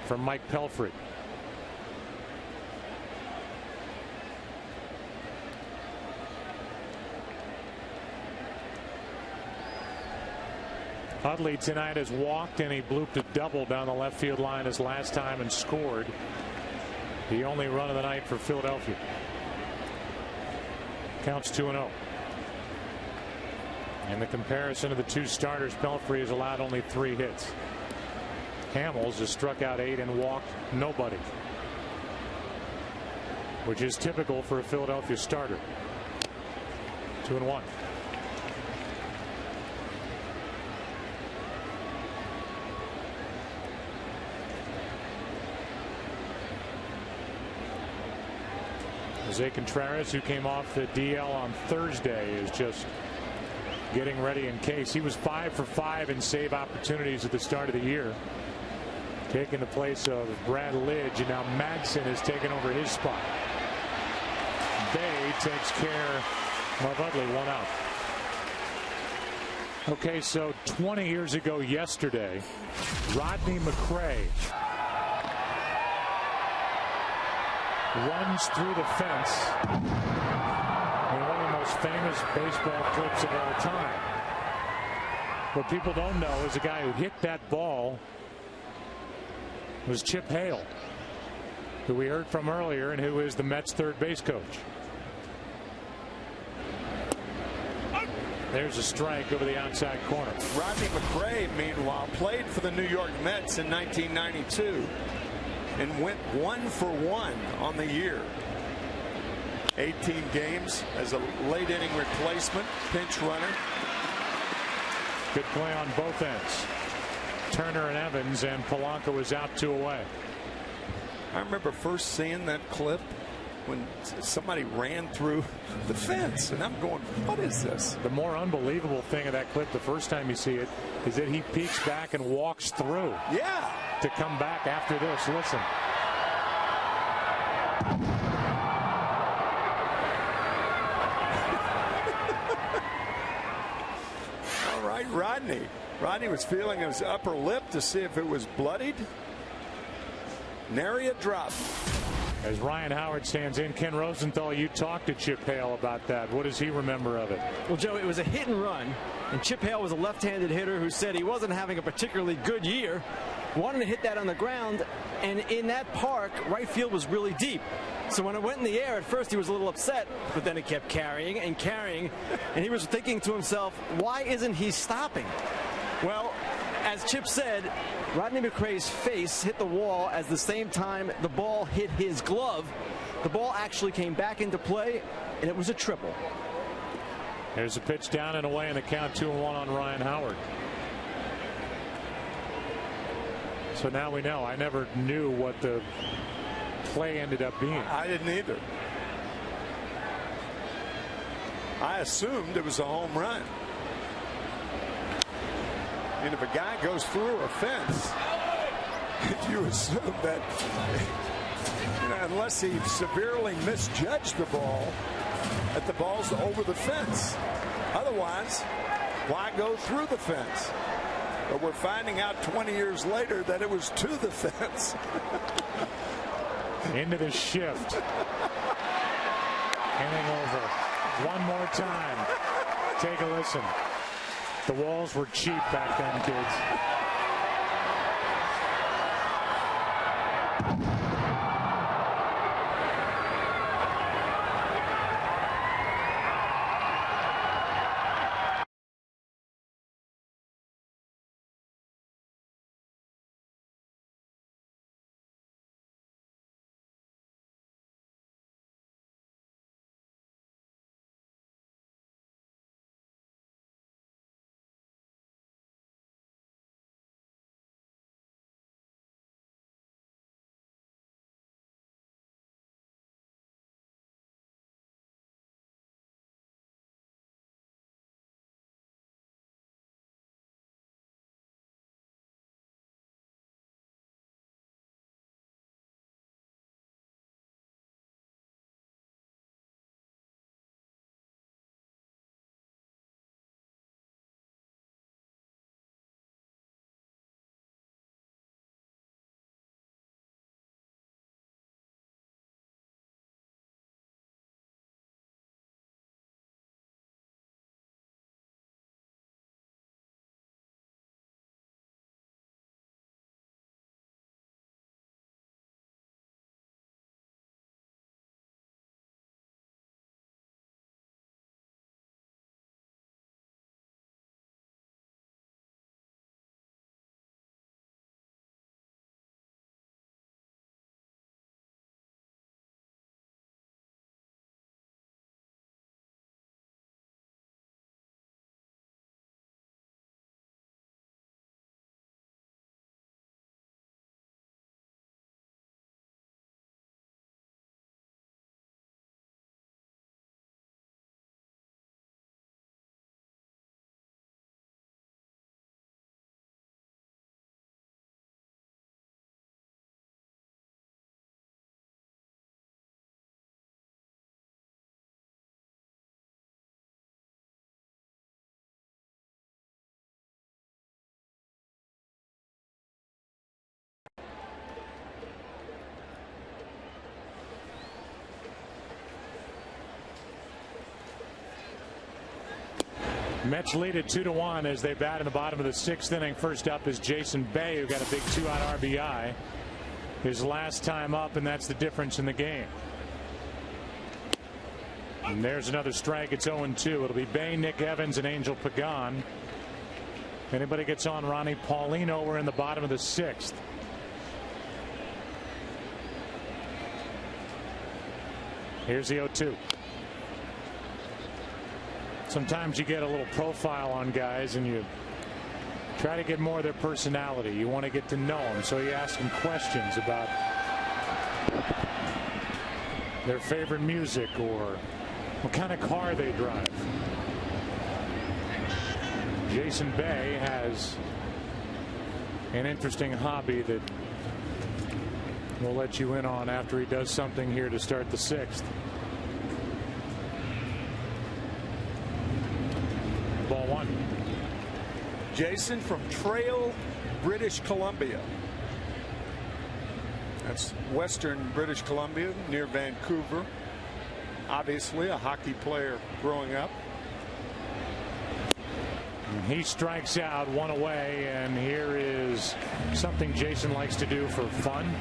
from Mike Pelfrey. Utley tonight has walked, and he blooped a double down the left field line his last time and scored. The only run of the night for Philadelphia. Counts 2-0. In the comparison of the two starters, Pelfrey has allowed only 3 hits. Hamels has struck out 8 and walked nobody, which is typical for a Philadelphia starter. 2-1. Jose Contreras, who came off the DL on Thursday, is just getting ready in case. He was 5 for 5 in save opportunities at the start of the year, taking the place of Brad Lidge, and now Madsen has taken over his spot. Bay takes care of Utley, 1 out. Okay, so 20 years ago yesterday, Rodney McRae runs through the fence in one of the most famous baseball clips of all time. What people don't know is the guy who hit that ball was Chip Hale, who we heard from earlier and who is the Mets' third base coach. There's a strike over the outside corner. Rodney McRae, meanwhile, played for the New York Mets in 1992 and went 1 for 1 on the year. 18 games as a late inning replacement, pinch runner. Good play on both ends. Turner and Evans, and Polanco was out 2 away. I remember first seeing that clip when somebody ran through the fence, and I'm going, what is this? The more unbelievable thing of that clip the first time you see it is that he peeks back and walks through. Yeah. To come back after this. Listen. All right, Rodney. Rodney was feeling his upper lip to see if it was bloodied. Nary a drop. As Ryan Howard stands in, Ken Rosenthal, you talked to Chip Hale about that. What does he remember of it? Well, Joe, it was a hit and run, and Chip Hale was a left-handed hitter who said he wasn't having a particularly good year, wanted to hit that on the ground, and in that park, right field was really deep. So when it went in the air, at first he was a little upset, but then it kept carrying and carrying, and he was thinking to himself, why isn't he stopping? Well, as Chip said, Rodney McRae's face hit the wall at the same time the ball hit his glove. The ball actually came back into play, and it was a triple. There's a pitch down and away, and the count 2-1 on Ryan Howard. So now we know. I never knew what the play ended up being. I didn't either. I assumed it was a home run. And if a guy goes through a fence, you assume that, unless he severely misjudged the ball, that the ball's over the fence. Otherwise, why go through the fence? But we're finding out 20 years later that it was to the fence. Into the shift. Inning over. One more time. Take a listen. The walls were cheap back then, kids. Mets lead it 2-1 as they bat in the bottom of the 6th inning. First up is Jason Bay, who got a big 2-out RBI his last time up, and that's the difference in the game. And there's another strike. It's 0-2. It'll be Bay, Nick Evans, and Angel Pagan. If anybody gets on Ronnie Paulino, we're in the bottom of the 6th. Here's the 0-2. Sometimes you get a little profile on guys and you try to get more of their personality. You want to get to know them, so you ask them questions about their favorite music or what kind of car they drive. Jason Bay has an interesting hobby that we'll let you in on after he does something here to start the 6th. Ball 1. Jason from Trail, British Columbia. That's western British Columbia near Vancouver. Obviously a hockey player growing up. And he strikes out, 1 away, and here is something Jason likes to do for fun.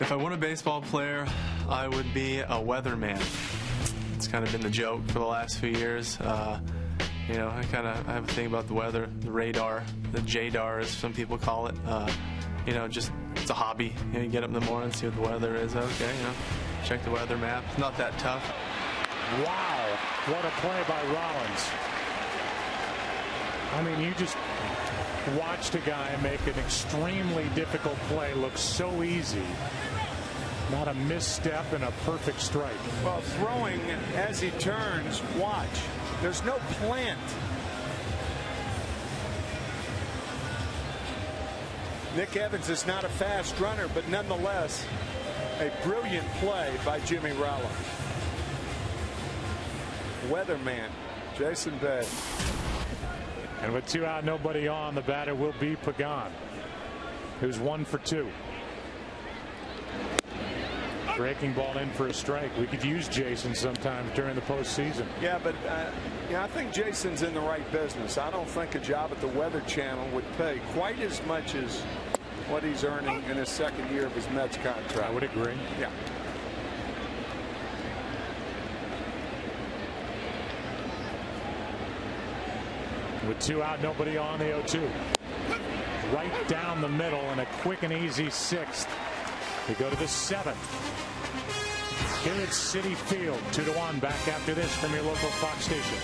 If I weren't a baseball player, I would be a weatherman. It's kind of been the joke for the last few years. You know, I have a thing about the weather, the radar, the JDAR, as some people call it. You know, just it's a hobby. You know, you get up in the morning, see what the weather is. Okay, you know, check the weather map. It's not that tough. Wow, what a play by Rollins. I mean, you just watched a guy make an extremely difficult play look so easy. Not a misstep and a perfect strike. Well, throwing as he turns, watch. There's no plant. Nick Evans is not a fast runner, but nonetheless, a brilliant play by Jimmy Rollins. Weatherman, Jason Bay. And with 2 out, nobody on, the batter will be Pagan, who's 1 for 2. Breaking ball in for a strike. We could use Jason sometimes during the postseason. Yeah, but I think Jason's in the right business. I don't think a job at the Weather Channel would pay quite as much as what he's earning in his 2nd year of his Mets contract. I would agree. Yeah. With 2 out, nobody on, the 0-2. Right down the middle and a quick and easy 6th. We go to the 7th. Here at Citi Field, 2-1. Back after this from your local Fox station.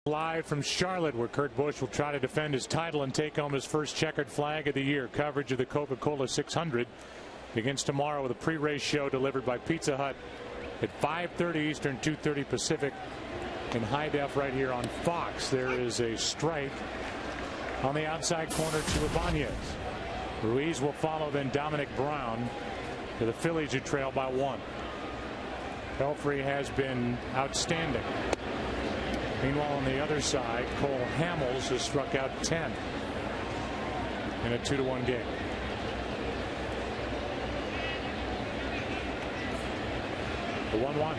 Live from Charlotte, where Kurt Busch will try to defend his title and take home his first checkered flag of the year. Coverage of the Coca-Cola 600 begins tomorrow with a pre-race show delivered by Pizza Hut at 5:30 Eastern, 2:30 Pacific in high def right here on Fox. There is a strike on the outside corner to Ibanez. Ruiz will follow, then Dominic Brown to the Phillies, who trail by 1. Pelfrey has been outstanding. Meanwhile, on the other side, Cole Hamels has struck out 10 in a 2-1 game. The 1-1.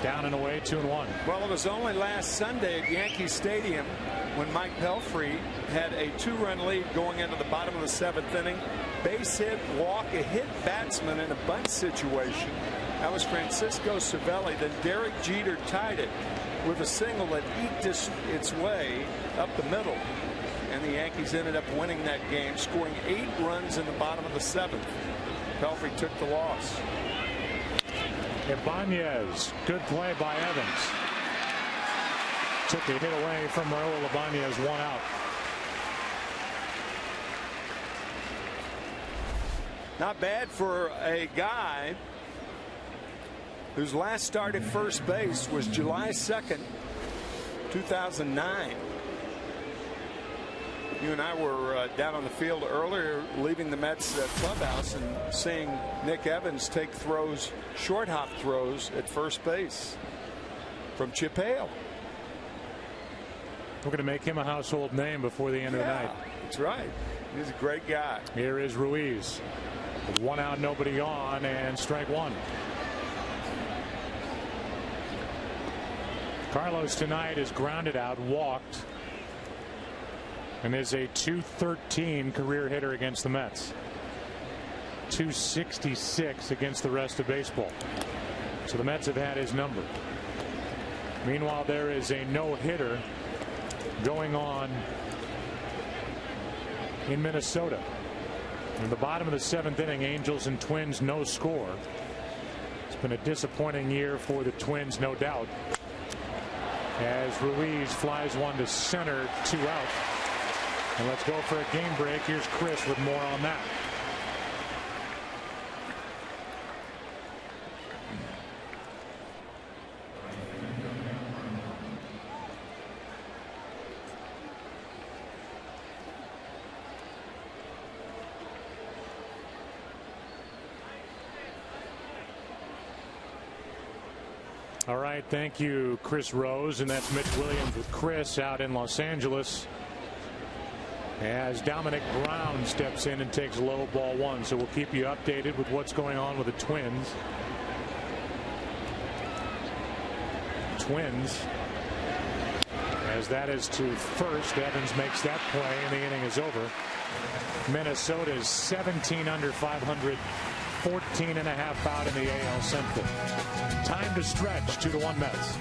Down and away, 2-1. Well, it was only last Sunday at Yankee Stadium when Mike Pelfrey had a 2-run lead going into the bottom of the 7th inning. Base hit, walk, a hit batsman in a bunt situation. That was Francisco Cervelli. Then Derek Jeter tied it with a single that eked its way up the middle. And the Yankees ended up winning that game, scoring 8 runs in the bottom of the 7th. Pelfrey took the loss. Ibanez, good play by Evans. Took a hit away from Raul Ibanez, 1 out. Not bad for a guy whose last start at first base was July 2nd, 2009. You and I were down on the field earlier, leaving the Mets clubhouse and seeing Nick Evans take throws, short hop throws at first base from Chip Hale. We're going to make him a household name before the end of the night. That's right. He's a great guy. Here is Ruiz. 1 out, nobody on, and strike 1. Carlos tonight is grounded out, walked, and is a .213 career hitter against the Mets. .266 against the rest of baseball. So the Mets have had his number. Meanwhile, there is a no-hitter going on in Minnesota. In the bottom of the 7th inning, Angels and Twins, no score. It's been a disappointing year for the Twins, no doubt, as Ruiz flies one to center, 2 out. And let's go for a game break. Here's Chris with more on that. All right, thank you, Chris Rose, and that's Mitch Williams with Chris out in Los Angeles as Dominic Brown steps in and takes low ball 1. So we'll keep you updated with what's going on with the Twins. As that is to first. Evans makes that play and the inning is over. Minnesota is 17 under 500, 14.5 out in the AL Central. Time to stretch. 2-1 Mets.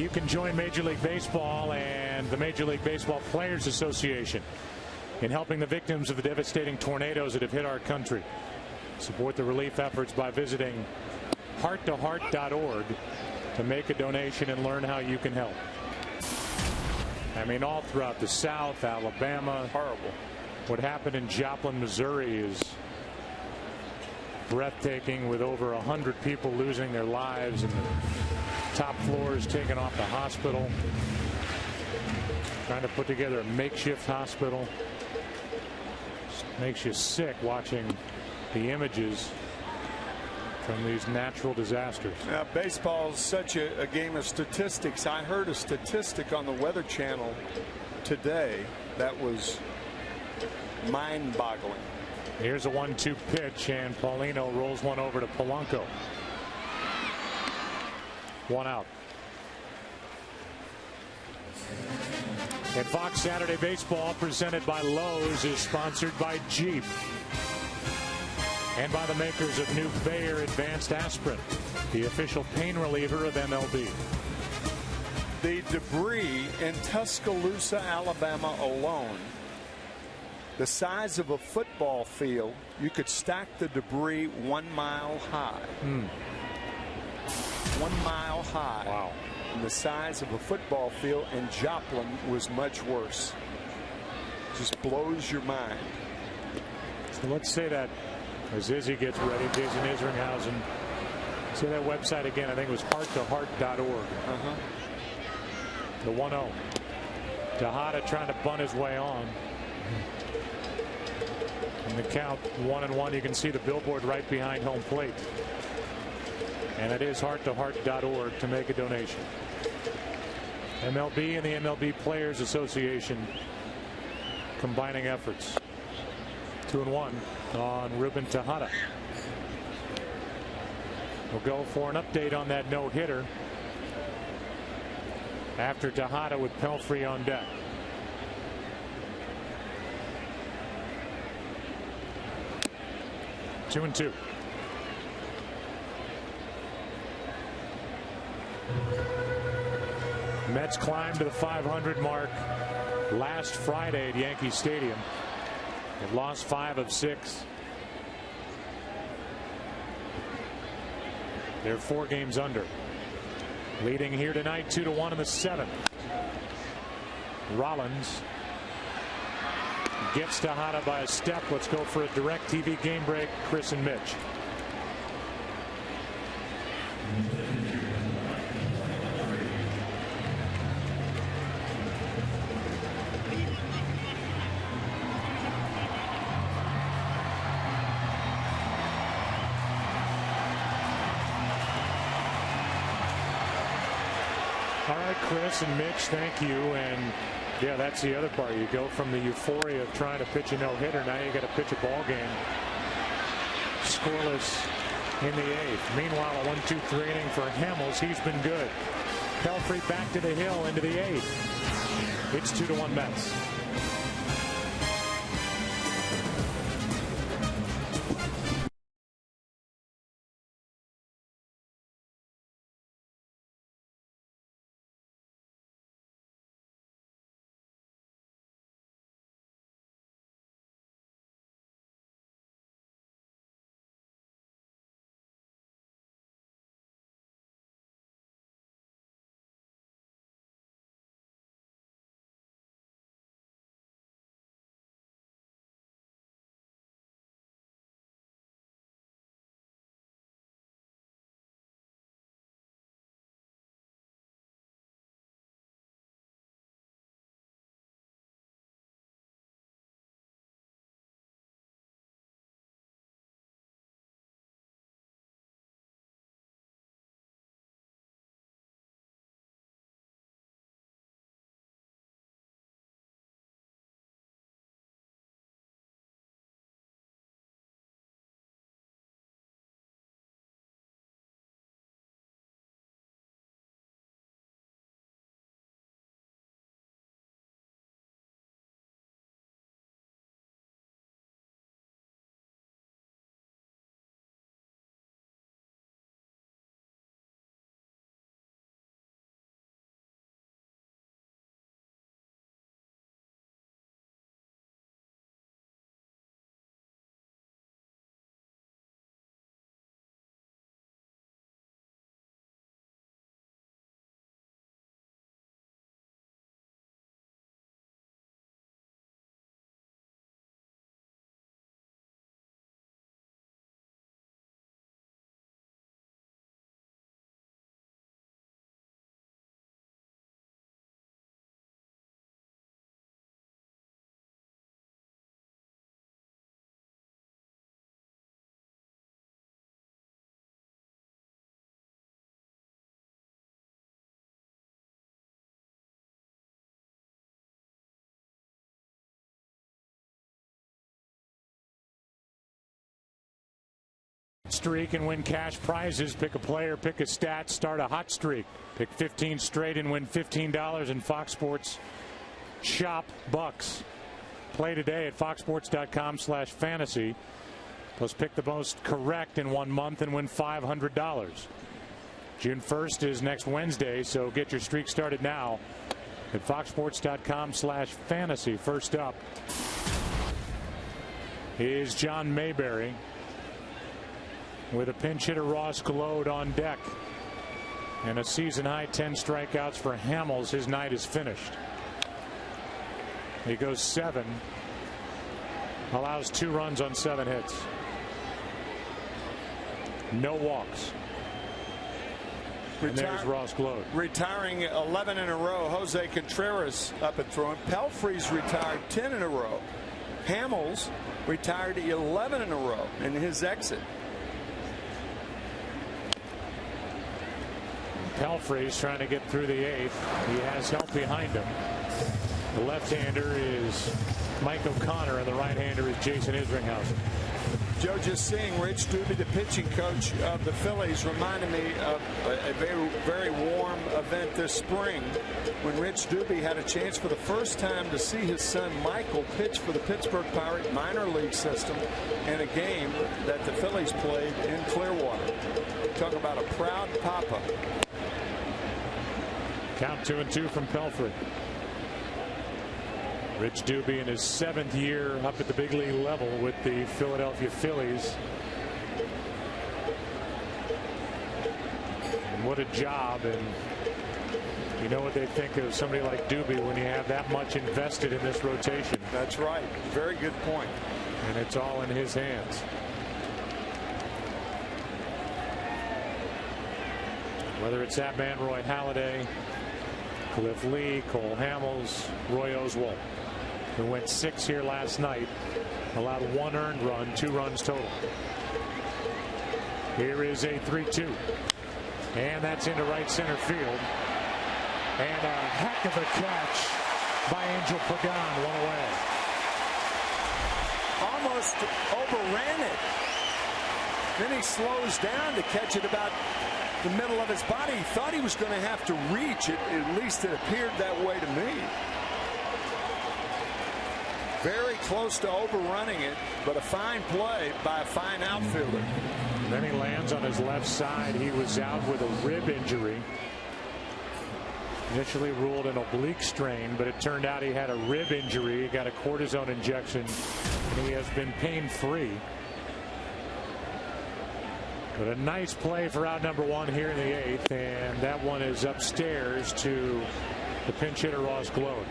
You can join Major League Baseball and the Major League Baseball Players Association in helping the victims of the devastating tornadoes that have hit our country. Support the relief efforts by visiting hearttoheart.org to make a donation and learn how you can help. I mean, all throughout the South, Alabama. Horrible. What happened in Joplin, Missouri is breathtaking, with over 100 people losing their lives and the top floors taken off the hospital. Trying to put together a makeshift hospital. Just makes you sick watching the images from these natural disasters. Now, baseball is such a game of statistics. I heard a statistic on the Weather Channel today that was mind-boggling. Here's a 1-2 pitch, and Paulino rolls one over to Polanco. One out. And Fox Saturday Baseball, presented by Lowe's, is sponsored by Jeep and by the makers of New Bayer Advanced Aspirin, the official pain reliever of MLB. The debris in Tuscaloosa, Alabama alone, the size of a football field, you could stack the debris 1 mile high. 1 mile high. Wow. And the size of a football field, and Joplin was much worse. Just blows your mind. So let's say that as Izzy gets ready, Jason Isringhausen. Say that website again. I think it was hearttoheart.org. The 1-0. Tejada trying to bunt his way on. And the count 1-1. You can see the billboard right behind home plate. And it is hearttoheart.org to make a donation. MLB and the MLB Players Association combining efforts. 2-1 on Ruben Tejada. We'll go for an update on that no-hitter after Tejada with Pelfrey on deck. Two and two. Mets climbed to the 500 mark last Friday at Yankee Stadium. They've lost 5 of 6. They're 4 games under. Leading here tonight 2-1 in the 7th. Rollins gets Tejada by a step. Let's go for a direct TV game break. Chris and Mitch. All right, Chris and Mitch, thank you. And yeah, that's the other part. You go from the euphoria of trying to pitch a no-hitter. Now you got to pitch a ball game. Scoreless in the 8th. Meanwhile, a 1-2-3 inning for Hamels. He's been good. Pelfrey back to the hill into the 8th. It's 2-1 Mets. streak and win cash prizes. Pick a player, pick a stat, start a hot streak. Pick 15 straight and win $15 in Fox Sports Shop Bucks. Play today at foxsports.com/fantasy. Plus pick the most correct in 1 month and win $500. June 1st is next Wednesday, so get your streak started now at foxsports.com/fantasy. First up is John Mayberry with a pinch hitter Ross Gload on deck. And a season-high 10 strikeouts for Hamels. His night is finished. He goes 7. Allows 2 runs on 7 hits. No walks. And there's Ross Gload. Retiring 11 in a row. Jose Contreras up and throwing. Pelfrey's retired 10 in a row. Hamels retired 11 in a row in his exit. Pelfrey's trying to get through the 8th. He has help behind him. The left-hander is Mike O'Connor, and the right-hander is Jason Isringhausen. Joe, just seeing Rich Doobie, the pitching coach of the Phillies, reminded me of a very, very warm event this spring when Rich Doobie had a chance for the first time to see his son Michael pitch for the Pittsburgh Pirate minor league system in a game that the Phillies played in Clearwater. Talk about a proud papa. Count 2-2 from Pelfrey. Rich Doobie in his 7th year up at the big league level with the Philadelphia Phillies. And what a job. And you know what they think of somebody like Doobie when you have that much invested in this rotation. That's right. Very good point. And it's all in his hands. Whether it's that man, Roy Halladay, Cliff Lee, Cole Hamels, Roy Oswalt, who went 6 here last night, allowed 1 earned run, 2 runs total. Here is a 3-2. And that's into right center field. And a heck of a catch by Angel Pagan, 1 away. Almost overran it. Then he slows down to catch it about the middle of his body. He thought he was going to have to reach it. At least it appeared that way to me. Very close to overrunning it, but a fine play by a fine outfielder. Then he lands on his left side. He was out with a rib injury. Initially ruled an oblique strain, but it turned out he had a rib injury. He got a cortisone injection, and he has been pain-free. But a nice play for out number 1 here in the 8th, and that one is upstairs to the pinch hitter Ross Gload.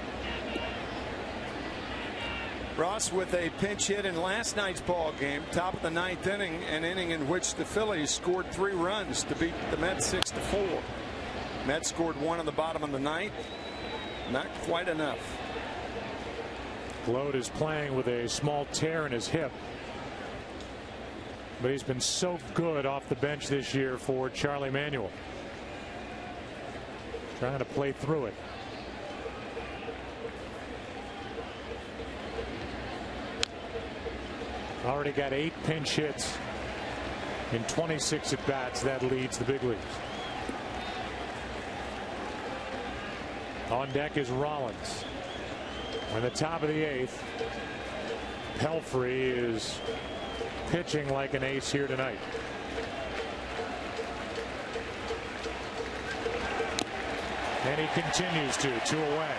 Ross with a pinch hit in last night's ball game, top of the 9th inning, an inning in which the Phillies scored 3 runs to beat the Mets 6-4. Mets scored 1 in the bottom of the 9th. Not quite enough. Gload is playing with a small tear in his hip, but he's been so good off the bench this year for Charlie Manuel. Trying to play through it. Already got 8 pinch hits in 26 at bats. That leads the big leagues. On deck is Rollins. On the top of the 8th, Pelfrey is pitching like an ace here tonight. And he continues to. 2 away.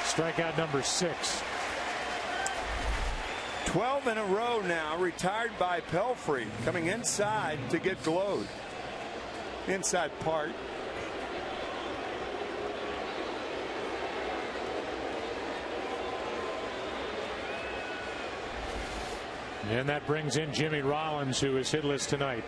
Strikeout number 6. 12 in a row now, retired by Pelfrey, coming inside to get Gload. Inside part. And that brings in Jimmy Rollins, who is hitless tonight.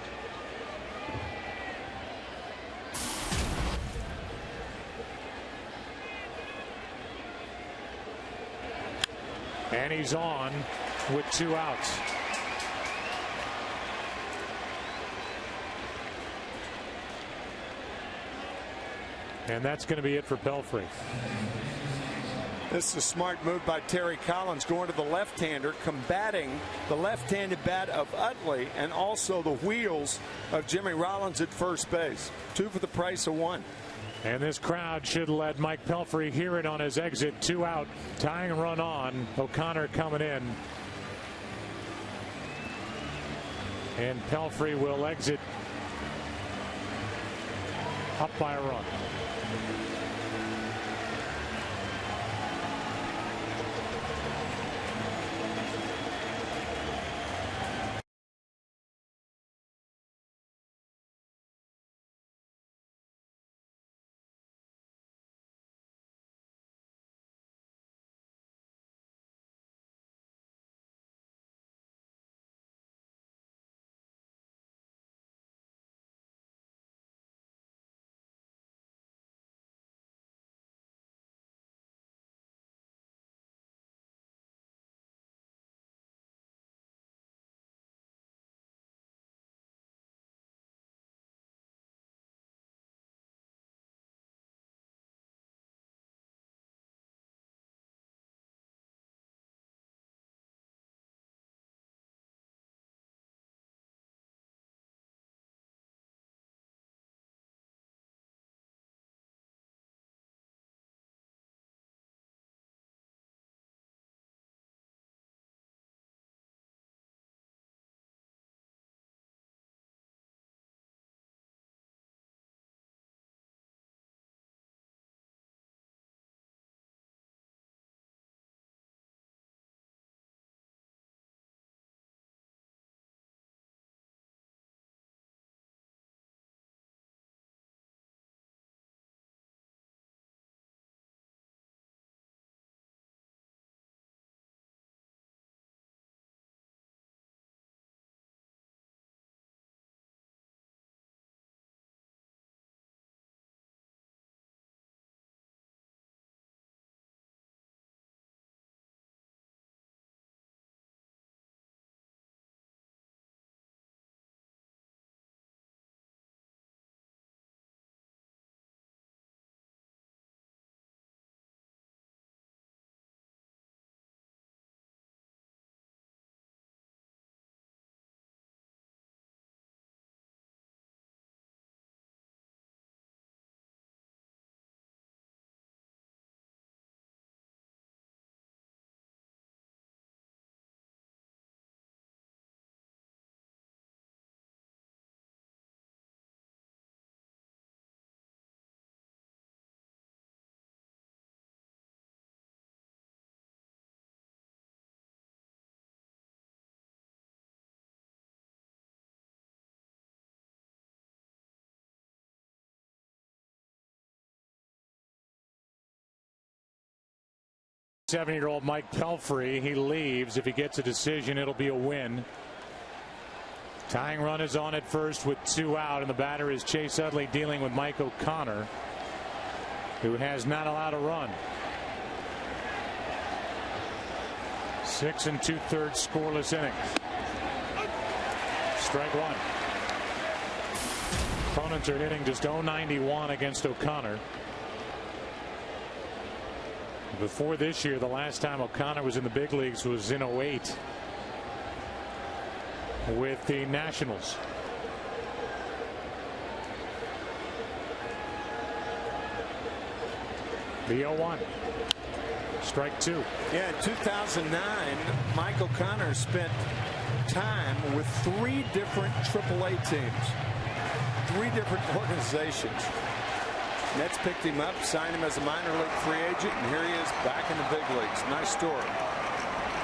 And he's on with 2 outs. And that's going to be it for Pelfrey. This is a smart move by Terry Collins, going to the left-hander, combating the left-handed bat of Utley and also the wheels of Jimmy Rollins at first base. 2 for the price of 1. And this crowd should let Mike Pelfrey hear it on his exit. 2 out, tying a run on. O'Connor coming in. And Pelfrey will exit up by a run. Seven-year-old Mike Pelfrey, he leaves. If he gets a decision, it'll be a win. Tying run is on at first with 2 out, and the batter is Chase Utley dealing with Mike O'Connor, who has not allowed a run. 6 2/3 scoreless inning. Strike 1. Opponents are hitting just .091 against O'Connor. Before this year, the last time O'Connor was in the big leagues was in '08 with the Nationals. The 0-1. Strike 2. Yeah, in 2009, Mike O'Connor spent time with 3 different AAA teams, 3 different organizations. Mets picked him up, signed him as a minor league free agent, and here he is back in the big leagues. Nice story.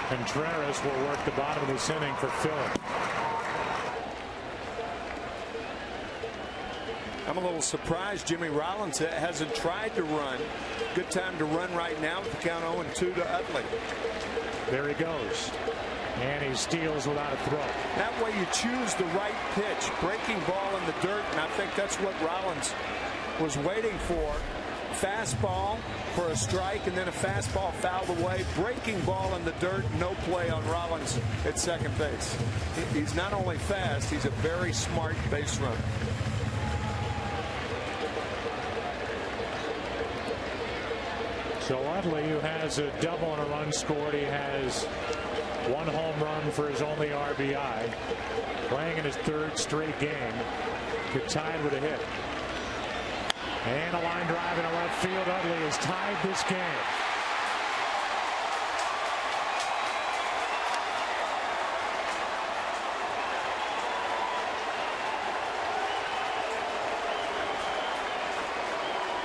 Contreras will work the bottom of this inning for Phillies. I'm a little surprised Jimmy Rollins hasn't tried to run. Good time to run right now with the count 0-2 to Utley. There he goes. And he steals without a throw. That way you choose the right pitch. Breaking ball in the dirt, and I think that's what Rollins was waiting for. Fastball for a strike, and then a fastball fouled away. Breaking ball in the dirt, no play on Rollins at second base. He's not only fast, he's a very smart base runner. So Utley, who has a double and a run scored, he has 1 home run for his only RBI, playing in his 3rd straight game, tied with a hit. And a line drive into left field. Utley has tied this game.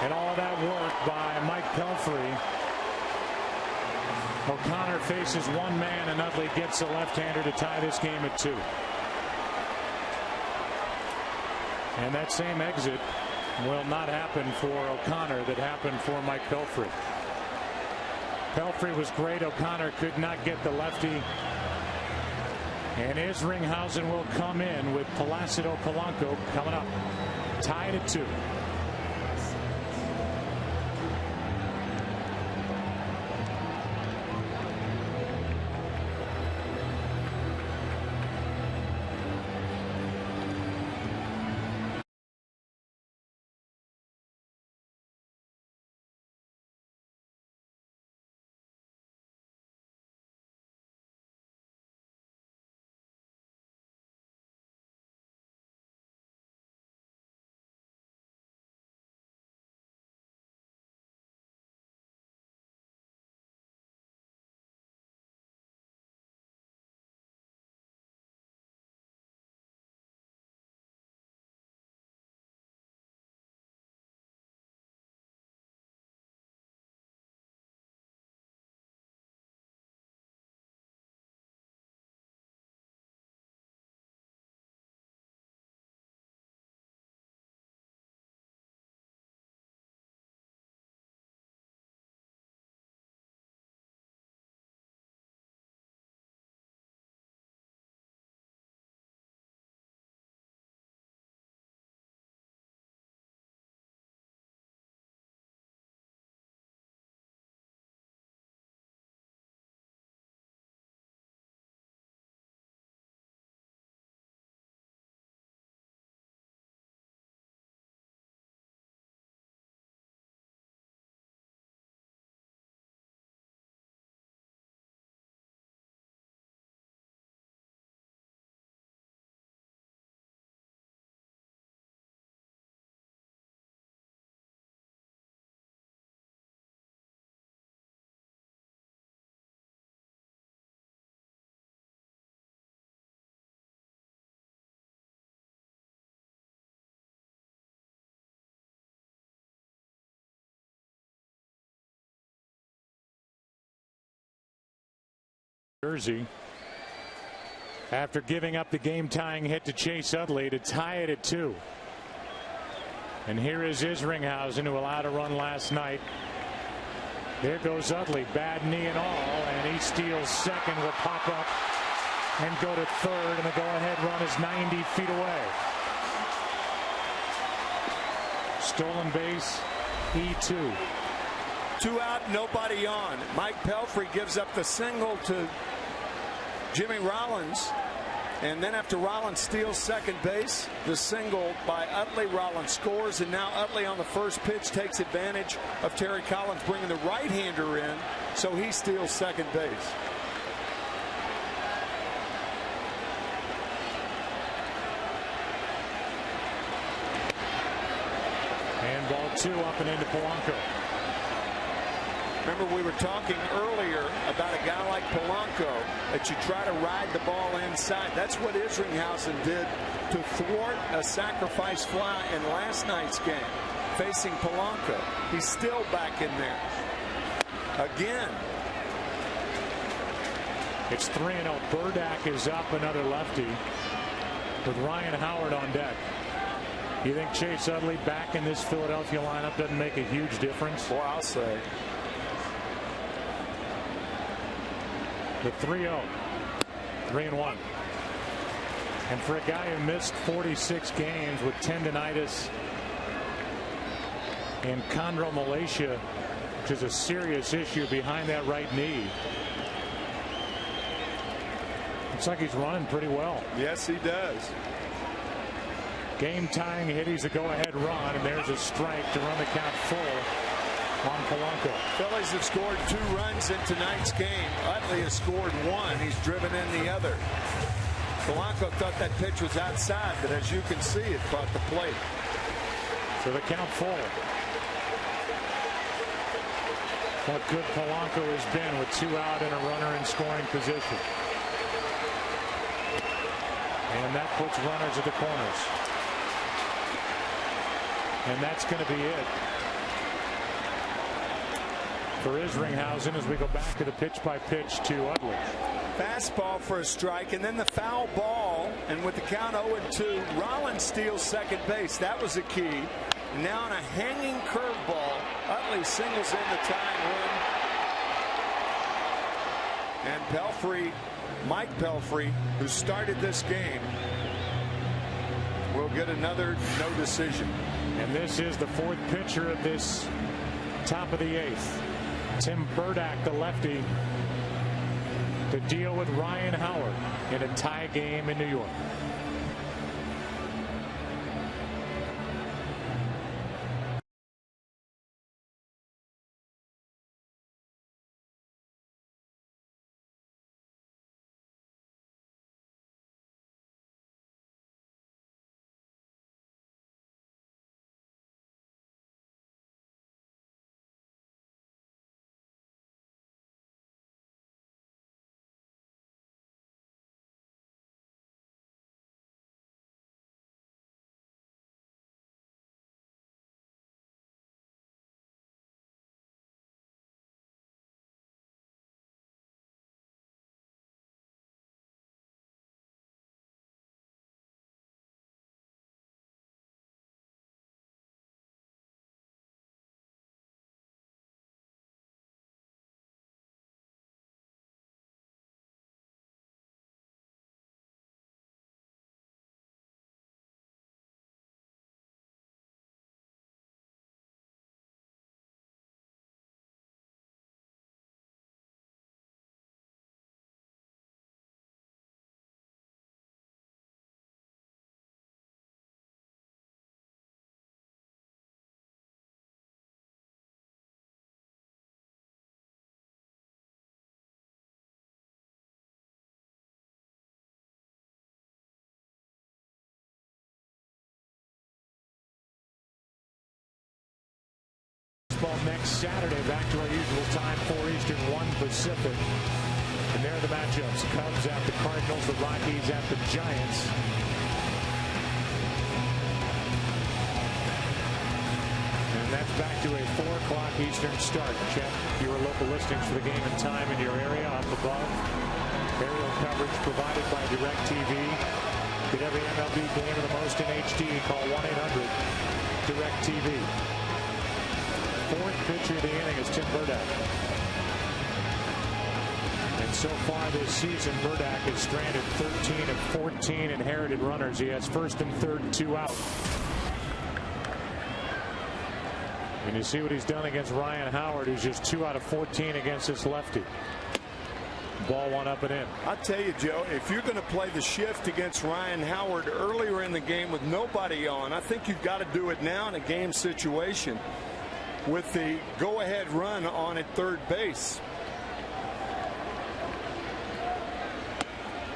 And all of that work by Mike Pelfrey. O'Connor faces one man, and Utley gets the left-hander to tie this game at 2. And that same exit will not happen for O'Connor that happened for Mike Pelfrey. Pelfrey was great. O'Connor could not get the lefty. And Isringhausen will come in with Placido Polanco coming up. Tied at 2. Jersey, after giving up the game-tying hit to Chase Utley to tie it at 2. And here is Isringhausen, who allowed a run last night. There goes Utley, bad knee and all, and he steals second, will pop up and go to third, and the go-ahead run is 90 feet away. Stolen base, E2. 2 out, nobody on. Mike Pelfrey gives up the single to Jimmy Rollins. And then after Rollins steals second base, the single by Utley, Rollins scores. And now Utley on the first pitch takes advantage of Terry Collins bringing the right-hander in. So he steals second base. And ball 2 up and into Polanco. Remember, we were talking earlier about a guy like Polanco that you try to ride the ball inside. That's what Isringhausen did to thwart a sacrifice fly in last night's game, facing Polanco. He's still back in there. Again. It's 3-0. Burdack is up, another lefty, with Ryan Howard on deck. You think Chase Utley back in this Philadelphia lineup doesn't make a huge difference? Well, I'll say. The 3-0, 3-1. And for a guy who missed 46 games with tendinitis and chondromalacia, which is a serious issue behind that right knee, looks like he's running pretty well. Yes, he does. Game tying hit. He's a go ahead run, and there's a strike to run the count full on Polanco. Phillies have scored 2 runs in tonight's game. Utley has scored 1. He's driven in the other. Polanco thought that pitch was outside, but as you can see, it caught the plate. So the count full. What good Polanco has been with 2 out and a runner in scoring position. And that puts runners at the corners. And that's going to be it for Isringhausen as we go back to the pitch-by-pitch to Utley. Fastball for a strike, and then the foul ball, and with the count 0-2, Rollins steals second base. That was the key. And now on a hanging curveball, Utley singles in the tying run. And Pelfrey, Mike Pelfrey, who started this game, will get another no decision. And this is the 4th pitcher of this top of the 8th. Tim Burdack, the lefty, to deal with Ryan Howard in a tie game in New York. Next Saturday, back to our usual time, 4 Eastern, 1 Pacific. And there are the matchups. Cubs at the Cardinals, the Rockies at the Giants. And that's back to a 4 o'clock Eastern start. Check your local listings for the game and time in your area up above. Aerial coverage provided by DirecTV. Get every MLB game of the most in HD. Call 1-800-DirecTV. 4th pitcher of the inning is Tim Burdack. And so far this season, Burdack has stranded 13 of 14 inherited runners. He has 1st and 3rd 2 out. And you see what he's done against Ryan Howard, who's just 2 out of 14 against this lefty. Ball 1 up and in. I'll tell you, Joe, if you're going to play the shift against Ryan Howard earlier in the game with nobody on, I think you've got to do it now in a game situation with the go-ahead run on at 3rd base.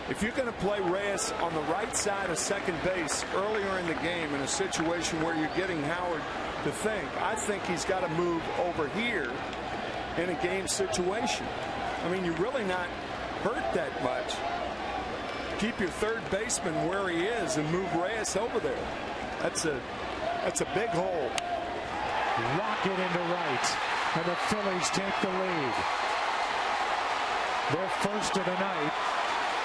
If you're going to play Reyes on the right side of second base earlier in the game in a situation where you're getting Howard to think, I think he's got to move over here in a game situation. I mean, you're really not hurt that much. Keep your 3rd baseman where he is and move Reyes over there. That's a big hole. Rocket into right, and the Phillies take the lead. Their first of the night.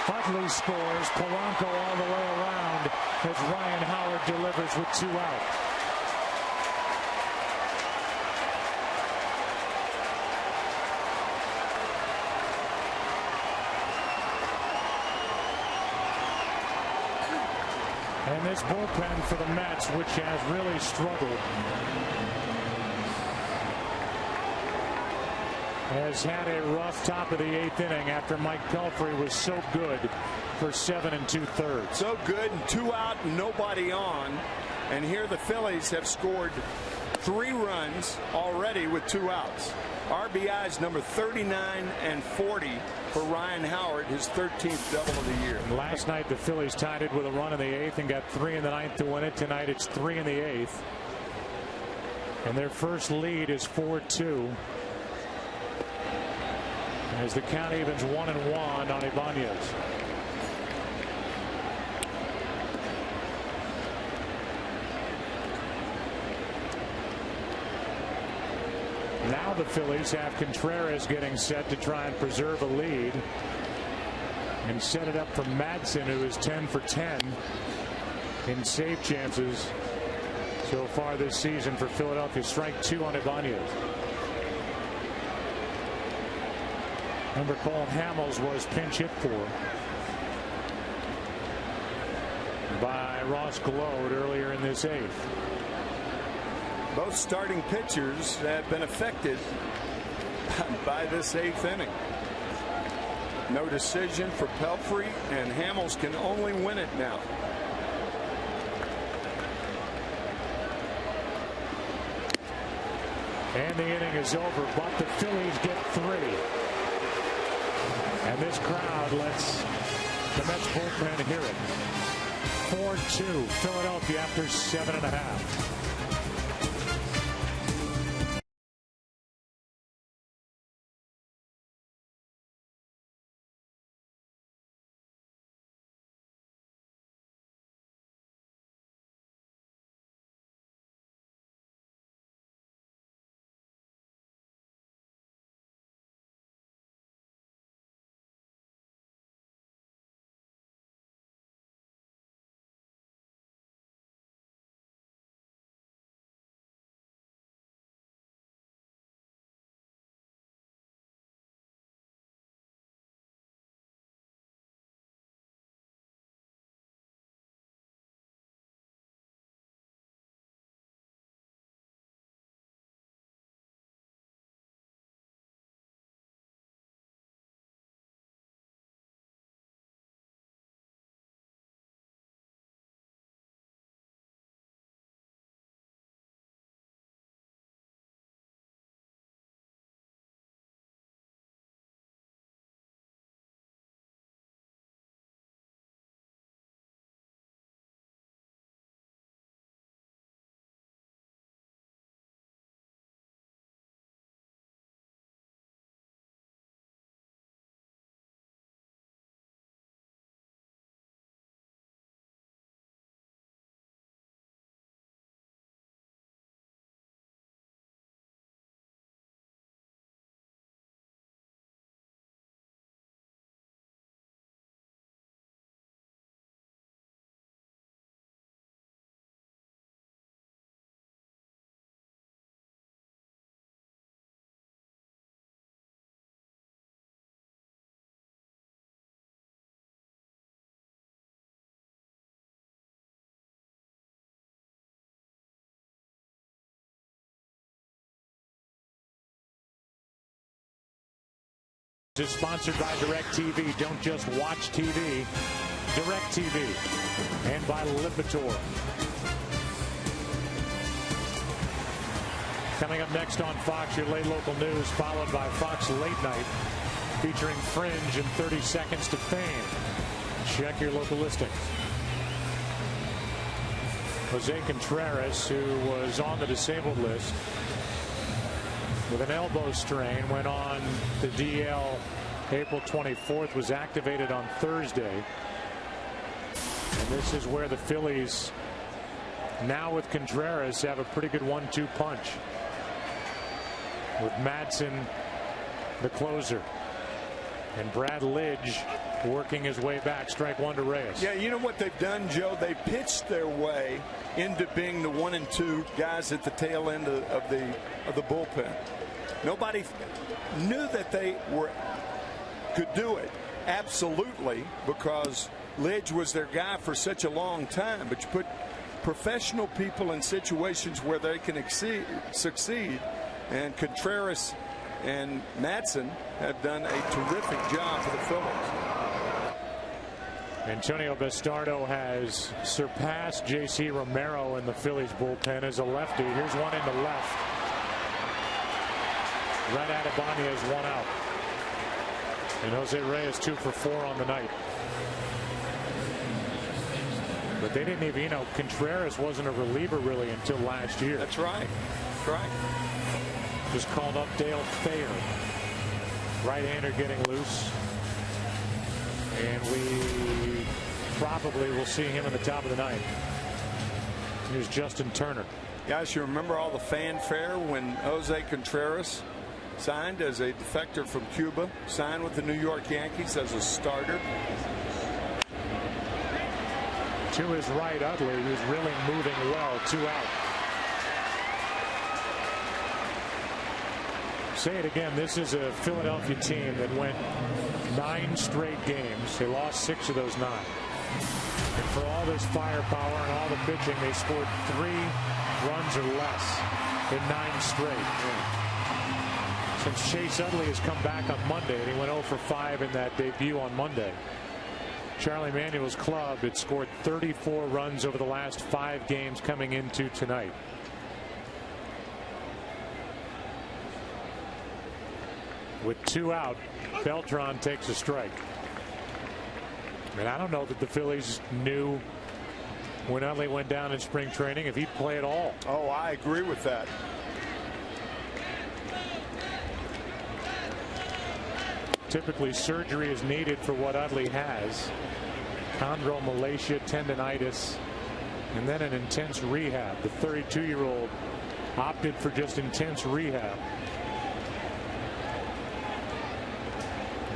Utley scores. Polanco all the way around as Ryan Howard delivers with 2 out. And this bullpen for the Mets, which has really struggled, has had a rough top of the 8th inning after Mike Pelfrey was so good for 7 2/3. So good, and 2 out and nobody on. And here the Phillies have scored 3 runs already with 2 outs. RBIs number 39 and 40 for Ryan Howard, his 13th double of the year. Last night the Phillies tied it with a run in the 8th and got 3 in the 9th to win it. Tonight it's 3 in the 8th. And their first lead is 4-2. As the count evens 1-1 on Ibanez. Now the Phillies have Contreras getting set to try and preserve a lead and set it up for Madsen, who is 10 for 10 in save chances so far this season for Philadelphia. Strike 2 on Ibanez. Remember, Cole Hamels was pinch hit for by Ross Gload earlier in this 8th. Both starting pitchers have been affected by this 8th inning. No decision for Pelfrey, and Hamels can only win it now. And the inning is over, but the Phillies get 3. And this crowd lets the Mets bullpen hear it. 4-2 Philadelphia after 7.5. Is sponsored by DirecTV. Don't just watch TV. DirecTV. And by Lipitor. Coming up next on Fox, your late local news, followed by Fox Late Night, featuring Fringe and 30 Seconds to Fame. Check your local listings. Jose Contreras, who was on the disabled list with an elbow strain, went on the DL April 24th, was activated on Thursday. And this is where the Phillies, now with Contreras, have a pretty good 1-2 punch. With Madsen, the closer, and Brad Lidge working his way back. Strike 1 to Reyes. Yeah, you know what they've done, Joe? They pitched their way into being the 1 and 2 guys at the tail end of the bullpen. Nobody knew that they could do it. Absolutely, because Lidge was their guy for such a long time. But you put professional people in situations where they can succeed, and Contreras and Madsen have done a terrific job for the Phillies. Antonio Bastardo has surpassed J.C. Romero in the Phillies bullpen as a lefty. Here's one in the left. Red Adebayo is one out. And Jose Reyes 2 for 4 on the night. But they didn't even, Contreras wasn't a reliever really until last year. That's right. That's right. Just called up Dale Thayer. Right-hander getting loose. And we probably will see him in the top of the ninth. Here's Justin Turner. Guys, you remember all the fanfare when Jose Contreras signed as a defector from Cuba, signed with the New York Yankees as a starter? To his right, Utley, who's really moving well. 2 out. Say it again, this is a Philadelphia team that went 9 straight games. They lost 6 of those 9. And for all this firepower and all the pitching, they scored 3 runs or less in 9 straight. Since Chase Utley has come back on Monday, and he went 0 for 5 in that debut on Monday. Charlie Manuel's club had scored 34 runs over the last 5 games coming into tonight. With 2 out, Beltran takes a strike. I don't know that the Phillies knew when Utley went down in spring training if he'd play at all. Oh, I agree with that. Typically, surgery is needed for what Utley has. Chondromalacia, tendonitis, and then an intense rehab. The 32-year-old opted for just intense rehab.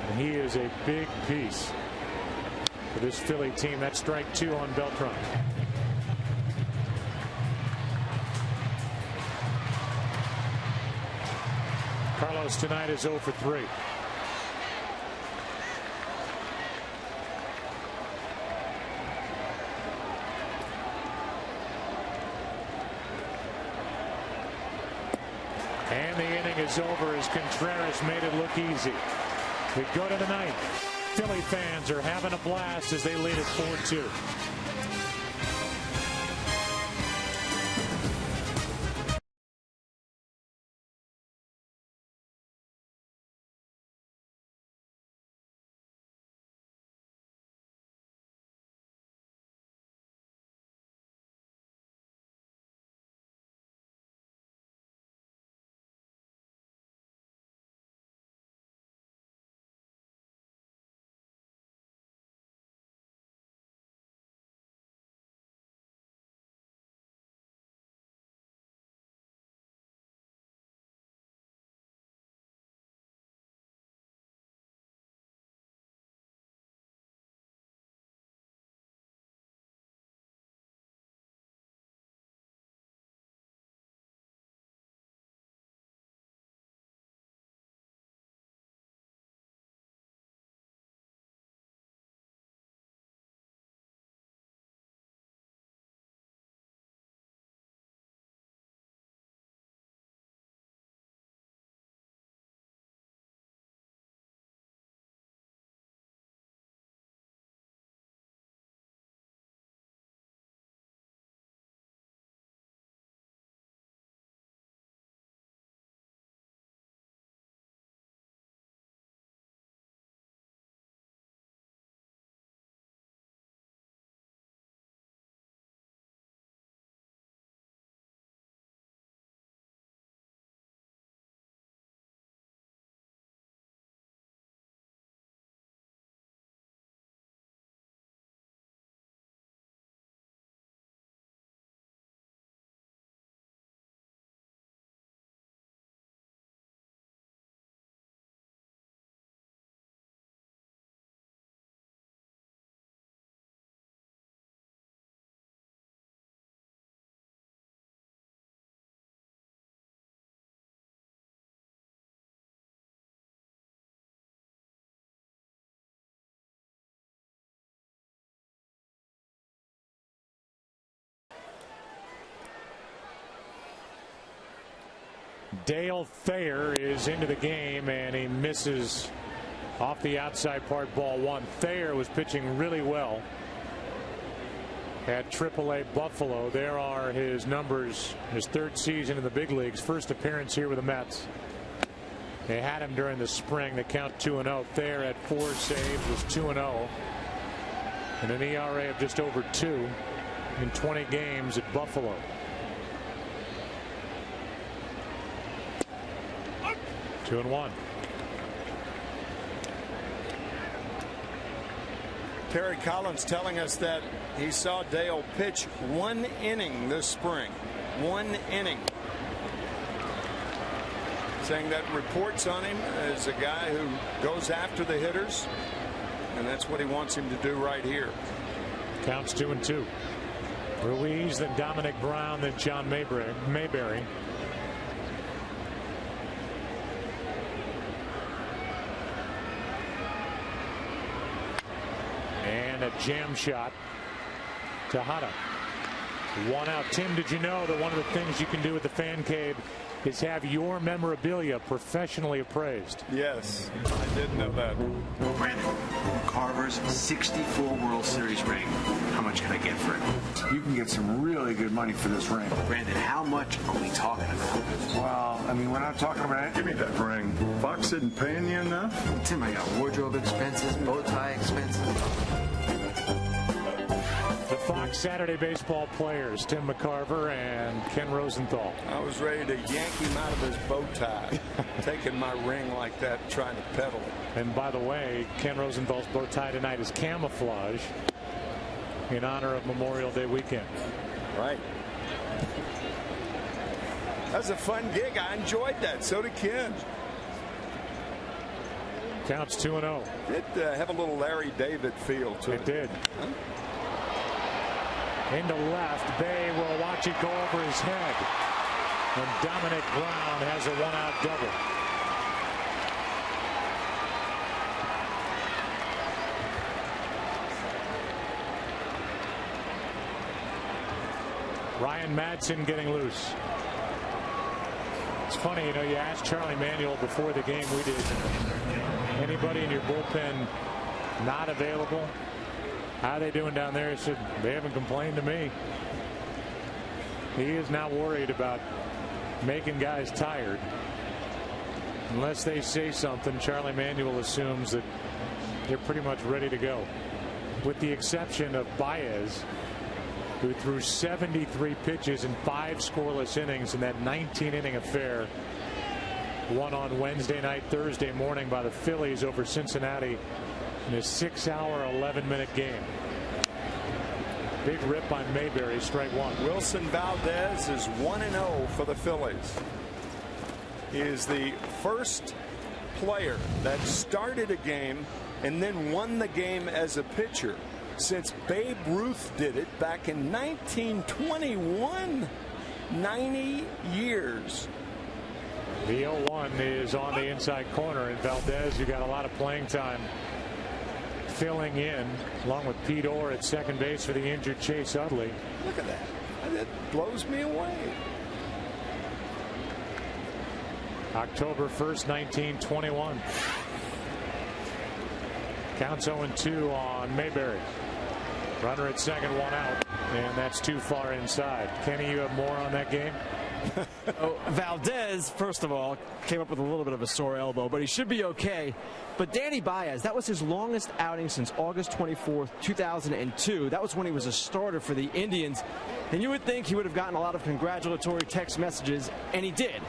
And he is a big piece for this Philly team. That's strike 2 on Beltran. Carlos tonight is 0 for 3. And the inning is over as Contreras made it look easy. We go to the ninth. Philly fans are having a blast as they lead at 4-2. Dale Thayer is into the game, and he misses Off the outside part, ball one. Thayer was pitching really well at AAA Buffalo. There are his numbers, his third season in the big leagues, first appearance here with the Mets. They had him during the spring. The count 2-0. Thayer at 4 saves was 2-0. And an ERA of just over 2 in 20 games at Buffalo. Two and one. Terry Collins telling us that he saw Dale pitch 1 inning this spring. 1 inning. Saying that reports on him as a guy who goes after the hitters, and that's what he wants him to do right here. Counts 2-2. Ruiz, then Dominic Brown, then John Mayberry. And a jam shot to Hada. 1 out. Tim, did you know that one of the things you can do at the fan cave is have your memorabilia professionally appraised? Yes, I did know that. Brandon, Carver's 64 World Series ring. How much can I get for it? You can get some really good money for this ring. Brandon, how much are we talking about? Well, I mean, we're not talking about... Give me that ring. Fox isn't paying you enough? Tim, I got wardrobe expenses, bow tie expenses. The Fox Saturday Baseball players, Tim McCarver and Ken Rosenthal. I was ready to yank him out of his bow tie, taking my ring like that, trying to peddle it. And by the way, Ken Rosenthal's bow tie tonight is camouflage in honor of Memorial Day weekend. Right. That was a fun gig. I enjoyed that. So did Ken. Counts 2-0. It have a little Larry David feel to it. It did. Huh? Into left. Bay will watch it go over his head. And Dominic Brown has a 1-out double. Ryan Madsen getting loose. It's funny, you know, you asked Charlie Manuel before the game, we did, anybody in your bullpen not available? How are they doing down there? He said, they haven't complained to me. He is not worried about making guys tired. Unless they say something, Charlie Manuel assumes that they're pretty much ready to go. With the exception of Baez, who threw 73 pitches in 5 scoreless innings in that 19-inning affair won on Wednesday night, Thursday morning by the Phillies over Cincinnati in a 6-hour, 11-minute game. Big rip by Mayberry, strike one. Wilson Valdez is 1-0 for the Phillies. He is the first player that started a game and then won the game as a pitcher since Babe Ruth did it back in 1921. 90 years. The 0-1 is on the inside corner, and Valdez, who got a lot of playing time, filling in along with Pete Orr at second base for the injured Chase Utley. Look at that. That blows me away. October 1st, 1921. Counts 0-2 on Mayberry. Runner at second, 1 out, and that's too far inside. Kenny, you have more on that game? Valdez, first of all, came up with a little bit of a sore elbow, but he should be okay. But Danny Baez, that was his longest outing since August 24th, 2002. That was when he was a starter for the Indians. And you would think he would have gotten a lot of congratulatory text messages, and he did.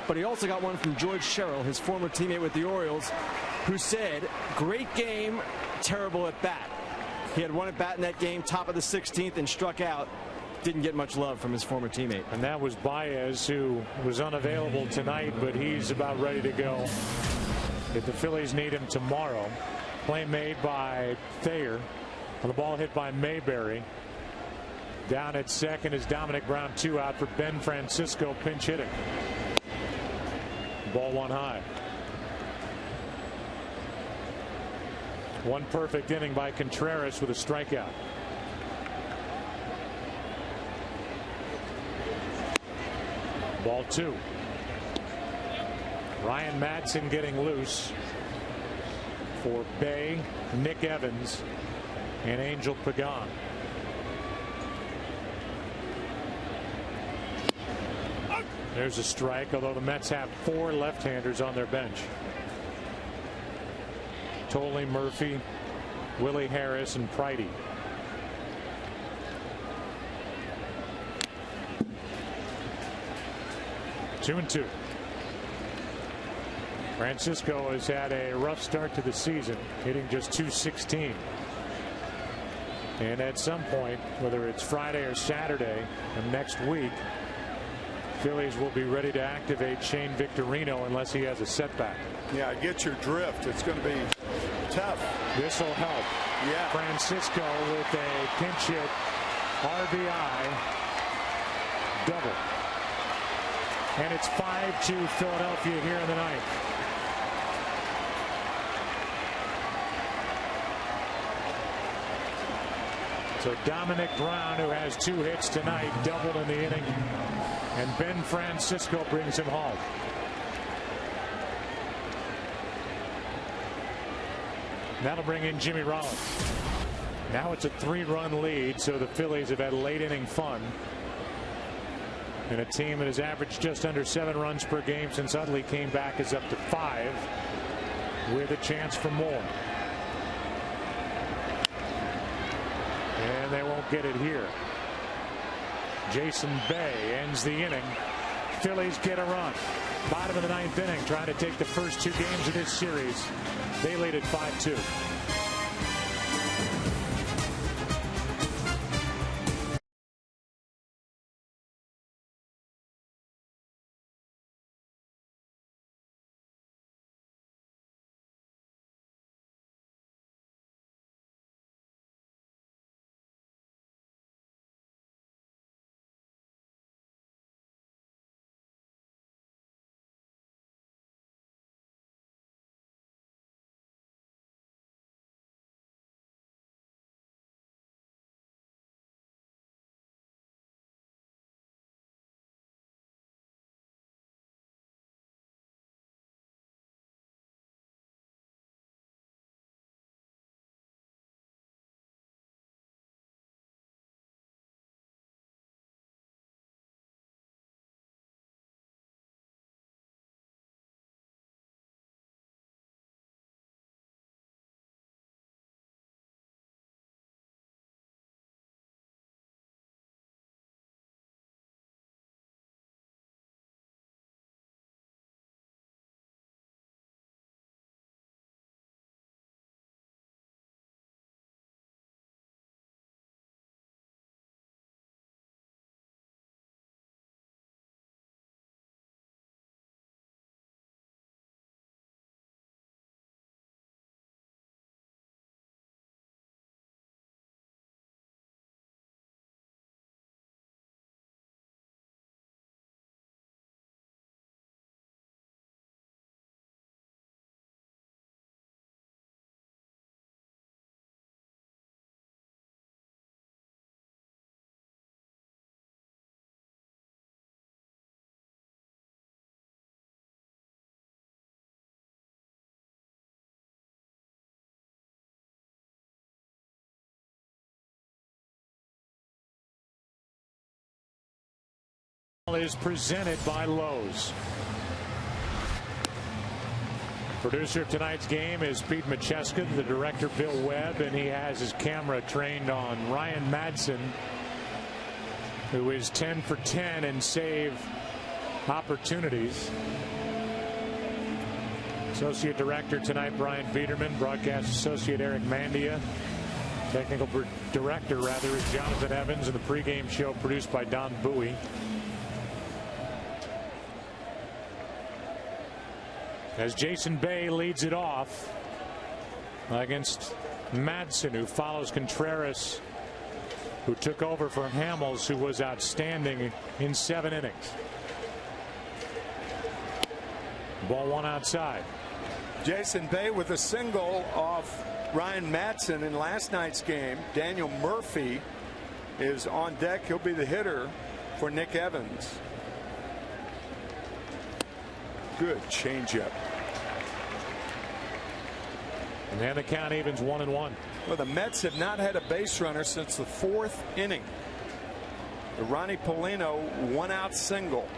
But he also got one from George Sherrill, his former teammate with the Orioles, who said, great game, terrible at bat. He had one at bat in that game, top of the 16th, and struck out. Didn't get much love from his former teammate. And that was Baez, who was unavailable tonight, but he's about ready to go if the Phillies need him tomorrow. Play made by Thayer. On the ball hit by Mayberry. Down at second is Dominic Brown, 2 out for Ben Francisco, pinch hitting. Ball 1 high. One perfect inning by Contreras with a strikeout. Ball 2. Ryan Madsen getting loose. for Bay, Nick Evans, and Angel Pagan. There's a strike, although the Mets have 4 left-handers on their bench. Tolley, Murphy, Willie Harris, and Pridey. 2-2. Francisco has had a rough start to the season, hitting just .216. And at some point, whether it's Friday or Saturday of next week, Phillies will be ready to activate Shane Victorino unless he has a setback. Yeah, I get your drift. It's going to be tough. This will help. Yeah. Francisco with a pinch hit RBI double. And it's 5-2 Philadelphia here in the ninth. So Dominic Brown, who has 2 hits tonight, doubled in the inning. And Ben Francisco brings him home. That'll bring in Jimmy Rollins. Now it's a 3-run lead, so the Phillies have had late inning fun. And a team that has averaged just under 7 runs per game since Utley came back is up to 5 with a chance for more. And they won't get it here. Jason Bay ends the inning. Phillies get a run. Bottom of the 9th inning, trying to take the first 2 games of this series. They lead at 5-2. Is presented by Lowe's. Producer of tonight's game is Pete Macheska, the director Bill Webb, and he has his camera trained on Ryan Madsen, who is 10 for 10 in save opportunities. Associate director tonight Brian Biederman, broadcast associate Eric Mandia, technical director rather is Jonathan Evans, and the pregame show produced by Don Bowie. As Jason Bay leads it off against Madsen, who follows Contreras, who took over for Hamels, who was outstanding in 7 innings. Ball 1 outside. Jason Bay with a single off Ryan Madsen in last night's game. Daniel Murphy is on deck. He'll be the hitter for Nick Evans. Good changeup. And then the count evens 1-1. Well, the Mets have not had a base runner since the 4th inning. The Ronnie Polino 1-out single.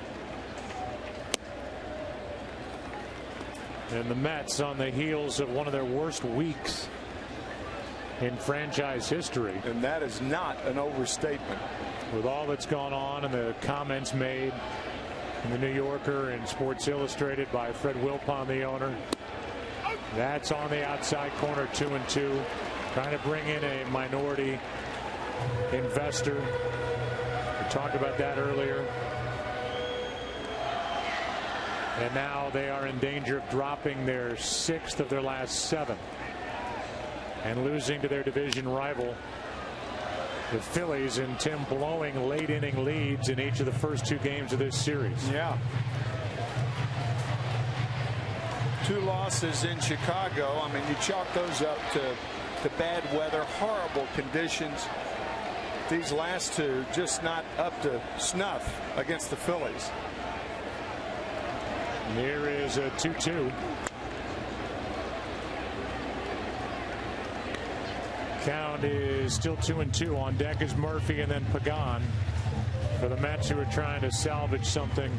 And the Mets on the heels of one of their worst weeks in franchise history. And that is not an overstatement. With all that's gone on and the comments made in the New Yorker and Sports Illustrated by Fred Wilpon, the owner. That's on the outside corner, 2-2. Trying to bring in a minority investor. We talked about that earlier. And now they are in danger of dropping their 6th of their last 7 and losing to their division rival, the Phillies, and Tim blowing late inning leads in each of the first 2 games of this series. Yeah. 2 losses in Chicago. I mean, you chalk those up to bad weather, horrible conditions. These last 2 just not up to snuff against the Phillies. Here is a 2-2. Count is still 2-2. On deck is Murphy and then Pagan for the Mets, who are trying to salvage something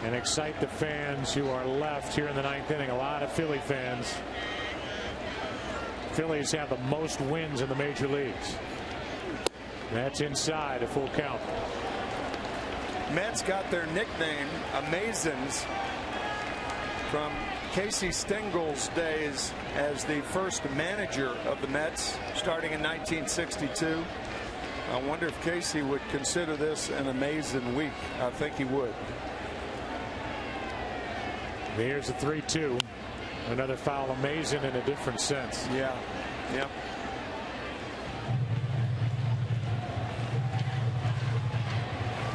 and excite the fans who are left here in the 9th inning. A lot of Philly fans. Phillies have the most wins in the major leagues. That's inside, a full count. Mets got their nickname Amazins from Casey Stengel's days as the first manager of the Mets starting in 1962. I wonder if Casey would consider this an amazing week. I think he would. Here's a 3-2. Another foul, amazing in a different sense. Yeah. Yep.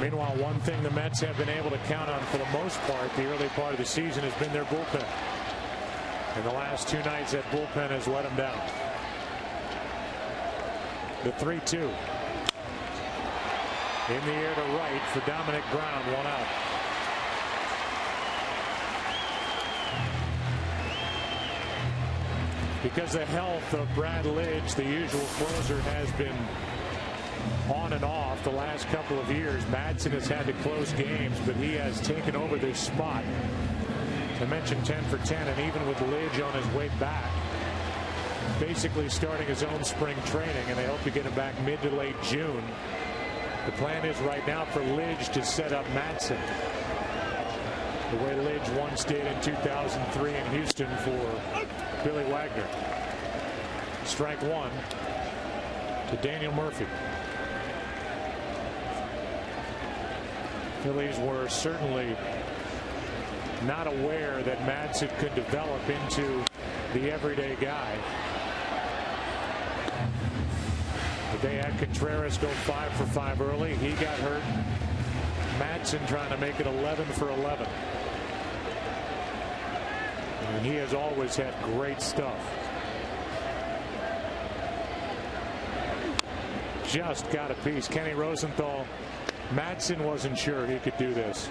Meanwhile, one thing the Mets have been able to count on for the most part, the early part of the season, has been their bullpen. In the last 2 nights, that bullpen has let them down. The 3-2. In the air to right for Dominic Brown, 1 out. Because the health of Brad Lidge, the usual closer, has been on and off the last couple of years. Madsen has had to close games, but he has taken over this spot. I mentioned 10 for 10, and even with Lidge on his way back, basically starting his own spring training, and they hope to get him back mid to late June. The plan is right now for Lidge to set up Madsen the way Lidge once did in 2003 in Houston for Billy Wagner. Strike 1 to Daniel Murphy. Phillies were certainly not aware that Madsen could develop into the everyday guy. But they had Contreras go 5 for 5 early. He got hurt. Madsen trying to make it 11 for 11. And he has always had great stuff. Just got a piece. Kenny Rosenthal. Madsen wasn't sure he could do this.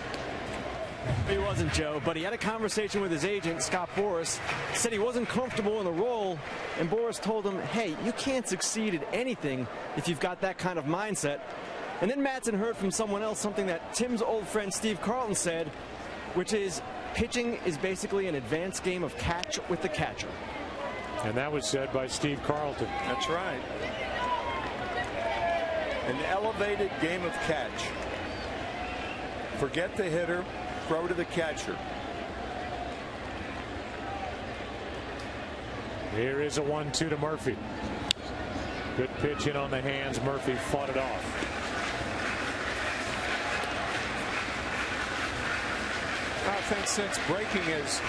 He wasn't, Joe, but he had a conversation with his agent, Scott Boras, said he wasn't comfortable in the role, and Boras told him, hey, you can't succeed at anything if you've got that kind of mindset. And then Madsen heard from someone else something that Tim's old friend Steve Carlton said, which is pitching is basically an advanced game of catch with the catcher. And that was said by Steve Carlton. That's right. An elevated game of catch. Forget the hitter, throw to the catcher. Here is a 1-2 to Murphy. Good pitch in on the hands. Murphy fought it off. I think since breaking his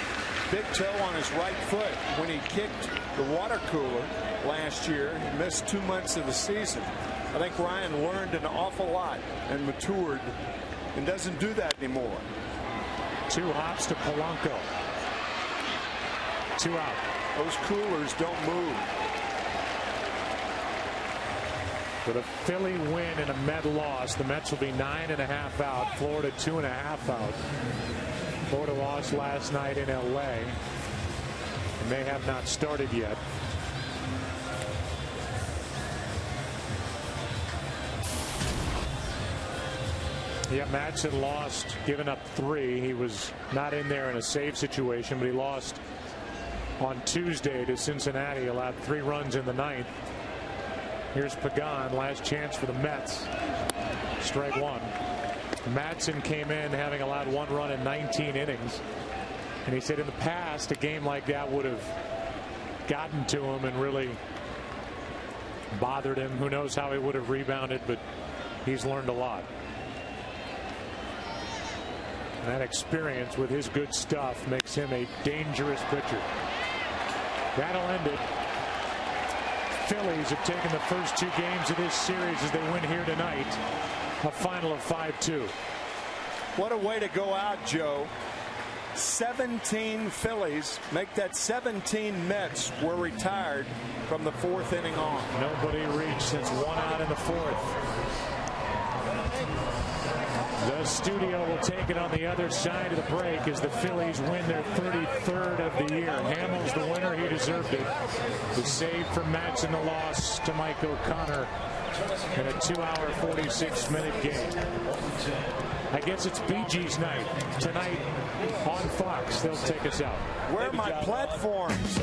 big toe on his right foot when he kicked the water cooler last year, he missed 2 months of the season. I think Ryan learned an awful lot and matured and doesn't do that anymore. 2 hops to Polanco. 2 out. Those coolers don't move. With a Philly win and a Met loss, the Mets will be 9.5 out. Florida 2.5 out. Florida lost last night in LA. May have not started yet. Yeah, Madsen lost, given up 3. He was not in there in a save situation, but he lost on Tuesday to Cincinnati, allowed 3 runs in the 9th. Here's Pagan, last chance for the Mets. Strike 1. Madsen came in having allowed 1 run in 19 innings. And he said in the past, a game like that would have gotten to him and really bothered him. Who knows how he would have rebounded, but he's learned a lot. And that experience with his good stuff makes him a dangerous pitcher. That'll end it. Phillies have taken the first 2 games of this series as they win here tonight. A final of 5-2. What a way to go out, Joe. 17 Phillies make that 17 Mets were retired from the 4th inning on. Nobody reached since 1 out in the 4th. The studio will take it on the other side of the break as the Phillies win their 33rd of the year. Hamill's the winner. He deserved it. The save from Madsen, the loss to Mike O'Connor in a 2-hour, 46-minute game. I guess it's Bee Gees night tonight on Fox. They'll take us out. Where are my platforms?